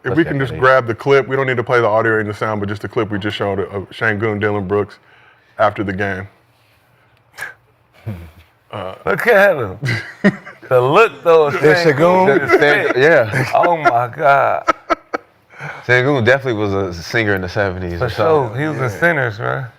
if we can just grab the clip. We don't need to play the audio and the sound, but just the clip we just showed of Cancun Dylan Brooks after the game. Look at him. The look, though. Cancun? Yeah. Oh, my God. Cancun definitely was a singer in the 70s. For sure. He was in Sinners, right?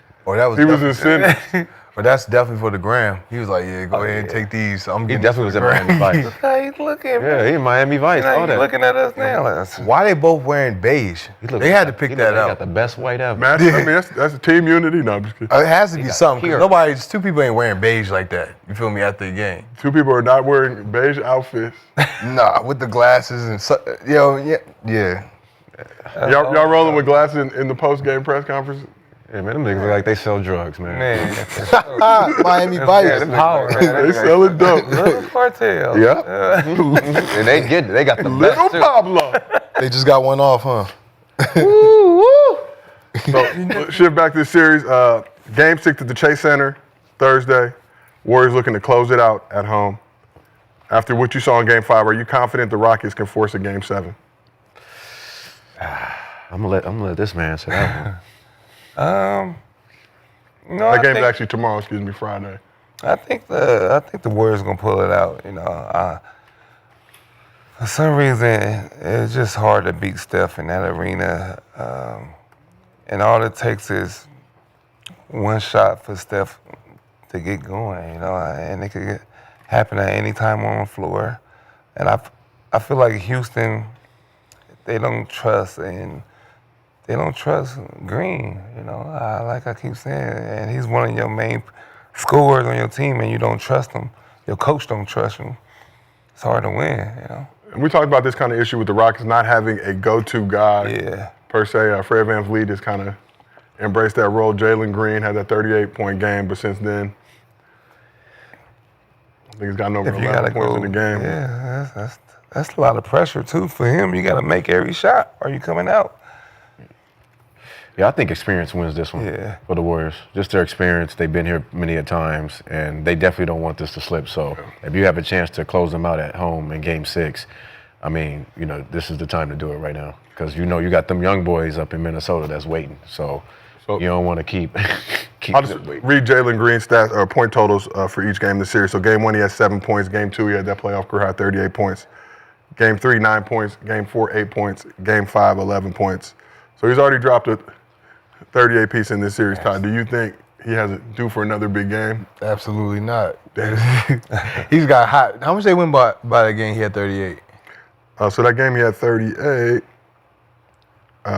He was in Sinners. But that's definitely for the gram. He was like, go ahead and take these. So he definitely was in Miami Vice. Look how he's looking. Yeah, he in Miami Vice. All that. Looking at us now. Why they both wearing beige? They had to pick that out. He got the best white ever. I mean, that's a team unity. No, I'm just kidding. It has to be something. Two people ain't wearing beige like that. You feel me? After the game. 2 people are not wearing beige outfits. Nah, with the glasses and Y'all rolling with glasses in the post-game press conference? Yeah, man, them niggas look like they sell drugs, man. Miami Vice. They selling dope. Little cartel. Yeah. And they got the Little best too. Pablo. They just got one off, huh? So, shift back to the series. Game 6 at the Chase Center Thursday. Warriors looking to close it out at home. After what you saw in Game 5, are you confident the Rockets can force a Game 7? I'm gonna let this man say that one. No, That game's actually tomorrow, Friday. I think the Warriors gonna pull it out. You know, for some reason it's just hard to beat Steph in that arena, and all it takes is one shot for Steph to get going. You know, and it could happen at any time on the floor. And I feel like Houston, they don't trust Green, you know, like I keep saying, and he's one of your main scorers on your team, and you don't trust him. Your coach don't trust him. It's hard to win, you know. And we talked about this kind of issue with the Rockets not having a go-to guy per se. Fred VanVleet has kind of embraced that role. Jalen Green had that 38-point game, but since then, I think he's got no 11 points in the game. Yeah, that's a lot of pressure too for him. You got to make every shot, or you coming out. Yeah, I think experience wins this one for the Warriors. Just their experience. They've been here many a times, and they definitely don't want this to slip. So if you have a chance to close them out at home in Game 6, I mean, you know, this is the time to do it right now. Because you know you got them young boys up in Minnesota that's waiting. So you don't want to keep I'll just read Jalen Green's stats or point totals for each game in the series. So Game 1, he had 7 points. Game 2, he had that playoff career high 38 points. Game 3, 9 points. Game 4, 8 points. Game 5, 11 points. So he's already dropped a 38 piece in this series, Todd. Do you think he has it due for another big game? Absolutely not. He's got hot. How much they win by that game? He had 38. So that game he had 38,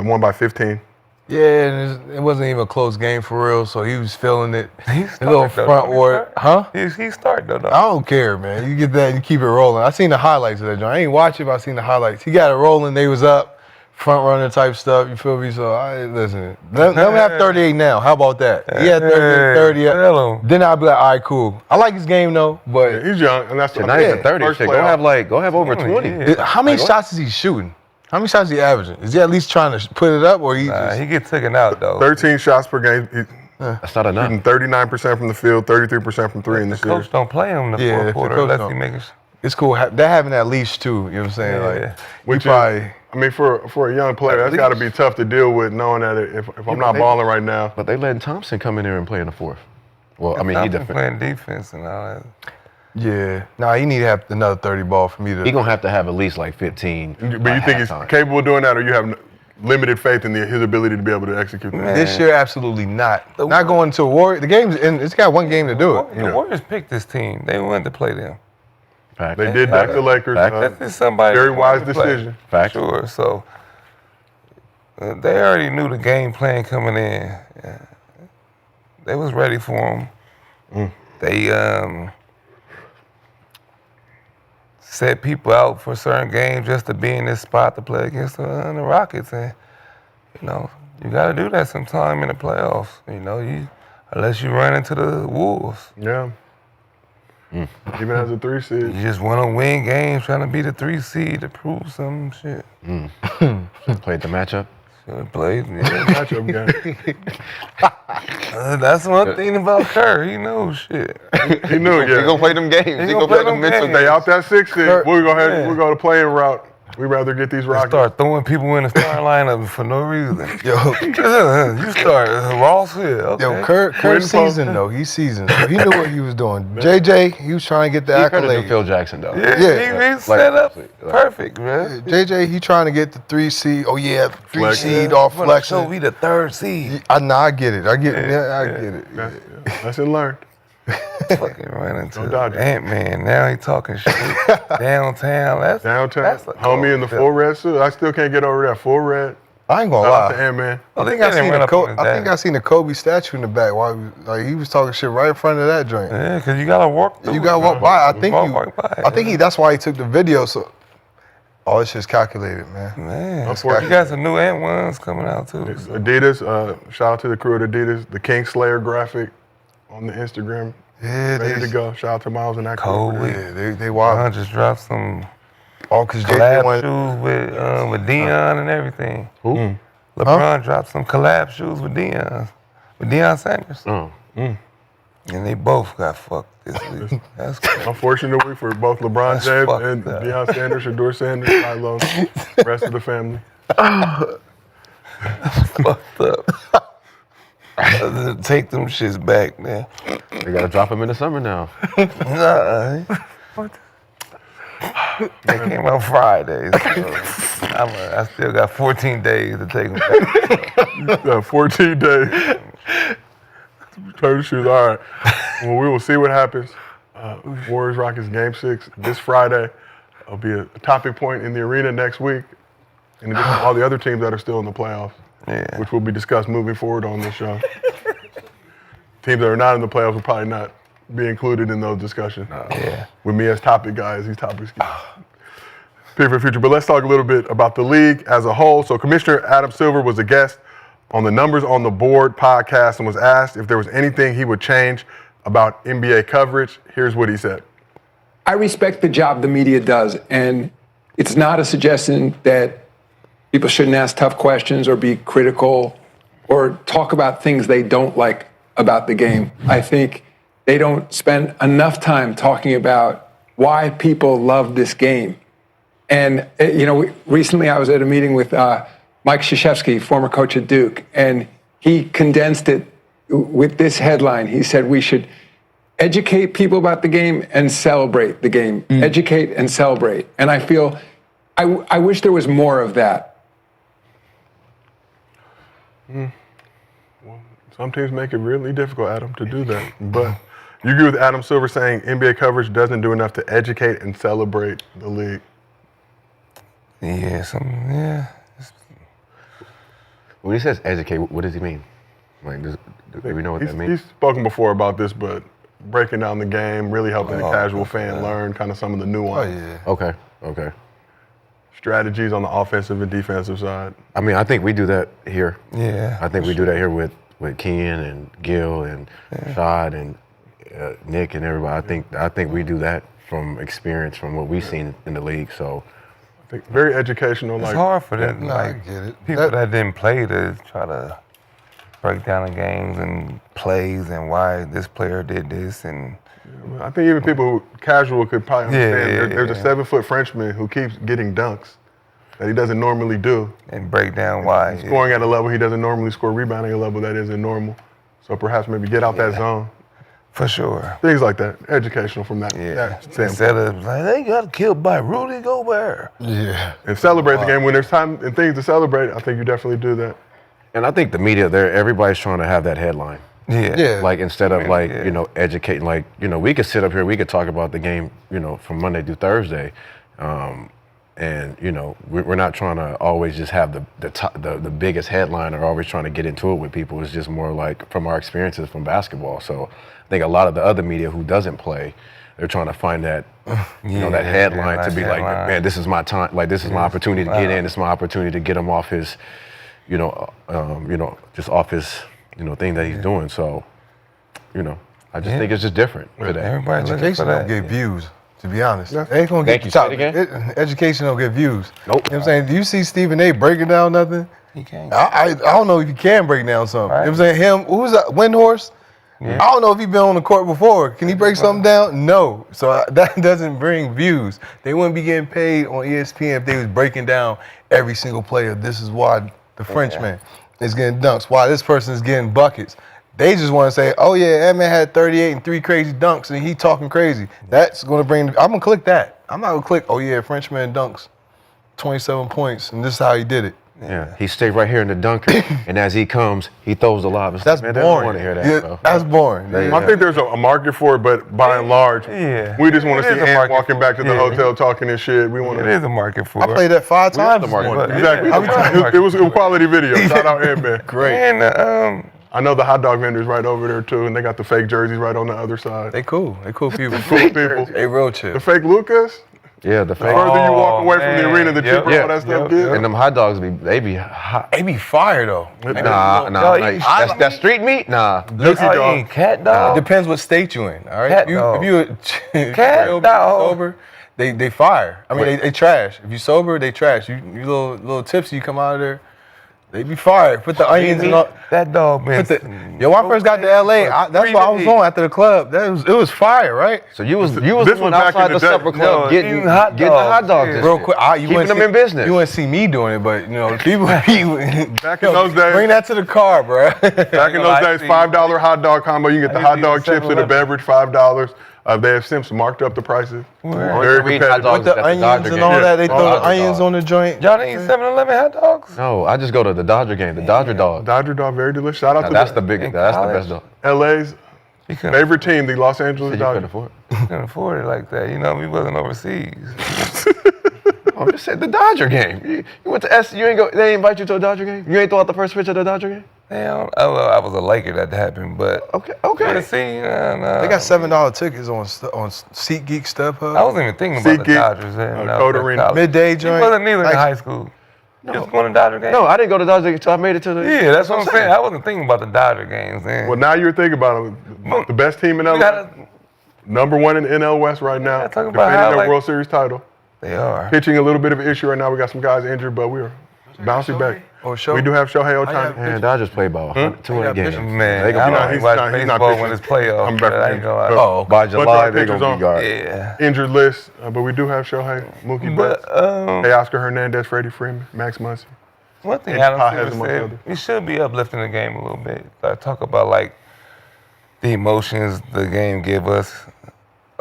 won by 15. Yeah, and it wasn't even a close game for real, so he was feeling it. A little frontward. Huh? He started though. I don't care, man. You get that and you keep it rolling. I seen the highlights of that joint. I ain't watch it, but I seen the highlights. He got it rolling. They was up. Front runner type stuff, you feel me? So listen, let him have 38 now. How about that? He had 30. Then I'll be like, all right, cool. I like his game though, but he's young, and that's not even 30. Shit. Go have over 20. How many shots is he shooting? How many shots is he averaging? Is he at least trying to put it up, or he gets taken out though? 13 shots per game. That's not enough. Shooting 39% from the field, 33% from three in the series. Coach don't play him in the fourth quarter unless he makes. It's cool. They're having that leash too. You know what I'm saying? Like, which probably. I mean, for a young player, that's got to be tough to deal with, knowing that if I'm not balling right now. But they letting Thompson come in there and play in the fourth. Well, I mean, he playing defense and all that. Yeah. Nah, he need to have another 30 ball for me to. He gonna have to have at least like 15. But you think he's capable of doing that, or you have limited faith in his ability to be able to execute that? This year, absolutely not. Not going to a Warrior. The game's in. It's got one game to do it. The Warriors picked this team. They wanted to play them. They did back the Lakers. That's somebody very wise decision. Sure. So they already knew the game plan coming in. They was ready for him. They set people out for certain games just to be in this spot to play against the Rockets, and you know you got to do that sometime in the playoffs. You know, unless you run into the Wolves. Yeah. Even as a 3 seed. You just want to win games trying to be the 3 seed to prove some shit. Played the matchup? Played, matchup game. That's one thing about Kerr. He knows shit. He knew it, yeah. He gonna play them games. He gonna play them mental games. Stay out that 6 seed. We'll go to playing route. We'd rather get these Rockets. Start throwing people in the starting lineup for no reason. You start Ross here. Okay. Yo, Kerr seasoned though. He's seasoned. So he knew what he was doing. JJ, he was trying to get the accolade. Phil Jackson though. Yeah, he set up perfect, man. JJ, he trying to get the 3 seed. Oh yeah, 3 seed off flexing. So we the 3rd seed. I get it. I get it. Lesson learned. Fucking running to Ant-Man. Now he talking shit. Downtown. That's homie in the full red suit. I still can't get over that full red. I ain't gonna lie. Ant-Man. I think I seen the Kobe statue in the back while he was talking shit right in front of that joint. Yeah, because you gotta walk through. You gotta walk by. I think that's why he took the video. So All this shit's calculated, man. Man, Unfortunately. you got some new ant ones coming out too. Adidas, shout out to the crew at Adidas. The King Slayer graphic on the Instagram. Yeah, Ready to go. Shout out to Miles and that crew. Cold. Yeah, they wild. LeBron just dropped some Because collab shoes with Deion and everything. Who? LeBron dropped some collab shoes with Deion Sanders. Oh. And they both got fucked this week. That's cool. Unfortunately for both LeBron That's James fucked and up. Deion Sanders, Shador Sanders, Milo, rest of the family. Fucked up. Take them shits back, man. They gotta drop them in the summer now. Nah. They came out Fridays. So I still got 14 days to take them back. Yeah, 14 days. Turn the shoes. All right. Well, we will see what happens. Warriors Rockets Game 6 this Friday. It'll be a topic point in the arena next week. In addition to all the other teams that are still in the playoffs, which will be discussed moving forward on this show. Teams that are not in the playoffs will probably not be included in those discussions. With me as topic guys, these topics get pick for the future. But let's talk a little bit about the league as a whole. So Commissioner Adam Silver was a guest on the Numbers on the Board podcast and was asked if there was anything he would change about NBA coverage. Here's what he said. I respect the job the media does, and it's not a suggestion that people shouldn't ask tough questions or be critical or talk about things they don't like about the game. I think they don't spend enough time talking about why people love this game. And, recently I was at a meeting with Mike Krzyzewski, former coach at Duke, and he condensed it with this headline. He said we should educate people about the game and celebrate the game. Educate and celebrate. And I feel, I wish there was more of that. Well, some teams make it really difficult, Adam, to do that. But you agree with Adam Silver saying NBA coverage doesn't do enough to educate and celebrate the league? Yeah. When he says educate, what does he mean? Like, do we know what that means? He's spoken before about this, but breaking down the game, really helping the casual fan learn kind of some of the nuance. Okay. Strategies on the offensive and defensive side. I mean, I think we do that here. Yeah. I think we do that here with Ken and Gil and Shad and Nick and everybody. I think we do that from experience, from what we've seen in the league. So I think very educational. It's hard for them, I get it. people that didn't play to try to break down the games and plays and why this player did this. And I think even people who casual could probably understand. There's a 7-foot Frenchman who keeps getting dunks that he doesn't normally do. And break down why. Scoring at a level he doesn't normally score, rebounding at a level that isn't normal. So perhaps maybe get out that zone. For sure. Things like that. Educational from that. Instead of like, they got killed by Rudy Gobert. Yeah. And celebrate the game. When there's time and things to celebrate, I think you definitely do that. And I think the media, everybody's trying to have that headline. Yeah. Like, instead of educating, we could sit up here, we could talk about the game, from Monday through Thursday. And, we're not trying to always just have the biggest headline or always trying to get into it with people. It's just more like from our experiences from basketball. So I think a lot of the other media who doesn't play, they're trying to find that, that headline to be like, man, this is my time. Like, this is my opportunity to get in. This is my opportunity to get him off his, just off his, thing that he's doing. So, I just think it's just different today. Education don't get views, to be honest. They ain't gonna get top. Education don't get views. Nope. You know what I'm saying? Do you see Stephen A breaking down nothing? He can't. I don't know if he can break down something. Right. You know what I'm saying? Him, who's that? Windhorse? I don't know if he's been on the court before. Can he break something down? No. So that doesn't bring views. They wouldn't be getting paid on ESPN if they was breaking down every single player. This is why the Frenchman is getting dunks, why this person is getting buckets. They just want to say, oh yeah, that man had 38 and 3 crazy dunks and he talking crazy. That's going to bring, I'm going to click that. I'm not going to click, oh yeah, Frenchman dunks 27 points and this is how he did it. Yeah, he stayed right here in the dunker, and as he comes, he throws the lob. That's boring. boring. They don't want to hear that, bro. That's boring. I think there's a market for it, but by and large, we just want to see Ant walking back to the hotel talking his shit. We want to. It is a market for it. I played that 5 times. Exactly. It was a quality video. Shout out Ant Man. Great. And I know the hot dog vendors right over there too, and they got the fake jerseys right on the other side. They cool. They cool people. Cool people. They real chill. The fake Lukas, Yeah, the The fake. further you walk away from the arena, the cheaper all that stuff gets. And them hot dogs they be hot. They be fire though. Nah. Like, that street meat? Nah. Y'all eating cat dog? It depends what state you in. All right. Cat if dog. you Cat dog. sober, they fire. I mean, they trash. If you sober, they trash. You little tipsy, you come out of there. They be fired. Put the onions and all. That dog, man. When I first got to LA, that's what I was on after the club. It was fire, right? So you was This the was one back outside in the the day. supper club getting the hot dogs. Real quick, keeping them in business. You wouldn't see me doing it, but people Back in those days, bring that to the car, bro. back in those days, $5 hot dog combo. You can get the hot dog chips and a beverage, $5. They have since marked up the prices. Very competitive. With the onions and all that, they throw the onions on the joint. Y'all didn't eat 7-Eleven hot dogs? No, I just go to the Dodger game, the Dodger dog. Dodger dog, very delicious. Shout out to That's the best dog. LA's favorite team, the Los Angeles Dodgers. Couldn't afford it like that. You know, we wasn't overseas. I just said the Dodger game. You went to S. You ain't go. They invite you to a Dodger game. You ain't throw out the first pitch of the Dodger game. Damn. Oh, well, I was a Laker that happened, but okay. See, They got $7 tickets on SeatGeek StubHub. I wasn't even thinking about the Dodgers. Code Arena. Midday joint. You wasn't either Like- in high school. You was going to Dodger games? No, I didn't go to Dodger until I made it to the. Yeah, that's what I'm saying. I wasn't thinking about the Dodger games then. Well, now you're thinking about it. The best team in LA. Number one in NL West right now. talk about Defending how, their like- World Series title. They are. Pitching a little bit of an issue right now. We got some guys injured, but we're bouncing back. We do have Shohei Ohtani. Man, Dodgers play ball. 200 games. Man, They gonna be I all don't right. watch he's not baseball pitching. when it's playoffs. I'm back but I from ain't injury. gonna lie. By Bunch of July, our they're pitchers gonna be on. guard. Yeah. Injured list, but we do have Shohei, Mookie Betts, hey Oscar Hernandez, Freddie Freeman, Max Muncy. One thing Andy Adam Pye Silver has amongst said, others. we should be uplifting the game a little bit. Talk about like the emotions the game give us.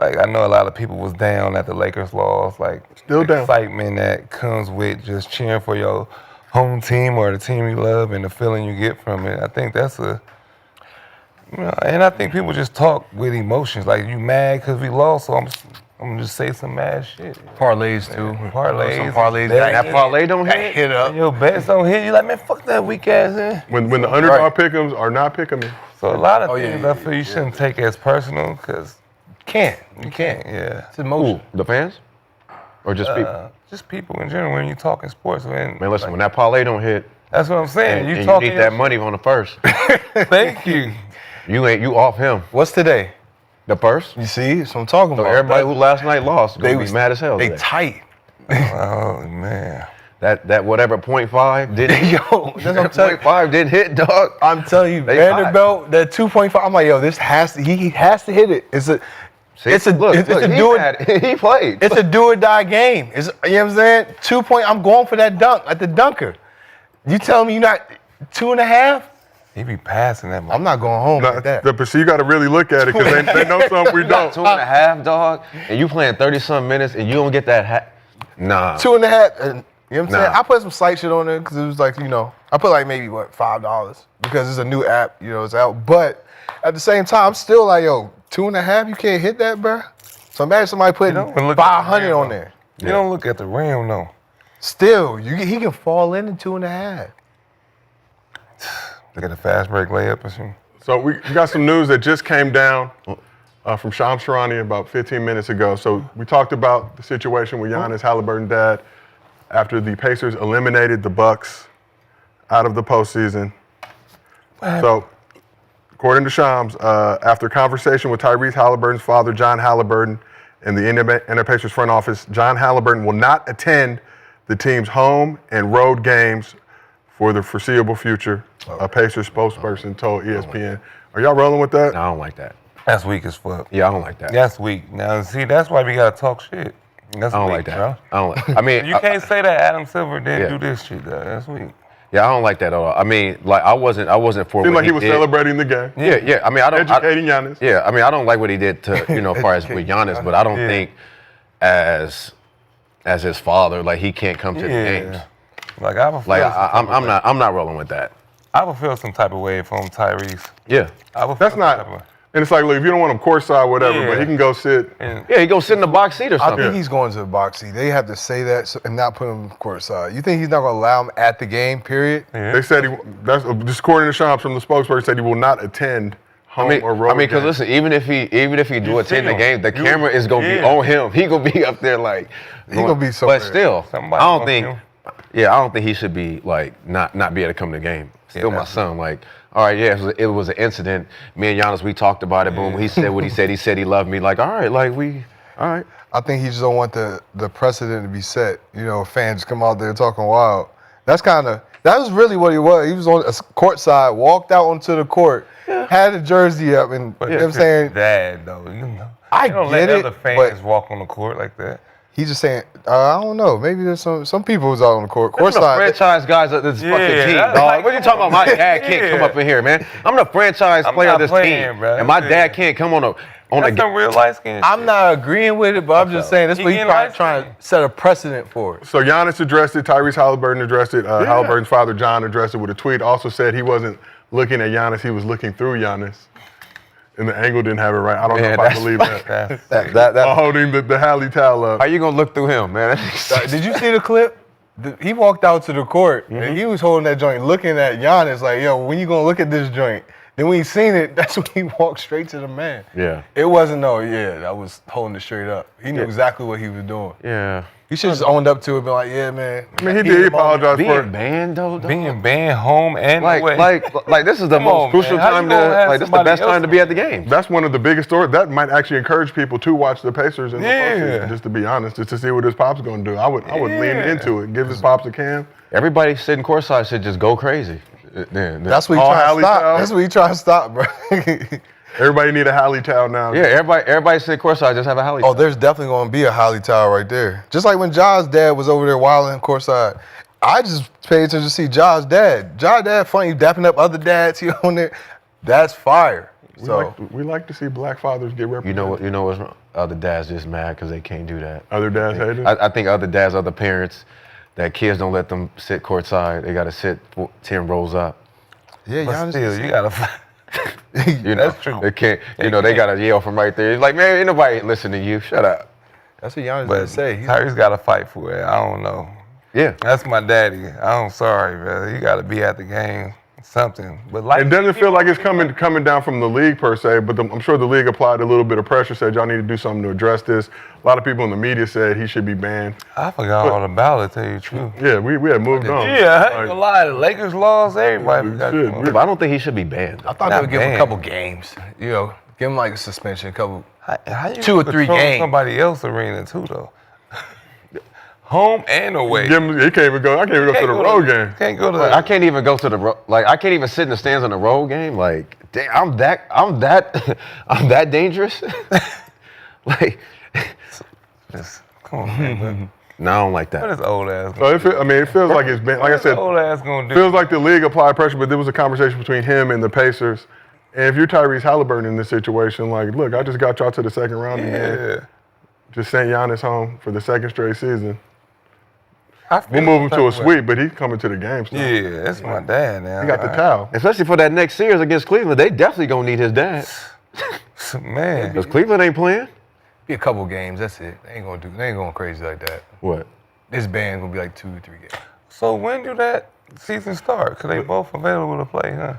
Like I know a lot of people was down at the Lakers loss. Like Still the down. excitement that comes with just cheering for your home team or the team you love and the feeling you get from it. I think that's and I think people just talk with emotions. Like you mad because we lost, so I'm gonna just say some mad shit. Parlays too. Parlays. Some parlays. That parlay don't hit. Hit up. And your bets don't hit. You like, man, fuck that weak ass in. When the underdog pick'ems are not pick'em. So a lot of things I feel you shouldn't take as personal because You can't. yeah. It's emotion. The fans? Or just people? Just people in general when you talking sports. Man, Listen, when that parlay don't hit, that's what I'm saying. and you talking need that money on the first. Thank you. You off him. What's today? The first? You see, that's what I'm talking So about. everybody who last night lost they gonna be mad as hell. They today. tight. Oh man. That whatever 0.5 didn't Yo, that's what I'm telling you. 0.5 didn't hit, dog. I'm telling you, They Vanderbilt, that 2.5. I'm like, yo, this has to. He has to hit it. It's a See, it's a look, it's look, a he do had it. He played. It's a do or die game. It's, you know what I'm saying? 2 point. I'm going for that dunk at the dunker. You tell me you're not 2.5? He be passing that. I'm not going home like that. So you got to really look at it because they know something we don't. 2.5, dog, and you playing 30-some minutes and you don't get that Nah. 2.5. And, you know what I'm saying? Nah. I put some slight shit on there because it was like, I put like maybe $5 because it's a new app, it's out. But at the same time, I'm still like, yo, 2.5, you can't hit that, bro. So imagine somebody putting 500 on there. You don't look at the rim, though. Still, he can fall in 2.5. Look at the fast break layup or something. So we got some news that just came down from Shams Charania about 15 minutes ago. So we talked about the situation with Giannis, Haliburton dad, after the Pacers eliminated the Bucks out of the postseason. So according to Shams, after conversation with Tyrese Haliburton's father, John Haliburton, and the Indiana Pacers front office, John Haliburton will not attend the team's home and road games for the foreseeable future, a Pacers spokesperson told ESPN. Are y'all rolling with that? No, I don't like that. That's weak as fuck. Yeah, I don't like that. That's weak. Now, see, that's why we gotta talk shit. That's I don't weak, like that. bro. I don't like. I mean, You can't say that Adam Silver didn't Yeah. do this shit, though. That's weak. yeah, I don't like that at all. I mean, like I wasn't for. Seemed what like he was did. celebrating the game. Yeah. I mean, I don't. Educating Giannis. Yeah, I mean, I don't like what he did to as far as with Giannis, but I don't think as his father, like he can't come to the games. Like I would feel Like some I'm not rolling with that. I would feel some type of way from Tyrese. Yeah. I would That's feel some type not. of- And it's like, look, if you don't want him courtside, whatever, but he can go sit. Yeah, he go sit in the box seat or I something. think he's going to the box seat. They have to say that and not put him courtside. You think he's not going to allow him at the game, period? They said that's just according to Shams from the spokesperson, said he will not attend home or road. because game. listen, even if he do attend the game, the camera is gonna be on him. He gonna be up there like He gonna be somewhere. But still, Somebody I don't gonna think. film. Yeah, I don't think he should be like not be able to come to the game. Still, my son. Like, all right, yeah, it was an incident. Me and Giannis, we talked about it. Boom, he said what he said. He said he loved me. Like, all right, like all right. I think he just don't want the precedent to be set. You know, fans come out there talking wild. That was really what he was. He was on a court side, walked out onto the court, had a jersey up, and you know what I'm saying? Dad, though, you know. I You don't get let it, other fans but walk on the court like that. he's just saying, I don't know. Maybe there's some people who's out on the court. I'm the Courtside. franchise guys of this fucking team, that's dog. like- What are you talking about? My dad can't come up in here, man. I'm the franchise I'm player of not this playing, team, bro. and my dad can't come on a That's some real light skin. I'm not agreeing with it, but I'm just saying that's He what he's getting probably light trying to set a precedent for it. So Giannis addressed it. Tyrese Haliburton addressed it. Haliburton's father, John, addressed it with a tweet. Also said he wasn't looking at Giannis. He was looking through Giannis. And the angle didn't have it right. I don't know if I believe that. that holding the Hallie towel up. How you gonna look through him, man? Did you see the clip? He walked out to the court and he was holding that joint, looking at Giannis like, yo, when you gonna look at this joint? Then when he seen it, that's when he walked straight to the man. Yeah. It wasn't I was holding it straight up. He knew exactly what he was doing. Yeah. He should have just owned up to it, been like, yeah, man. I mean, he did apologize for Being it. banned though, dog. Being banned home and like this is the Come most on, crucial man. How time you to gonna have like this is the somebody best time else to be at the game. That's one of the biggest stories. That might actually encourage people to watch the Pacers in the Yeah. postseason, just to be honest, just to see what his pop's going to do. I would lean into it, give his pops a can. Everybody sitting courtside should just go crazy. That's what he All trying to Hallie stop. towel? That's what he trying to stop, bro. Everybody need a Hallie towel now. Yeah, everybody sitting courtside just have a Hallie. Oh, there's definitely going to be a Hallie towel right there. Just like when Ja's dad was over there wilding courtside. I just paid attention to see Ja's dad. Ja's dad funny, dapping up other dads here on there. That's fire. We like to see black fathers get represented. You know what's wrong? Other dads just mad because they can't do that. Other dads hate it? I think other dads, other parents, that kids don't let them sit courtside. They got to sit 10 rows up. Yeah, But still, you gotta. You know, That's true. They can't. You know, they got to yell from right there. It's like, man, ain't nobody listening to you. Shut up. That's what Giannis But did say. Tyrese got to fight for it. I don't know. Yeah. That's my daddy. I'm sorry, brother. You got to be at the game. Something. But like, It doesn't feel like it's coming down from the league per se, but I'm sure the league applied a little bit of pressure, said y'all need to do something to address this. A lot of people in the media said he should be banned. I forgot all about it, tell you the truth. Yeah, we had moved on. Yeah, I ain't gonna lie. The Lakers lost. Everybody forgot. But I don't think he should be banned. I thought they Not would give him a banned. couple games. You know, give him like a suspension, a couple. How you 2 or 3 control games. Somebody else's arena too, though. Home and away. He can't even go. I can't even go to the road game. Can't go to Like, the. I can't even go to the I can't even sit in the stands on the road game. Like, damn, I'm that dangerous. Like, Come on, man. no, I don't like that. What is old ass? So it feels like it's been, like I said, Old ass gonna do? feels like the league applied pressure, but there was a conversation between him and the Pacers. And if you're Tyrese Haliburton in this situation, like, look, I just got y'all to the second round again. Yeah. Just sent Giannis home for the second straight season. I feel We'll move him to a some type of way. sweep, but he's coming to the game still. Yeah, that's my dad now. He got the towel. Especially for that next series against Cleveland, they definitely gonna need his dad. Man. Because Cleveland ain't playing. Be a couple games. That's it. They ain't going crazy like that. What? This band's gonna be like 2 or 3 games. So when do that season start? Cause they both available to play, huh?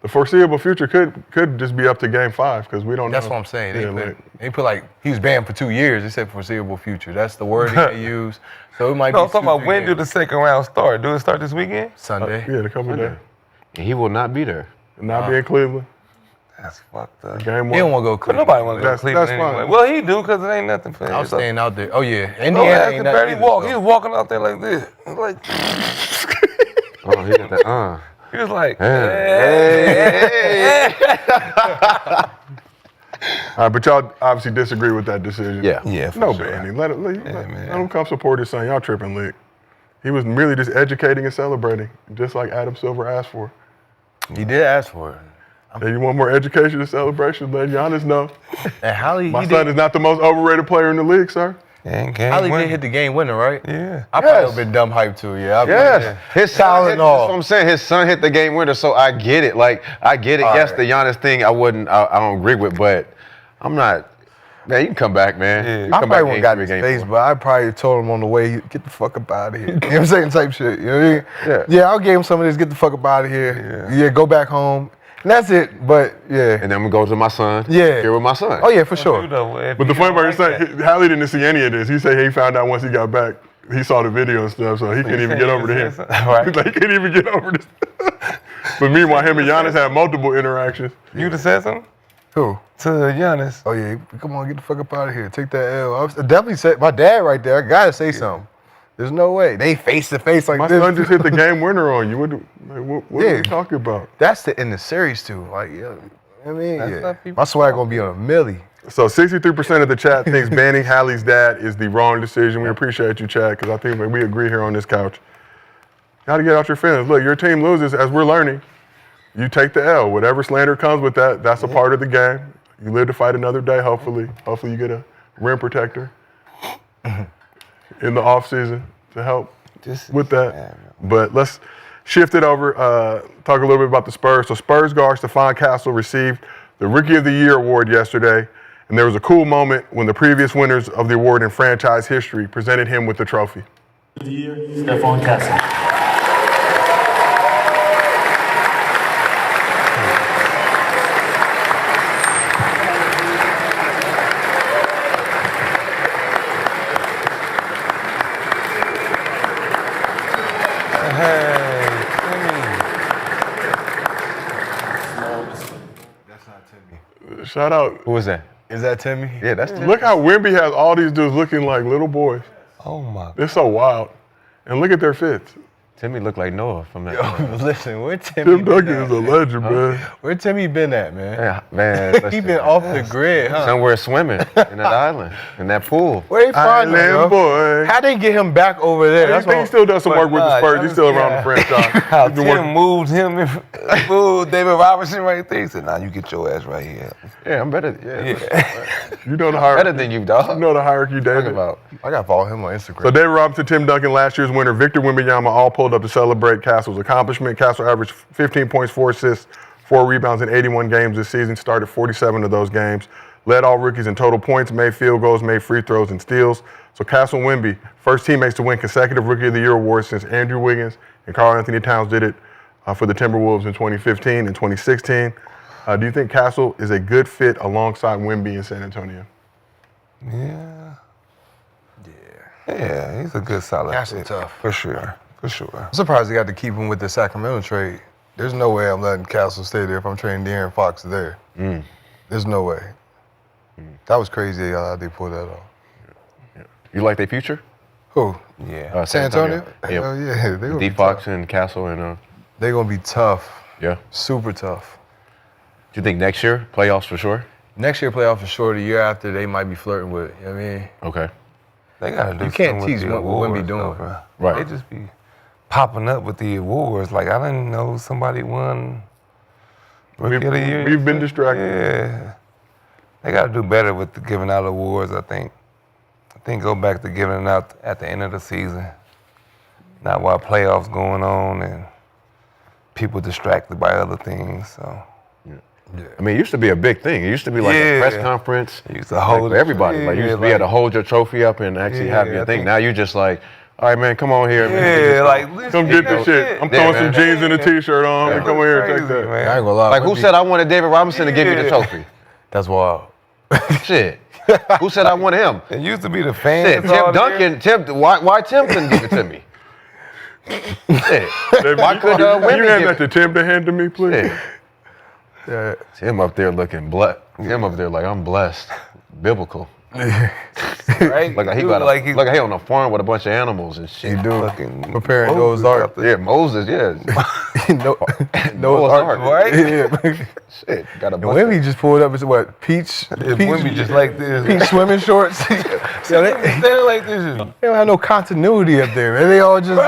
The foreseeable future could just be up to game 5 because we don't know. That's what I'm saying. Yeah, They put like he was banned for 2 years. They said foreseeable future. That's the wording they use. So it might No, be. I'm talking about when do the second round start? Do it start this weekend? Sunday? Yeah, in a couple of days. He will not be there. Not be in Cleveland. That's fucked up. Game 1. He don't want to go But Cleveland. nobody want to go to That's Cleveland fine. anyway. Well, he do because it ain't nothing for him. I was staying out there. Oh yeah, No, Indiana ass ain't can nothing barely either, walk. so. He was walking out there like this. Like Oh, he got that. he was like, All right, but y'all obviously disagree with that decision. Yeah. Yeah, for No sure. banning. Let man. him come support his son. Y'all tripping, Lick. He was really just educating and celebrating, just like Adam Silver asked for. He did ask for it. And you want more education and celebration? Let Giannis know. And Hallie, My son is not the most overrated player in the league, sir. and game Hallie winner. did hit the game winner, right? Yeah. I probably have been dumb hyped too. Yeah. Yes. His son Talent hit, and all. that's what I'm saying. His son hit the game winner, so I get it. Like, I get it. All Yes, right. the Giannis thing, I don't agree with, but I'm not. Man, you can come back, man. Yeah. You can I come probably back wouldn't game got 3, in his game face, 4. but I probably told him on the way, get the fuck up out of here. You know what I'm saying? Type shit. You know what I mean? Yeah. Yeah, I'll give him some of this, get the fuck up out of here. Yeah, go back home. And that's it. But yeah. And then we go to my son. Yeah. Here with my son. Oh yeah, for sure. But the funny part is that Hallie didn't see any of this. He said he found out once he got back. He saw the video and stuff, so he couldn't even get over to him. Right. He's like, he couldn't even get over this. But meanwhile, him and Giannis had multiple interactions. You'd have said something? Who? To Giannis. Oh yeah, come on, get the fuck up out of here. Take that L. I definitely said my dad right there. I gotta say something. There's no way they face to face like My this. son just hit the game winner on you. What are we talking about? That's in the series too. Like, yeah, I mean, That's yeah. not people- My swag gonna be on a milli. So 63% of the chat thinks banning Hallie's dad is the wrong decision. We appreciate you, Chad, because I think we agree here on this couch. Got to get out your feelings. Look, your team loses, as we're learning. You take the L. Whatever slander comes with that, that's a part of the game. You live to fight another day, hopefully. Hopefully you get a rim protector in the offseason to help with that. But let's shift it over, talk a little bit about the Spurs. So Spurs guard Stephon Castle received the Rookie of the Year award yesterday. And there was a cool moment when the previous winners of the award in franchise history presented him with the trophy. The year, Stephon Castle. Shout out. Who is that? Is that Timmy? Yeah, that's Timmy. Look how Wemby has all these dudes looking like little boys. Oh my. They're so wild. And look at their fits. Timmy looked like Noah from that. Yo, listen, where Timmy Tim Duncan is a legend, man. Where Timmy been at, man? Yeah, man. He been off the grid, huh? Somewhere swimming in that island, in that pool. Where he find him, Island bro? boy. How they get him back over there? I think he still does some work with the Spurs. He's still around the franchise. How He's been Tim working- moved him, moved David Robertson right there. He said, "Nah, you get your ass right here." Yeah, I'm better. Yeah. You know the hierarchy. Better than you, dog. You know the hierarchy, David. About. I gotta follow him on Instagram. So David Robinson, Tim Duncan, last year's winner, Victor Wembanyama, all pulled up to celebrate Castle's accomplishment. Castle averaged 15 points, 4 assists, 4 rebounds in 81 games this season, started 47 of those games, led all rookies in total points, made field goals, made free throws, and steals. So Castle and Wemby, first teammates to win consecutive Rookie of the Year awards since Andrew Wiggins and Karl Anthony Towns did it for the Timberwolves in 2015 and 2016. Do you think Castle is a good fit alongside Wemby in San Antonio? Yeah, he's a good solid Castle fit. tough. For sure. I'm surprised they got to keep him with the Sacramento trade. There's no way I'm letting Castle stay there if I'm trading De'Aaron Fox there. There's no way. That was crazy they pulled that off. You like their future? Who? Yeah. San Antonio? Yeah. Hell yeah. They gonna D be Fox tough. and Castle and They're going to be tough. yeah. Super tough. Do you think next year playoffs for sure? Next year playoff for sure. The year after, they might be flirting with it. You know what I mean? Okay. They gotta do You can't something teach with the what Wemby awards, doing. though, bro. Right. They just be popping up with the awards. Like, I didn't know somebody won Rookie of the Year. We've been distracted. Yeah. They gotta do better with the giving out awards, I think. I think go back to giving it out at the end of the season. Not while playoffs going on and people distracted by other things, so. I mean, it used to be a big thing. It used to be like a press conference. You used to hold for everybody. Like you used to be able to hold your trophy up and actually have your I thing. think- Now you just like, all right, man, come on here. man. Yeah, Just like, Come get this shit. I'm throwing some jeans and a t-shirt on. Come over here and take that. I ain't gonna lie. like who said I wanted David Robinson to give me the trophy? That's wild. Shit. Who said I wanted him? It used to be the fans. Shit, Tim Duncan. Why Tim couldn't give it to me? Shit. Why could Can you women hand give that to Tim to hand to me, please? Shit. Tim up there looking blessed. Tim up there like I'm blessed. Biblical. Right? Like he got like he on a farm with a bunch of animals and shit. He do. Fucking Preparing Noah's Ark. Yeah, Moses, yeah. Noah's Ark. right? Yeah. Shit. Got a And bunch Wemby just pulled up his what? Peach Wemby just like this. peach swimming shorts. Yo, they Standing like this. don't have no continuity up there, man. They all just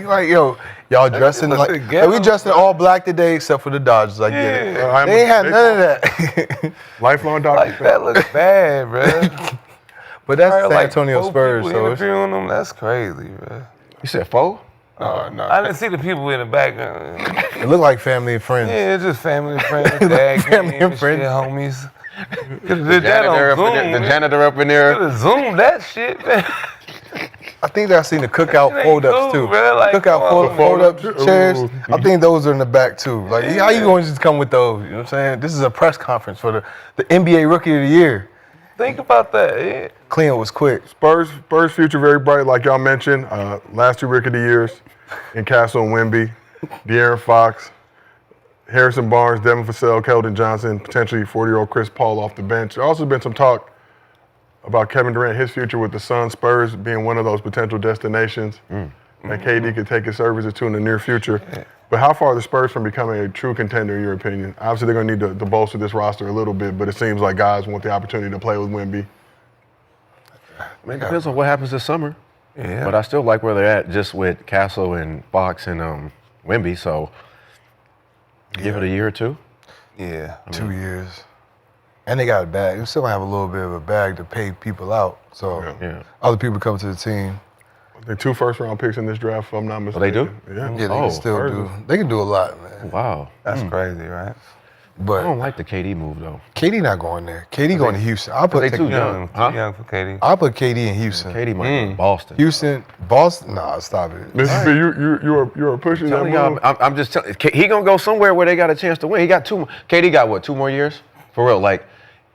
like, yo, y'all dressing like we dressed in all black today except for the Dodgers. I get it. They ain't had none of that. Lifelong Dodgers. Like, that looks bad, bro. But that's Probably San like Antonio 4 Spurs, people so it's, interviewing them. That's crazy, bro. You said 4? Oh, no. I didn't see the people in the background. it looked like family and friends. Yeah, it's just family and friends. Dad family and shit, friends. homies. The janitor up in there. Could have zoomed that shit, man. I think that I seen the cookout fold-ups too. Bro. Like, Cookout fold-up Ooh. chairs. I think those are in the back too. Like, how you going to just come with those? You know what I'm saying? This is a press conference for the NBA Rookie of the Year. Think about that. Yeah. Clean was quick. Spurs future very bright, like y'all mentioned. Last 2 Rookie of the Years in Castle and Wemby, De'Aaron Fox, Harrison Barnes, Devin Vassell, Keldon Johnson, potentially 40-year-old Chris Paul off the bench. There's also been some talk about Kevin Durant, his future with the Suns, Spurs being one of those potential destinations that KD could take his services to in the near future. But how far are the Spurs from becoming a true contender, in your opinion? Obviously, they're going to need to bolster this roster a little bit, but it seems like guys want the opportunity to play with Wemby. I mean, it depends on what happens this summer. Yeah. But I still like where they're at just with Castle and Fox and Wemby. So give it a year or two. Yeah. 2 years. And they got a bag. They still have a little bit of a bag to pay people out. So other people come to the team. They're 2 first-round picks in this draft, if I'm not mistaken. They do? Yeah. Yeah, they can still do. They can do a lot, man. Wow. That's crazy, right? I But don't like the KD move, though. KD not going there. KD going to Houston. I'll put They too young. Too young for KD. I'll put KD in Houston. KD might go to Boston. Houston, Boston. Nah, stop it. Mr.B, you are pushing that Telling y'all, move. I'm just telling. He gonna go somewhere where they got a chance to win. He got 2. KD got what? 2 more years? For real? Like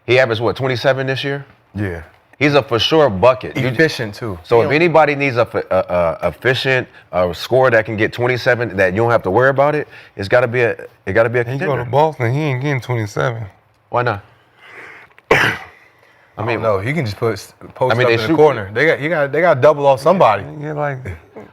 he averaged what? 27 this year. Yeah. He's a for sure bucket. Efficient too. So if anybody needs a efficient scorer that can get 27, that you don't have to worry about it, it got to be a He go to contender. Boston, he ain't getting 27. Why not? I mean, no, he can just post I mean, up they in the shoot- corner. They got to double off somebody. Yeah, like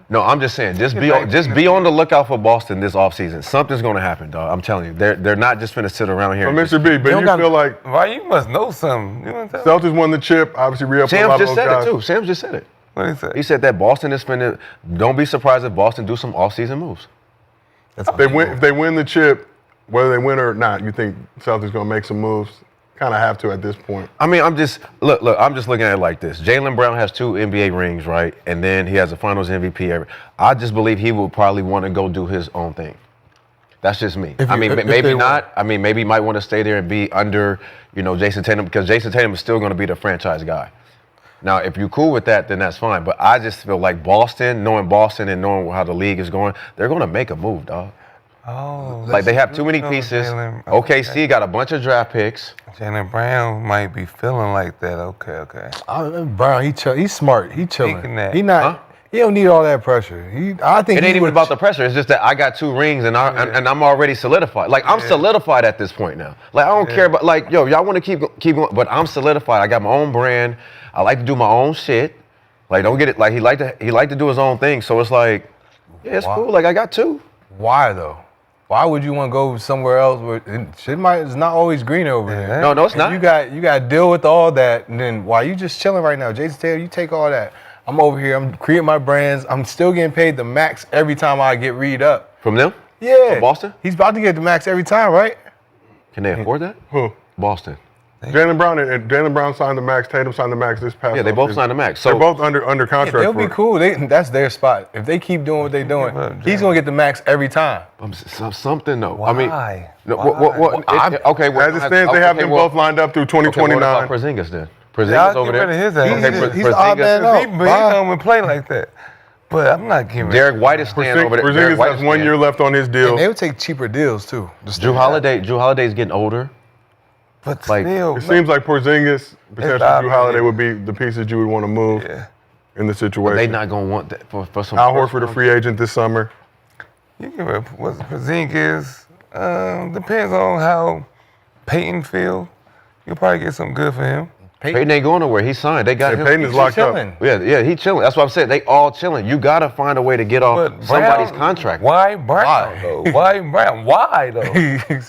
no, I'm just saying, just be on the lookout for Boston this offseason. Something's gonna happen, dog. I'm telling you, they're not just finna sit around here. So, and Mr.B, but you feel like why you must know something. You know what I'm Celtics won the chip, obviously re-up a Sam lot of just those said guys. it too. Sam just said it. What did he say? He said that Boston is finna. Don't be surprised if Boston do some offseason moves. If they win the chip, whether they win or not, you think Celtics gonna make some moves? Kind of have to at this point. I mean, I'm just looking at it like this. Jaylen Brown has 2 NBA rings, right? And then he has a Finals MVP. I just believe he will probably want to go do his own thing. That's just me. Maybe not. I mean, maybe he might want to stay there and be under, Jason Tatum, because Jason Tatum is still going to be the franchise guy. Now, if you're cool with that, then that's fine. But I just feel like Boston and knowing how the league is going, they're going to make a move, dog. Oh, Like they have too many pieces. OKC got a bunch of draft picks. Jaylen Brown might be feeling like that. Okay. Brown, he's smart. He chilling. Thinking that. He not. Huh? He don't need all that pressure. I think It ain't even about the pressure. It's just that I got 2 rings and I'm already solidified. Like I'm solidified at this point now. Like I don't care about y'all want to keep going, but I'm solidified. I got my own brand. I like to do my own shit. Like don't get it. Like he like to do his own thing. So it's like, yeah, it's cool. Like I got 2. Why though? Why would you want to go somewhere else where it's not always greener over there? No, it's not. You got to deal with all that, and then why you just chilling right now? Jason Taylor, you take all that. I'm over here. I'm creating my brands. I'm still getting paid the max every time I get read up. From them? Yeah. From Boston? He's about to get the max every time, right? Can they afford that? Who? Boston. Jaylen Brown signed the max. Tatum signed the max this past. Yeah, they both signed the max. So they're both under contract. They'll be cool. That's their spot. If they keep doing what they're doing, he's gonna get the max every time. Something though. Why? I mean, okay. As it stands, they have them both lined up through 2029. What about Porzingis then? Porzingis over there. He's the odd man out. He don't play like that. But I'm not giving. Derek White is staying over there. Porzingis has 1 year left on his deal. And they would take cheaper deals too. Drew Holiday's getting older. But like, still, it seems like Porzingis, potentially Drew Holiday would be the pieces you would want to move in the situation. They're not gonna want that for some. Al Horford, a free agent this summer. You give up what Porzingis. Depends on how Peyton feel. You'll probably get something good for him. Peyton ain't going nowhere. He signed. They got him. Peyton is locked up. Yeah, he chilling. That's what I'm saying. They all chilling. You gotta find a way to get off somebody's contract. Why Brown though? Why Brown? Why though?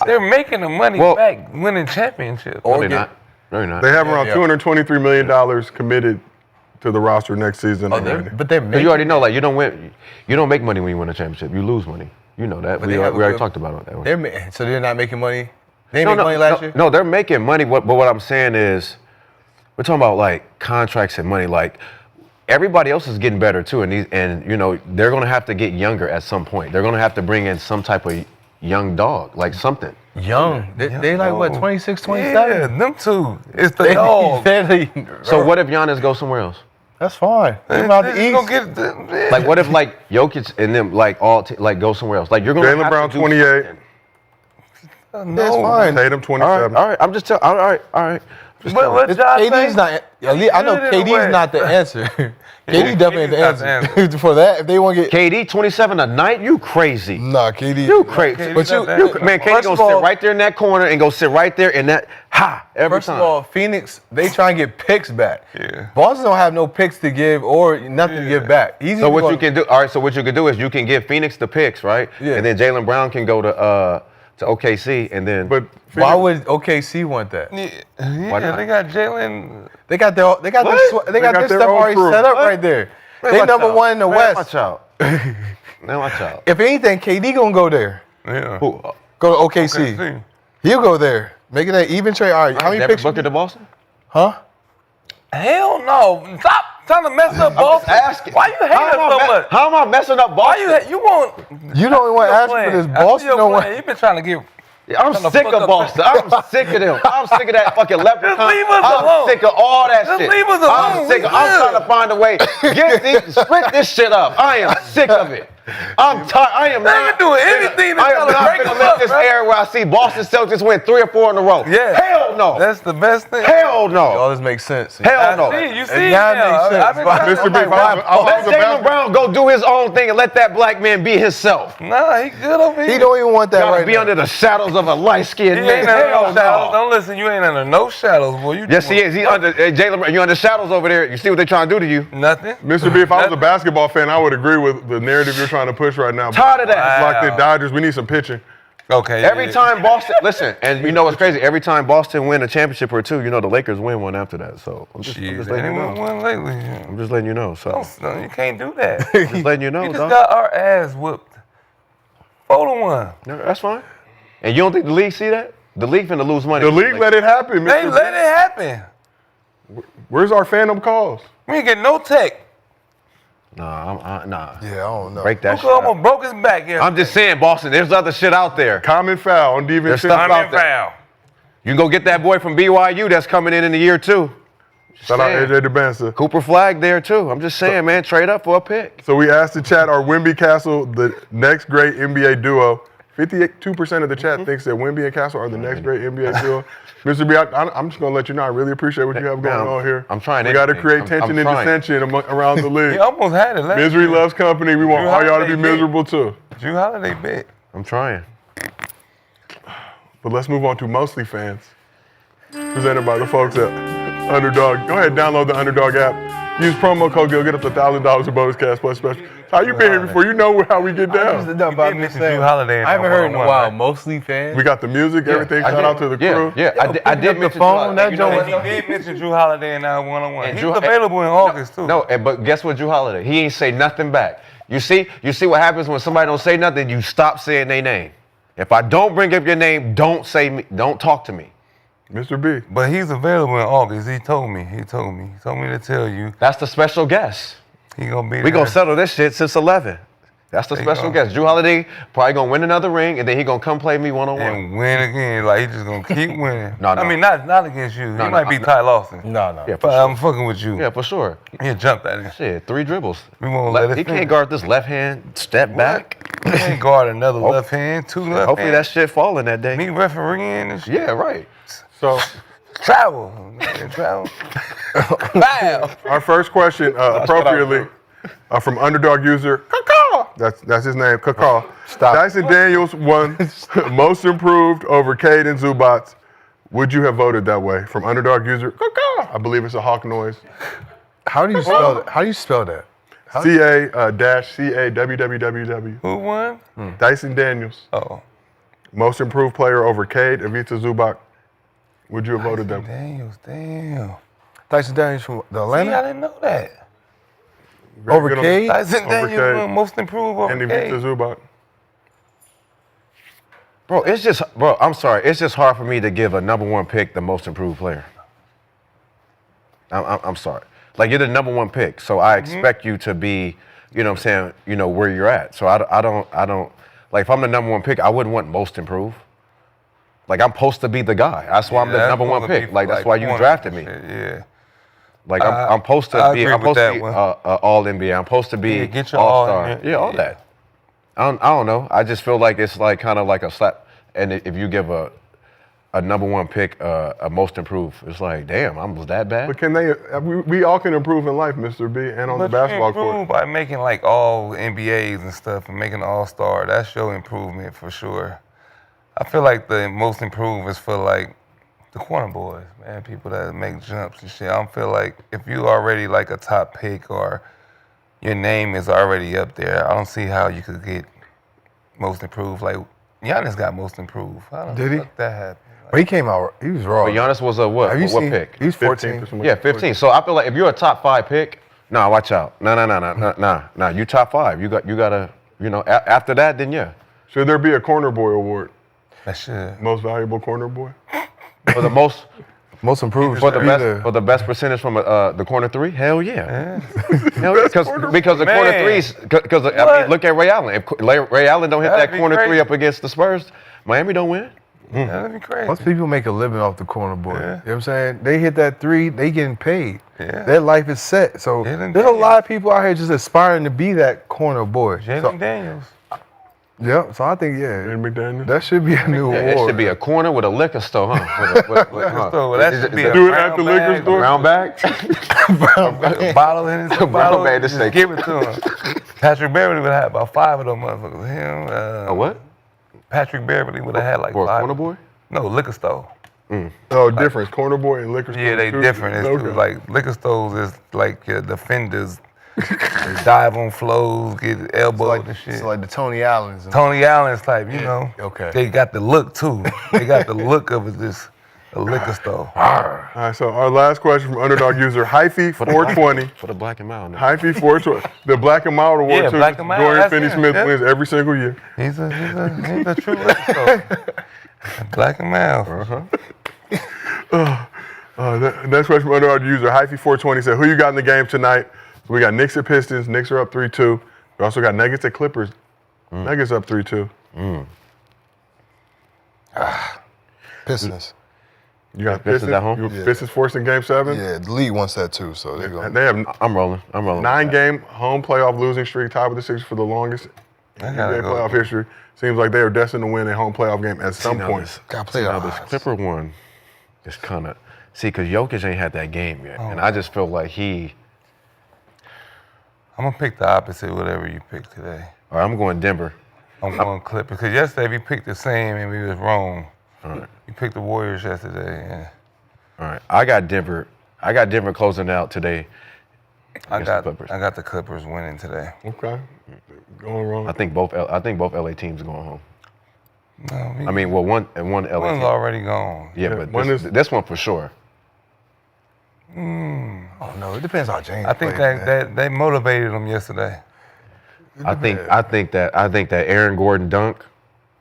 They're making the money back, winning championships. No, they're not. No, you're not. They have around $223 million committed to the roster next season. But they're you already know, like you don't make money when you win a championship. You lose money. You know that. We already talked about that one. So they're not making money. They didn't make money last year. No, they're making money. But what I'm saying is, we're talking about like contracts and money. Like everybody else is getting better too, and they're gonna have to get younger at some point. They're gonna have to bring in some type of young dog, like something. Young? They like what, 26, 27? Yeah, them two. It's the dog. So what if Giannis goes somewhere else? That's fine. Get him out the East. Like, what if like Jokic and them like like go somewhere else? Like you're gonna Jaylen Brown 28. That's fine. Tatum 27. All right. I'm just telling. All right. What y'all KD's not. I know KD's not the answer. KD definitely the answer for that. If they want to get KD 27 a night, you crazy? Nah, KD. You crazy? But man, KD gonna sit right there in that corner and go sit right there in that every First time. of all, Phoenix, they try and get picks back. Yeah. Boston don't have no picks to give or nothing to give back. So what you can do? All right. So what you can do is you can give Phoenix the picks, right? Yeah. And then Jaylen Brown can go to OKC, and then. But why would OKC want that? Yeah, they got Jalen. They got their their stuff own already crew. set up right there. They watch number out. one in the Man, West. Watch out. Man, watch out. If anything, KD gonna go there. Yeah. Who? Go to OKC. He'll go there. Make it an even trade. All right, how many Devin picks? Booker to Boston? Huh? Hell no! Stop trying to mess up Boston. Asking. Why you hate us so much? How am I messing up Boston? Why you want? You don't want to ask for this. Boston don't want. You been trying to get. I'm sick of Boston. I'm sick of them. I'm sick of that fucking leprechaun. Just leave us I'm alone. sick of all that Just shit. leave us alone. I'm trying to find a way. Split this shit up. I am sick of it. I'm tired. I am not doing anything to I am try to not break gonna us let up, this bro. era where I see Boston Celtics win 3 or 4 in a row. Yeah. Hell no. That's the best thing. Hell no. All this makes sense. Hell no. You see, And now it now. makes sense. I've been trying Mr. to- B, if I was Let a Jaylen basketball, Brown go do his own thing and let that black man be himself. Nah, he good over here. He don't even want that Gotta right be now. under the shadows of a light-skinned He man. ain't under Hell no shadows. no. Don't listen. You ain't under no shadows, boy. You Yes, he is. He under Jaylen Brown. You under shadows over there. You see what they trying to do to you? Nothing. Mr. B, if I was a basketball fan, I would agree with the narrative you're trying to push right now. Tired of that. It's like the Dodgers, we need some pitching. Okay. Every time Boston, listen, and you know what's crazy? Every time Boston win a championship or two, you know the Lakers win one after that. So I'm just letting you Anyone know. won lately? I'm just letting you know. So No, you can't do that. just letting you know, You just dog. got our ass whooped. 4-1. No, that's fine. And you don't think the league see that? The league finna lose money. The league let it happen, They Mr. let B. it happen. Where's our fandom calls? We ain't get no tech. Nah, nah. Yeah, I don't know. Break that Luka shit up. almost broke his back. I'm just saying, Boston, there's other shit out there. Common foul on There's defense. stuff out there. You can go get that boy from BYU that's coming in the year 2. Shout out AJ DeBansa. Cooper Flag there too. I'm just saying, man, trade up for a pick. So we asked the chat, are Wemby Castle the next great NBA duo? 52% of the chat thinks that Wemby and Castle are the next great NBA duo. Mr. B, I'm just going to let you know, I really appreciate what you have going on here. I'm trying We got to anything. create I'm tension and trying. dissension around the league. He almost had it last Misery year. loves company. We want Drew all y'all to be Holiday big. miserable too. Drew Holiday big. I'm trying. But let's move on to MostlyFans, presented by the folks at Underdog. Go ahead, download the Underdog app. Use promo code GIL, get up to $1,000 in bonus cash plus special. How you been here before? You know how we get down. Drew Holiday. I haven't heard in a while. Mostly fans. We got the music, everything. Shout out to the crew. Yeah, I did mention phone. That joint. He did mention Drew Holiday in our one-on-one. And He's Drew- available in August too. No, but guess what, Drew Holiday? He ain't say nothing back. You see what happens when somebody don't say nothing? You stop saying their name. If I don't bring up your name, don't talk to me. Mr. B. But he's available in August. He told me to tell you. That's the special guest. He gonna be We there. gonna settle this shit since 11. That's the special guest. Drew Holiday probably gonna win another ring, and then he gonna come play me one-on-one. And win again. Like, he just gonna keep winning. No. I mean, not against you. No, He might be Ty Lawson. No. Yeah, for But sure. I'm fucking with you. Yeah, for sure. He jumped at him. Shit, 3 dribbles. We won't let it He finish. can't guard this left hand step back. He can't guard another left hand, 2 left Hopefully hands. that shit falling that day. Me refereeing and shit. Yeah, right. So Travel. Travel. Foul. our first question, appropriately, from Underdog user, Kaka. That's his name, Kaka. Stop. Dyson Daniels won most improved over Cade and Zubats. Would you have voted that way? From Underdog user, Kaka. I believe it's a hawk noise. How do you spell that? How do you spell that? CA-CAWWW. Who won? Dyson Daniels, Oh. most improved player over Cade, Ivica Zubac. Would you have voted that way? Daniels, damn. Tyson Daniels from the See, I Atlanta? didn't know that. Over Good on- Cade? Tyson Over Daniels Cade. won most improved over And Ivica Cade. Zubac. Bro, I'm sorry. It's just hard for me to give a number 1 pick the most improved player. I'm sorry. Like, you're the number 1 pick, so I expect you to be, you know what I'm saying, you know, where you're at. So I don't, like, if I'm the number 1 pick, I wouldn't want most improved. Like, I'm supposed to be the guy. That's why I'm the that's number 1 supposed to pick. be Like, that's why you points drafted and me. shit, Yeah. Like I'm supposed to be all NBA. I'm supposed to be get your all-star. all in. Yeah, all that. I don't know. I just feel like it's like kind of like a slap. And if you give a number one pick a most improved, it's like, damn, I was that bad. But can they? We all can improve in life, Mr. B, and on the basketball court. By making like all NBAs and stuff and making an all-star, that's your improvement for sure. I feel like the most improved is for like the corner boys, man, people that make jumps and shit. I don't feel like if you already like a top pick or your name is already up there, I don't see how you could get most improved. Like Giannis got most improved. I don't know. Did he? That happened. But he came out. He was raw. But Giannis was a what? Have you What seen, pick? He was 14. Yeah, 15. So I feel like if you're a top 5 pick, nah, watch out. Nah. You top 5. You gotta, after that, then yeah. Should there be a corner boy award? That should. Most valuable corner boy? For the most improved. For the best percentage from the corner 3? Hell yeah. Hell yeah. Because the corner 3s, because I mean, look at Ray Allen. If Ray Allen don't hit that corner 3 up against the Spurs, Miami don't win. That'd be crazy. Most people make a living off the corner boy. You know what I'm saying? They hit that 3, they getting paid. Their life is set. So there's a lot of people out here just aspiring to be that corner boy. Jalen Daniels. Yeah, so I think, McDaniel. that should be a new award. It should be a corner with a liquor store, huh? Liquor store. That should be a Do it at the liquor store? Brown bag? A bottle in his brown bag, just give it to him. Patrick Beverly would have had about 5 of them motherfuckers. Him. A what? Patrick Beverly would have had like Or a 5. corner boy? No, liquor store. Oh, difference. Corner boy and liquor store. Yeah, they too? different. It's Okay. like liquor stores is like your defenders. They dive on flows, get elbowed and shit. It's like the Tony Allens. Tony Allen's type, Okay. They got the look too. They got the look of a liquor store. All right, so our last question from underdog user Hyphy420. For the black and mild. Hyphy420. The Black and Mild Award, Yeah, too. Black and Mild, Dorian that's Finney-Smith him. wins every single year. He's a true liquor store. Black and mild. Next question from underdog user Hyphy420 said, who you got in the game tonight? So we got Knicks at Pistons. Knicks are up 3-2. We also got Nuggets at Clippers. Nuggets up 3-2. Pistons. You got Pistons at home? Pistons forcing Game 7? Yeah, the league wants that too, so they're going. They have I'm rolling. 9-game home playoff losing streak, tied with the Sixers for the longest in NBA playoff history. Seems like they are destined to win a home playoff game at some point. Got to play Now this Clipper one is kind of because Jokic ain't had that game yet, and I just feel like I'm gonna pick the opposite, whatever you pick today. All right, I'm going Denver. I'm going Clippers. Because yesterday we picked the same and we was wrong. All right. You picked the Warriors yesterday. Yeah. All right, I got Denver. I got Denver closing out today. I got the Clippers winning today. Okay. Going wrong. I think both LA teams are going home. No, I mean, well, one LA one's team. already gone. Yeah, but this one for sure. Oh no, it depends how James. I think played, that they motivated them yesterday. I think that Aaron Gordon dunk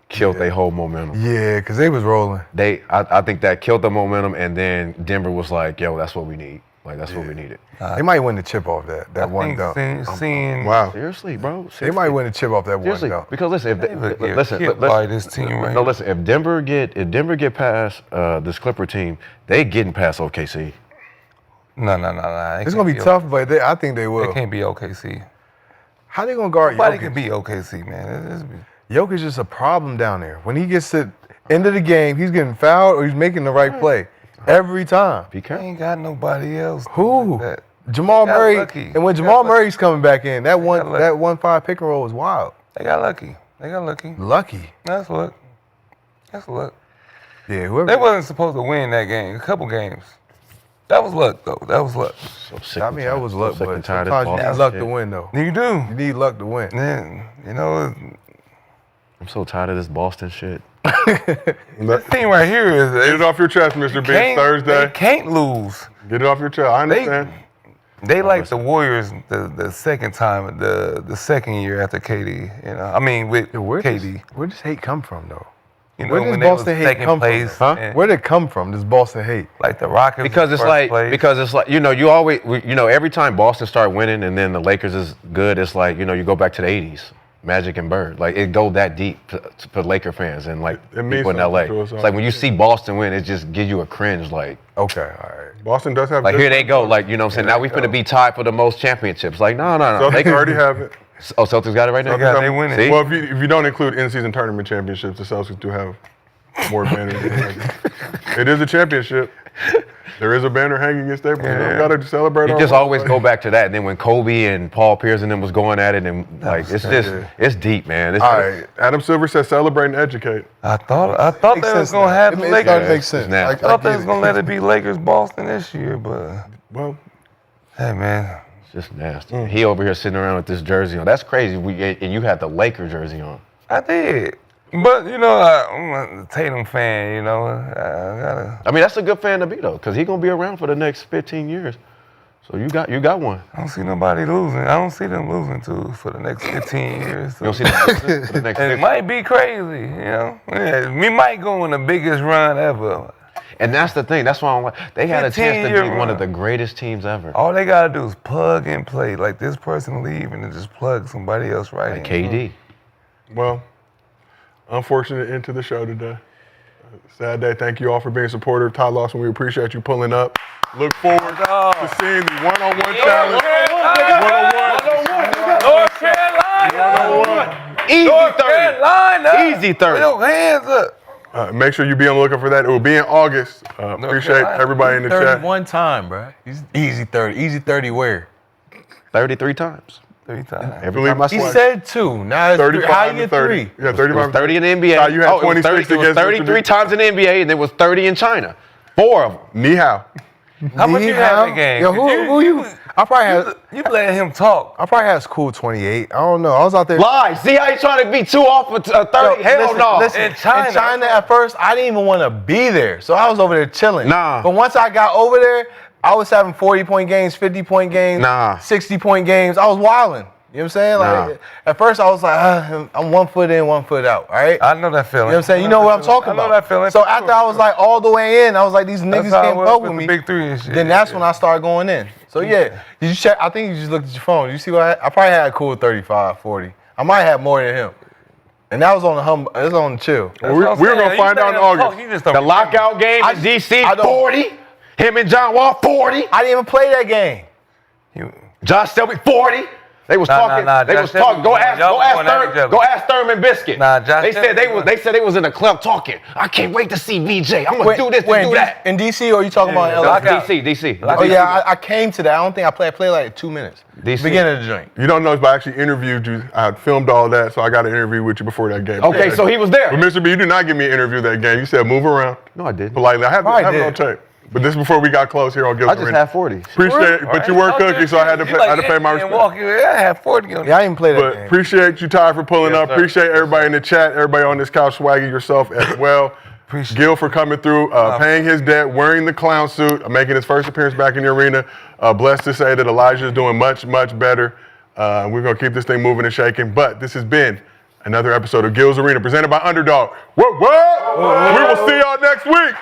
killed their whole momentum. Yeah, because they was rolling. I think that killed the momentum, and then Denver was like, "Yo, that's what we need. Like that's what we needed." They might win the chip off that one dunk. Wow. Seriously, bro. They might win the chip off that Seriously, one dunk. because listen, this team right no, listen. If Denver get past this Clipper team, they getting past OKC. No. It's gonna be tough, but I think they will. They can't be OKC. How they gonna guard Nobody Jokic? can be OKC, man. Jokic is just a problem down there. When he gets to end of the game, he's getting fouled or he's making the right play every time. Be careful. Ain't got nobody else. Who? Like that. Jamal Got Murray. lucky. And when Got Jamal lucky. Murray's coming back in, that lucky. 1-5 pick and roll was wild. They got lucky. Lucky. That's luck. Yeah, whoever. They wasn't supposed to win that game. A couple games. That was luck, though. That was luck. So sick. I mean, that was luck, sick but and tired of sometimes you Boston need luck shit. to win, though. You do. You need luck to win. Yeah, you know, I'm so tired of this Boston shit. this team right here is. Get it off your chest, Mr. B. It's They Thursday. can't lose. Get it off your chest. I understand. They like the Warriors the second time, the second year after KD. You know, I mean with KD. Where does hate come from, though? You know, Where does when they was Boston hate second come place, from? and Where did it come from? This Boston hate? like the Rockets. Because was it's first place. you always every time Boston start winning and then the Lakers is good, it's like you go back to the '80s, Magic and Bird. Like it go that deep for Laker fans and like It means people in something LA. to us It's like when you see Boston win, it just gives you a cringe. Like Okay, all right. Boston does have. Like here they go. Like you know what I'm saying. Now we finna be tied for the most championships. Like no. Celtics already have it. Oh, Celtics got it right now. They win it. See? Well, if you don't include in-season tournament championships, the Celtics do have more banners. It is a championship. There is a banner hanging in Staples. You got to celebrate. You just always go back to that. And then when Kobe and Paul Pierce and them was going at it, and like it's deep, man. All right, Adam Silver says celebrate and educate. I thought they was gonna have the Lakers. That makes sense. I thought they was gonna let it be Lakers Boston this year, but hey man, it's just nasty. He over here sitting around with this jersey on. That's crazy. And you had the Lakers jersey on. I did. But, you know, I'm a Tatum fan, you know. I mean, that's a good fan to be, though, because he's going to be around for the next 15 years. So you got one. I don't see nobody losing. I don't see them losing, for the next 15 years. So. You don't see them losing for the next 15 It might be crazy, you know. Yeah, we might go on the biggest run ever. And that's the thing. That's why they had a chance to be one of the greatest teams ever. All they got to do is plug and play. Like, this person leave and then just plug somebody else right like in. KD. Well, unfortunate end to the show today. Sad day. Thank you all for being supportive. Ty Lawson, we appreciate you pulling up. Look forward to seeing the one-on-one challenge. North Carolina. Easy 30. Put your hands up. Make sure you be on the lookout for that. It will be in August. Appreciate everybody in the chat. 31 time, bro. Easy 30. Easy 30 where? 33 times. 3 times. Every time I He swear. said 2. Now it's 35 how you to get 30. 3? Yeah, 35. 30 in the NBA. You had 26 it was against 33 times in the NBA, and there was 30 in China. 4 of them. Ni hao. How much you have in the game? Yo, who you? I probably had. You let him talk. I probably had school 28. I don't know. I was out there. Lie. See how you trying to be 2 off for 30? Hell no. Listen, In China at first, I didn't even want to be there. So I was over there chilling. Nah. But once I got over there, I was having 40-point games, 50-point games, Nah. 60-point games. I was wilding. You know what I'm saying? Like at first I was like, I'm 1 foot in, 1 foot out. All right. I know that feeling. You know what I'm saying? You know what I'm talking about. I know that feeling. So after I was like all the way in, I was like, these niggas can't fuck with me. Big 3 and shit. Then that's when I started going in. So yeah, did you check? I think you just looked at your phone. You see what I probably had a cool 35, 40. I might have more than him. And that was on the it was on the chill. We're gonna find out in August. The lockout game in DC, 40. Him and John Wall, 40. I didn't even play that game. Josh Selby, 40. They was talking. They was talking. Go ask Thurman Biscuit. They said they was in the club talking. I can't wait to see VJ. I'm gonna do this and do that. In DC, or are you talking about LA? DC. Oh yeah, I came to that. I don't think I played like 2 minutes. DC. Beginning of the joint. You don't know, but I actually interviewed you. I filmed all that, so I got an interview with you before that game. Okay, so he was there. But Mr.B, you did not give me an interview that game. You said move around. No, I didn't. Politely. I have it on tape. But this is before we got close here on Gilbert. I just had 40. Appreciate it, but you were cooking, so I had to pay my respect. I had 40 on. Yeah, I didn't play that But game. appreciate you, Ty, for pulling up. sir. Appreciate everybody in the chat, everybody on this couch, Swaggy, yourself as well. Appreciate Gil for coming through, paying his debt, wearing the clown suit, making his first appearance back in the arena. Blessed to say that Elijah is doing much, much better. We're going to keep this thing moving and shaking. But this has been another episode of Gil's Arena presented by Underdog. What? We will see y'all next week.